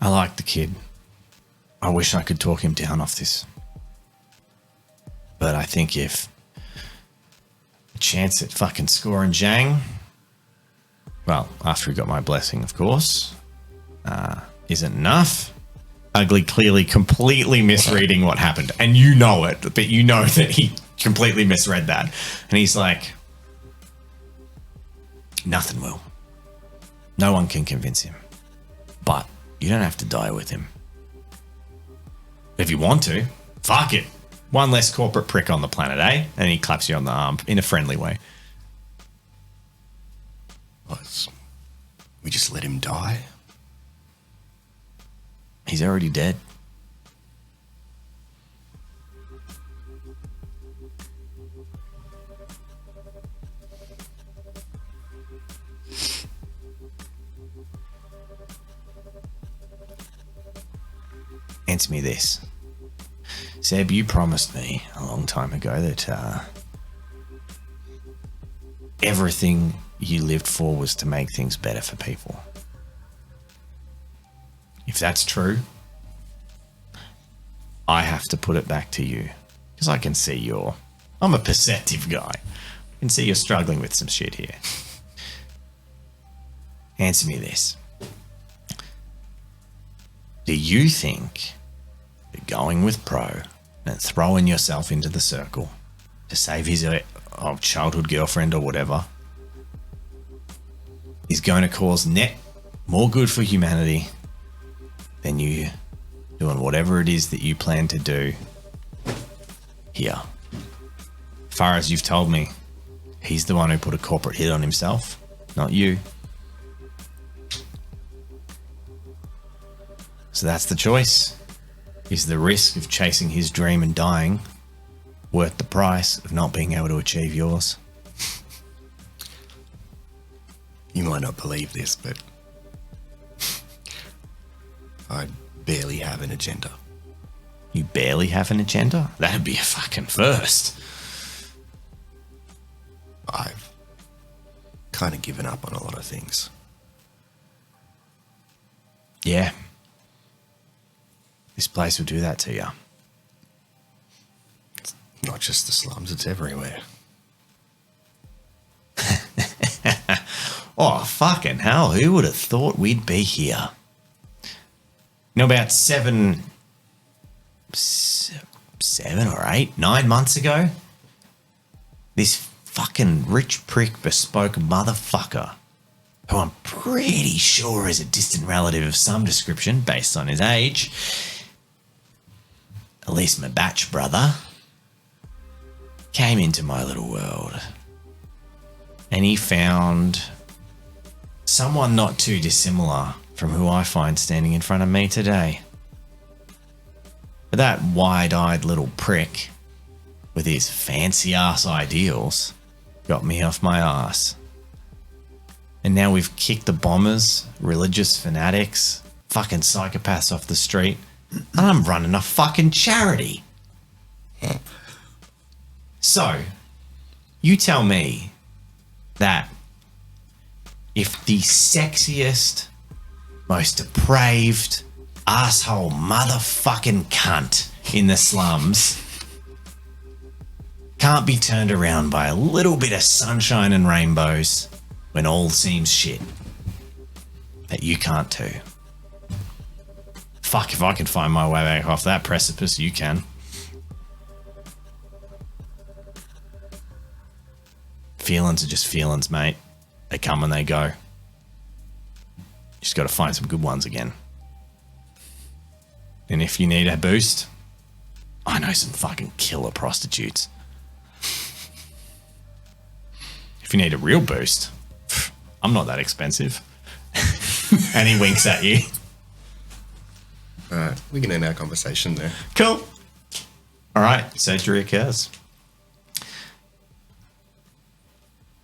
E: I like the kid. I wish I could talk him down off this. But I think if a chance at fucking scoring Zhang, well, after he got my blessing, of course, isn't enough. Ugly clearly completely misreading what happened. And you know it, but you know that he completely misread that. And he's like, nothing will. No one can convince him. But you don't have to die with him.
A: If you want to, fuck it. One less corporate prick on the planet, eh? And he claps you on the arm in a friendly way.
B: We just let him die?
E: He's already dead. Answer me this. Seb, you promised me a long time ago that everything you lived for was to make things better for people. If that's true, I have to put it back to you. Because I can see I'm a perceptive guy. I can see you're struggling with some shit here. Answer me this. Do you think that going with Pro and throwing yourself into the circle to save his childhood girlfriend or whatever is going to cause net more good for humanity than you doing whatever it is that you plan to do here? As far as you've told me, he's the one who put a corporate hit on himself, not you. So that's the choice. Is the risk of chasing his dream and dying worth the price of not being able to achieve yours?
B: You might not believe this, but I barely have an agenda.
E: You barely have an agenda? That'd be a fucking first.
B: I've kind of given up on a lot of things.
E: Yeah. This place will do that to you.
B: Not just the slums, it's everywhere.
E: Oh, fucking hell. Who would have thought we'd be here? You know, about 7 or 8, 9 months ago, this fucking rich prick bespoke motherfucker who I'm pretty sure is a distant relative of some description based on his age, at least my batch brother, came into my little world. And he found someone not too dissimilar from who I find standing in front of me today. But that wide-eyed little prick with his fancy-ass ideals got me off my ass. And now we've kicked the bombers, religious fanatics, fucking psychopaths off the street, and I'm running a fucking charity. So, you tell me that if the sexiest, most depraved, asshole motherfucking cunt in the slums can't be turned around by a little bit of sunshine and rainbows when all seems shit, that you can't too. Fuck, if I can find my way back off that precipice, you can. Feelings are just feelings, mate. They come and they go. You just got to find some good ones again. And if you need a boost, I know some fucking killer prostitutes. If you need a real boost, I'm not that expensive. And he winks at you.
B: All right, we can end our conversation there.
A: Cool. All right, surgery occurs.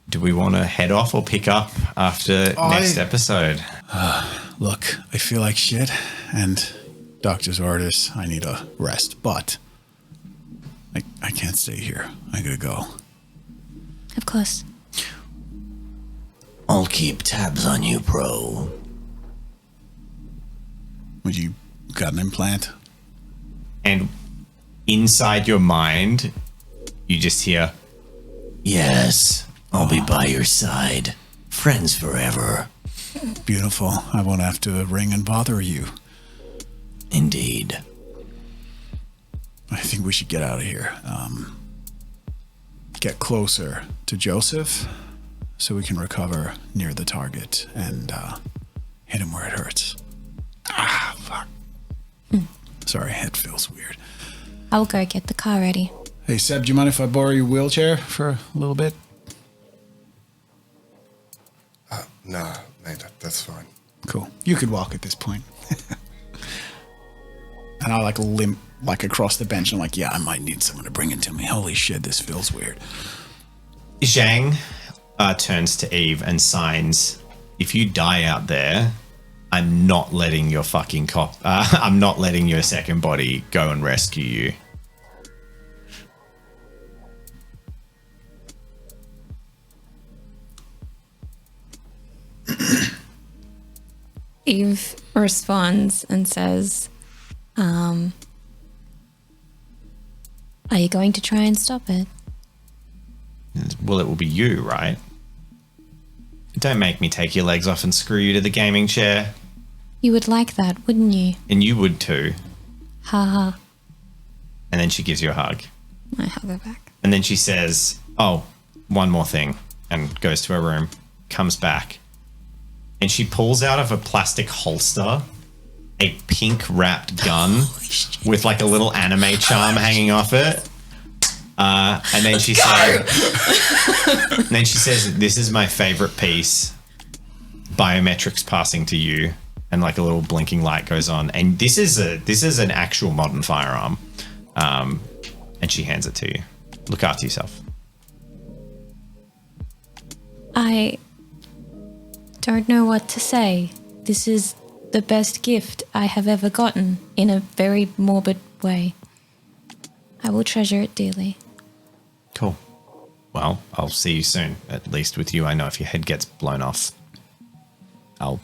A: Do we want to head off or pick up after next episode?
C: Look, I feel like shit, and doctor's orders, I need a rest, but I can't stay here. I gotta go.
G: Of course.
E: I'll keep tabs on you, bro.
C: Would you got an implant?
A: And inside your mind, you just hear,
E: Yes, I'll be by your side. Friends forever.
C: Beautiful. I won't have to ring and bother you.
E: Indeed.
C: I think we should get out of here. Get closer to Joseph so we can recover near the target and hit him where it hurts. Ah, fuck. Sorry, head feels weird.
G: I'll go get the car ready.
C: Hey, Seb, do you mind if I borrow your wheelchair for a little bit?
B: No, mate, that's fine.
C: Cool. You could walk at this point. And I limp across the bench. And I'm like, yeah, I might need someone to bring it to me. Holy shit, this feels weird.
A: Zhang turns to Eve and signs, if you die out there, I'm not letting your fucking I'm not letting your second body go and rescue you.
D: Eve responds and says,
G: Are you going to try and stop it?
A: Well, it will be you, right? Don't make me take your legs off and screw you to the gaming chair.
G: You would like that, wouldn't you?
A: And you would too.
G: Ha ha.
A: And then she gives you a hug.
D: I hug her back.
A: And then she says, oh, one more thing. And goes to her room, comes back. And she pulls out of a plastic holster a pink wrapped gun with like a little anime charm hanging off it. And then she says, this is my favorite piece. Biometrics passing to you. And like a little blinking light goes on. And this is an actual modern firearm. And she hands it to you. Look after yourself.
G: I don't know what to say. This is the best gift I have ever gotten in a very morbid way. I will treasure it dearly.
A: Cool. Well, I'll see you soon. At least with you, I know if your head gets blown off, I'll...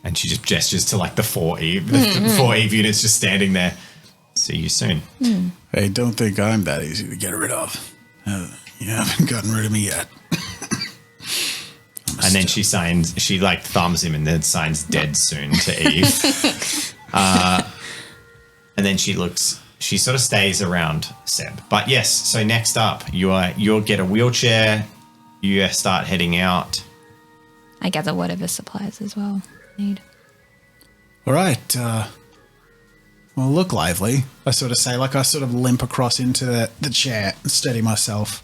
A: And she just gestures to like the 4 Eve units just standing there. See you soon.
C: Hey, don't think I'm that easy to get rid of. You haven't gotten rid of me yet.
A: And then she like thumbs him and then signs dead soon to Eve. And then she sort of stays around Seb. But yes, so next up, you'll get a wheelchair. You start heading out.
G: I gather whatever supplies as well need.
C: All right. Well, look lively. I sort of say, like I sort of limp across into the chair, steady myself,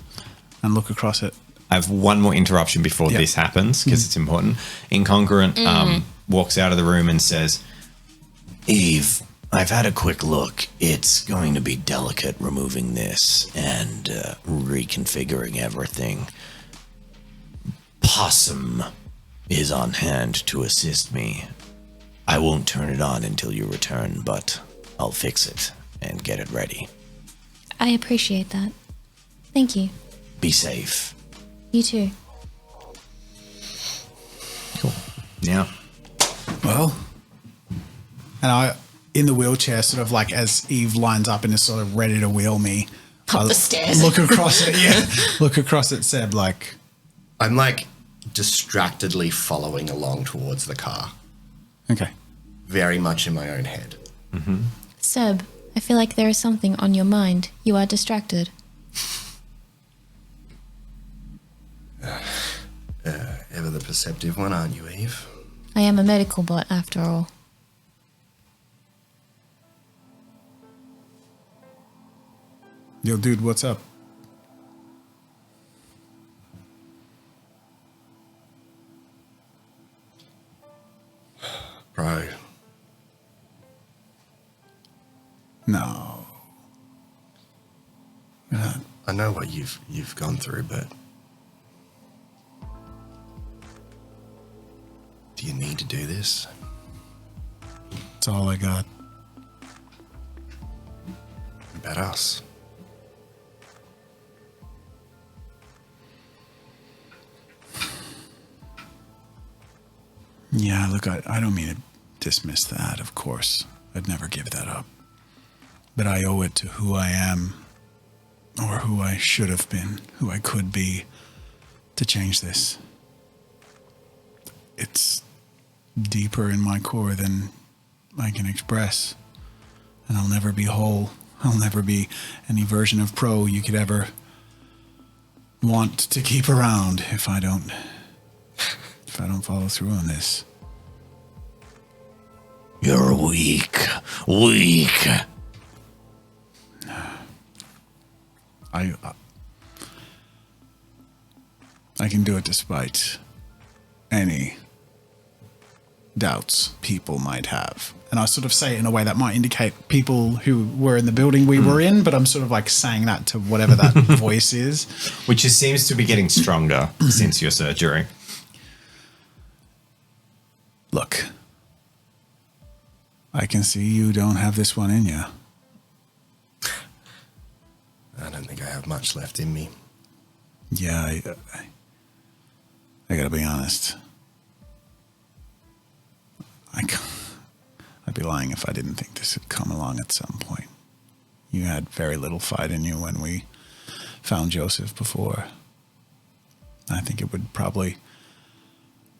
C: and look across it.
A: I have one more interruption before this happens because it's important. Incongruent walks out of the room and says,
E: Eve, I've had a quick look. It's going to be delicate removing this and reconfiguring everything. Possum is on hand to assist me. I won't turn it on until you return, but I'll fix it and get it ready.
G: I appreciate that. Thank you.
E: Be safe.
G: You too.
A: cool. Now,
C: Well, and I, in the wheelchair, sort of like as Eve lines up and is sort of ready to wheel me.
D: Up the stairs.
C: Look across it, Look across at Seb like,
B: I'm like distractedly following along towards the car,
C: okay.
B: very much in my own head.
G: Seb, I feel like there is something on your mind. You are distracted.
B: Ever the perceptive one, aren't you, Eve?
G: I am a medical bot after all.
C: Yo, dude, what's up?
B: Bro,
C: No.
B: I know what you've gone through, but do you need to do this?
C: That's all I got.
B: About us?
C: Yeah, look, I don't mean to dismiss that, of course. I'd never give that up. But I owe it to who I am, or who I should have been, who I could be, to change this. It's deeper in my core than I can express. And I'll never be whole. I'll never be any version of Pro you could ever want to keep around if I don't follow through on this.
E: You're weak. Weak.
C: I can do it despite any doubts people might have. And I sort of say it in a way that might indicate people who were in the building we were in, but I'm sort of like saying that to whatever that voice is.
A: which just seems to be getting stronger since your surgery.
C: Look, I can see you don't have this one in you.
B: I don't think I have much left in me.
C: Yeah, I gotta be honest. I'd be lying if I didn't think this would come along at some point. You had very little fight in you when we found Joseph before. I think it would probably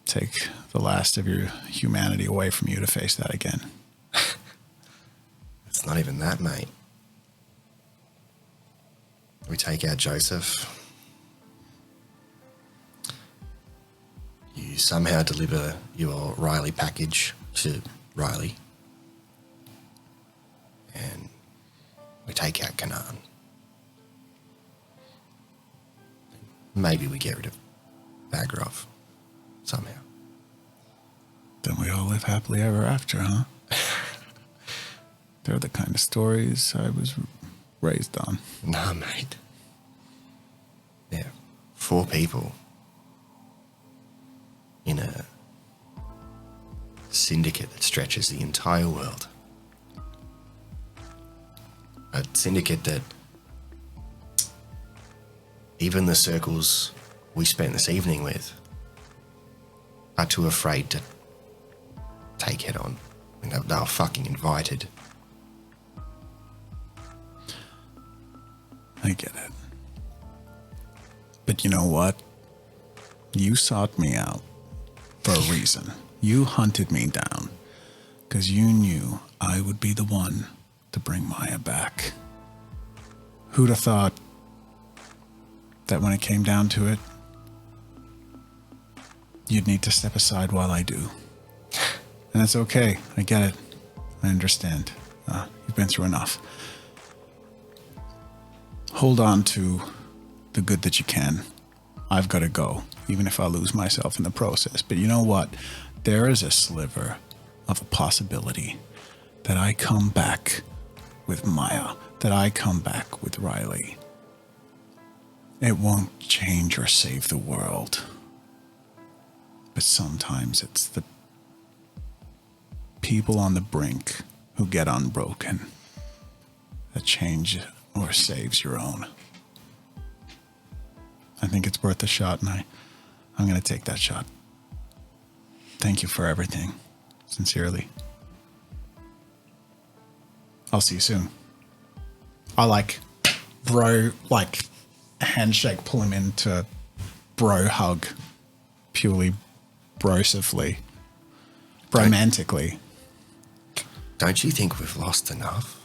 C: take the last of your humanity away from you to face that again.
B: It's not even that, mate. We take out Joseph. You somehow deliver your Riley package to Riley. And we take out Canaan. Maybe we get rid of Bagroff somehow.
C: Then we all live happily ever after, huh? They're the kind of stories I was raised on.
B: Nah, mate. Yeah, 4 people in a syndicate that stretches the entire world. A syndicate that even the circles we spent this evening with are too afraid to take head on. I mean, they were fucking invited.
C: I get it. But you know what? You sought me out for a reason. You hunted me down because you knew I would be the one to bring Maya back. Who'd have thought that when it came down to it, you'd need to step aside while I do. And that's okay. I get it. I understand. You've been through enough. Hold on to the good that you can. I've got to go, even if I lose myself in the process. But you know what? There is a sliver of a possibility that I come back with Maya, that I come back with Riley. It won't change or save the world. But sometimes it's the people on the brink who get unbroken that change or saves your own. I think it's worth a shot, and I'm going to take that shot. Thank you for everything. Sincerely. I'll see you soon. I handshake, pull him into bro hug, purely brosively, romantically.
B: Don't you think we've lost enough?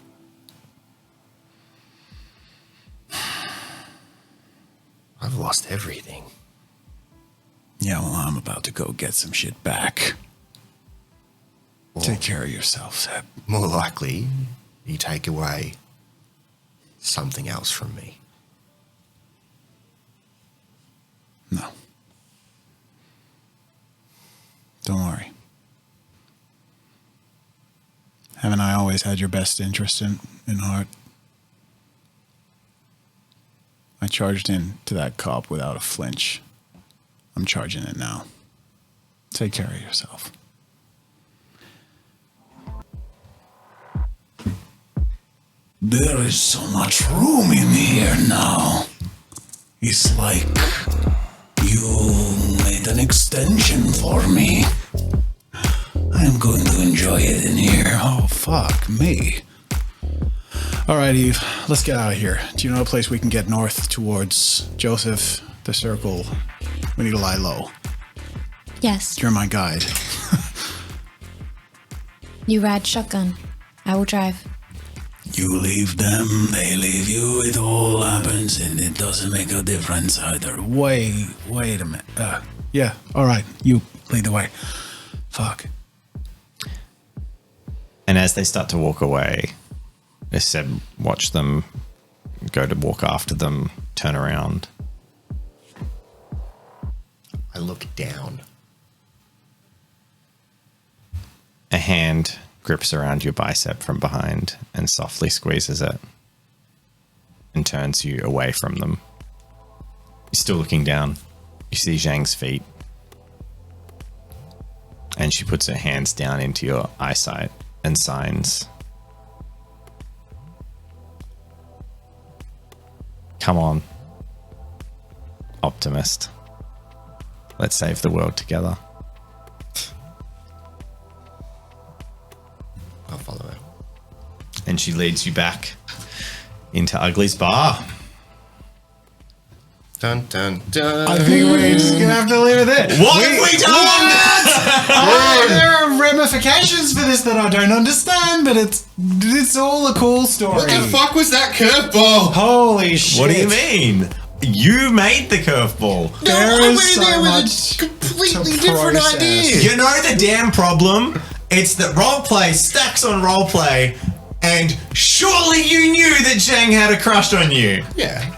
B: I've lost everything.
C: Yeah, well, I'm about to go get some shit back.
B: Well,
C: take care of yourself, Seb.
B: More likely, you take away something else from me.
C: No. Don't worry. Haven't I always had your best interest in heart? I charged into that cop without a flinch. I'm charging it now. Take care of yourself. There is so much room in here now. It's like you made an extension for me. I'm going to enjoy it in here. Oh, fuck me. All right, Eve, let's get out of here. Do you know a place we can get north towards Joseph, the circle? We need to lie low.
G: Yes.
C: You're my guide.
G: You ride shotgun. I will drive.
C: You leave them, they leave you. It all happens, and it doesn't make a difference either. Wait a minute. Yeah, all right. You lead the way. Fuck.
A: And as they start to walk away, Seb watch them go to walk after them, turn around.
B: I look down.
A: A hand grips around your bicep from behind and softly squeezes it and turns you away from them. You're still looking down. You see Zhang's feet. And she puts her hands down into your eyesight and signs. Come on, optimist. Let's save the world together.
B: I'll follow her.
A: And she leads you back into Ugly's bar.
B: Dun, dun, dun.
C: I think we're just gonna have to leave it there.
A: What have we done?
C: There are ramifications for this that I don't understand, but it's all a cool story.
B: What the fuck was that curveball?
C: Holy shit!
A: What do you mean? You made the curveball.
C: There
B: I
C: is
B: went in
C: so
B: there with
C: much
B: a completely
C: to
B: different
C: process.
B: idea.
A: You know the damn problem? It's that roleplay stacks on roleplay, and surely you knew that Zhang had a crush on you.
B: Yeah.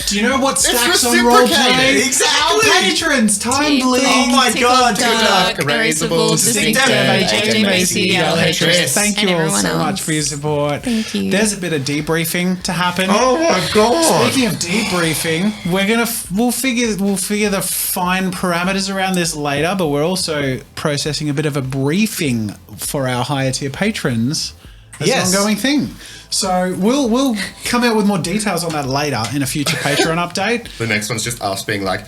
C: Do you know what stacks on
B: reciprocated.
C: roleplay?
A: Exactly.
C: Our patrons, time bleed.
A: Oh my god, good luck.
F: Erasable,
A: distinctive,
F: HMAC,
C: Thank
G: and
C: you all
G: everyone
C: so
G: else.
C: much for your support.
G: Thank you.
C: There's a bit of debriefing to happen.
A: Oh my god.
C: Speaking of debriefing, we'll figure the fine parameters around this later, but we're also processing a bit of a briefing for our higher tier patrons as
A: Yes.
C: an ongoing thing. So we'll come out with more details on that later in a future Patreon update.
B: The next one's just us being like,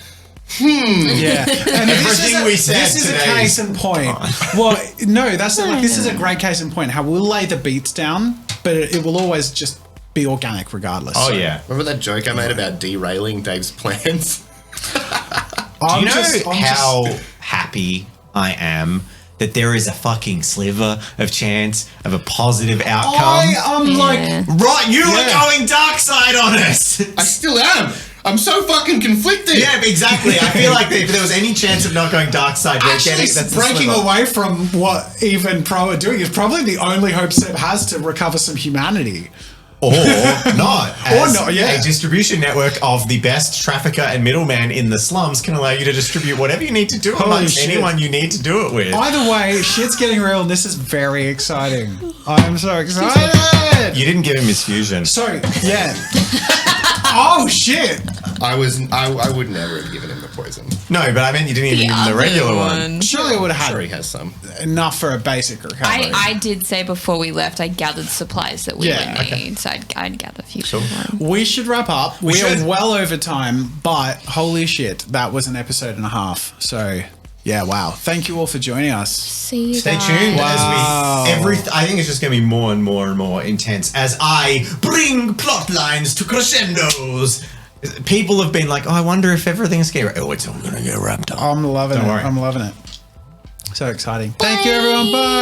C: Yeah, and
A: Everything we said
C: this is a
A: today
C: case
A: is
C: in point. Well, no, that's like this is a great case in point. How we'll lay the beats down, but it will always just be organic regardless.
A: Oh
C: So
A: yeah.
B: remember that joke I made about derailing Dave's plans?
A: Do you know how happy I am that there is a fucking sliver of chance of a positive outcome?
C: I'm like,
A: Right, you were
B: Yeah.
A: going dark side on us.
B: I still am. I'm so fucking conflicted.
A: Yeah, exactly. I feel like if there was any chance of not going dark side, we're
C: Actually,
A: getting that's
C: breaking away from what even Pro are doing is probably the only hope Seb has to recover some humanity.
A: Or not. As
C: yeah.
A: A distribution network of the best trafficker and middleman in the slums can allow you to distribute whatever you need to do amongst anyone you need to do it with.
C: Either way, shit's getting real, and this is very exciting. I am so excited.
A: You didn't give him his fusion.
C: So, yeah. Oh, shit.
B: I would never have given him the poison.
A: No, but I meant you didn't even give him the regular one.
C: Surely would have
B: Sure,
C: had
B: he has some.
C: enough for a basic recovery.
D: I did say before we left, I gathered supplies that we would need, so I'd gather future one.
C: We should wrap up. We are well over time, but holy shit, that was an episode and a half. So, yeah, wow. Thank you all for joining us.
G: See you
A: Stay
G: guys.
A: tuned
C: Wow.
A: as I think it's just going to be more and more and more intense as I bring plot lines to crescendos. People have been like, oh, I wonder if everything's going to... Oh, it's all going to get wrapped up.
C: I'm loving
A: Don't
C: it.
A: worry.
C: I'm loving it. So exciting. Thank you, everyone. Bye.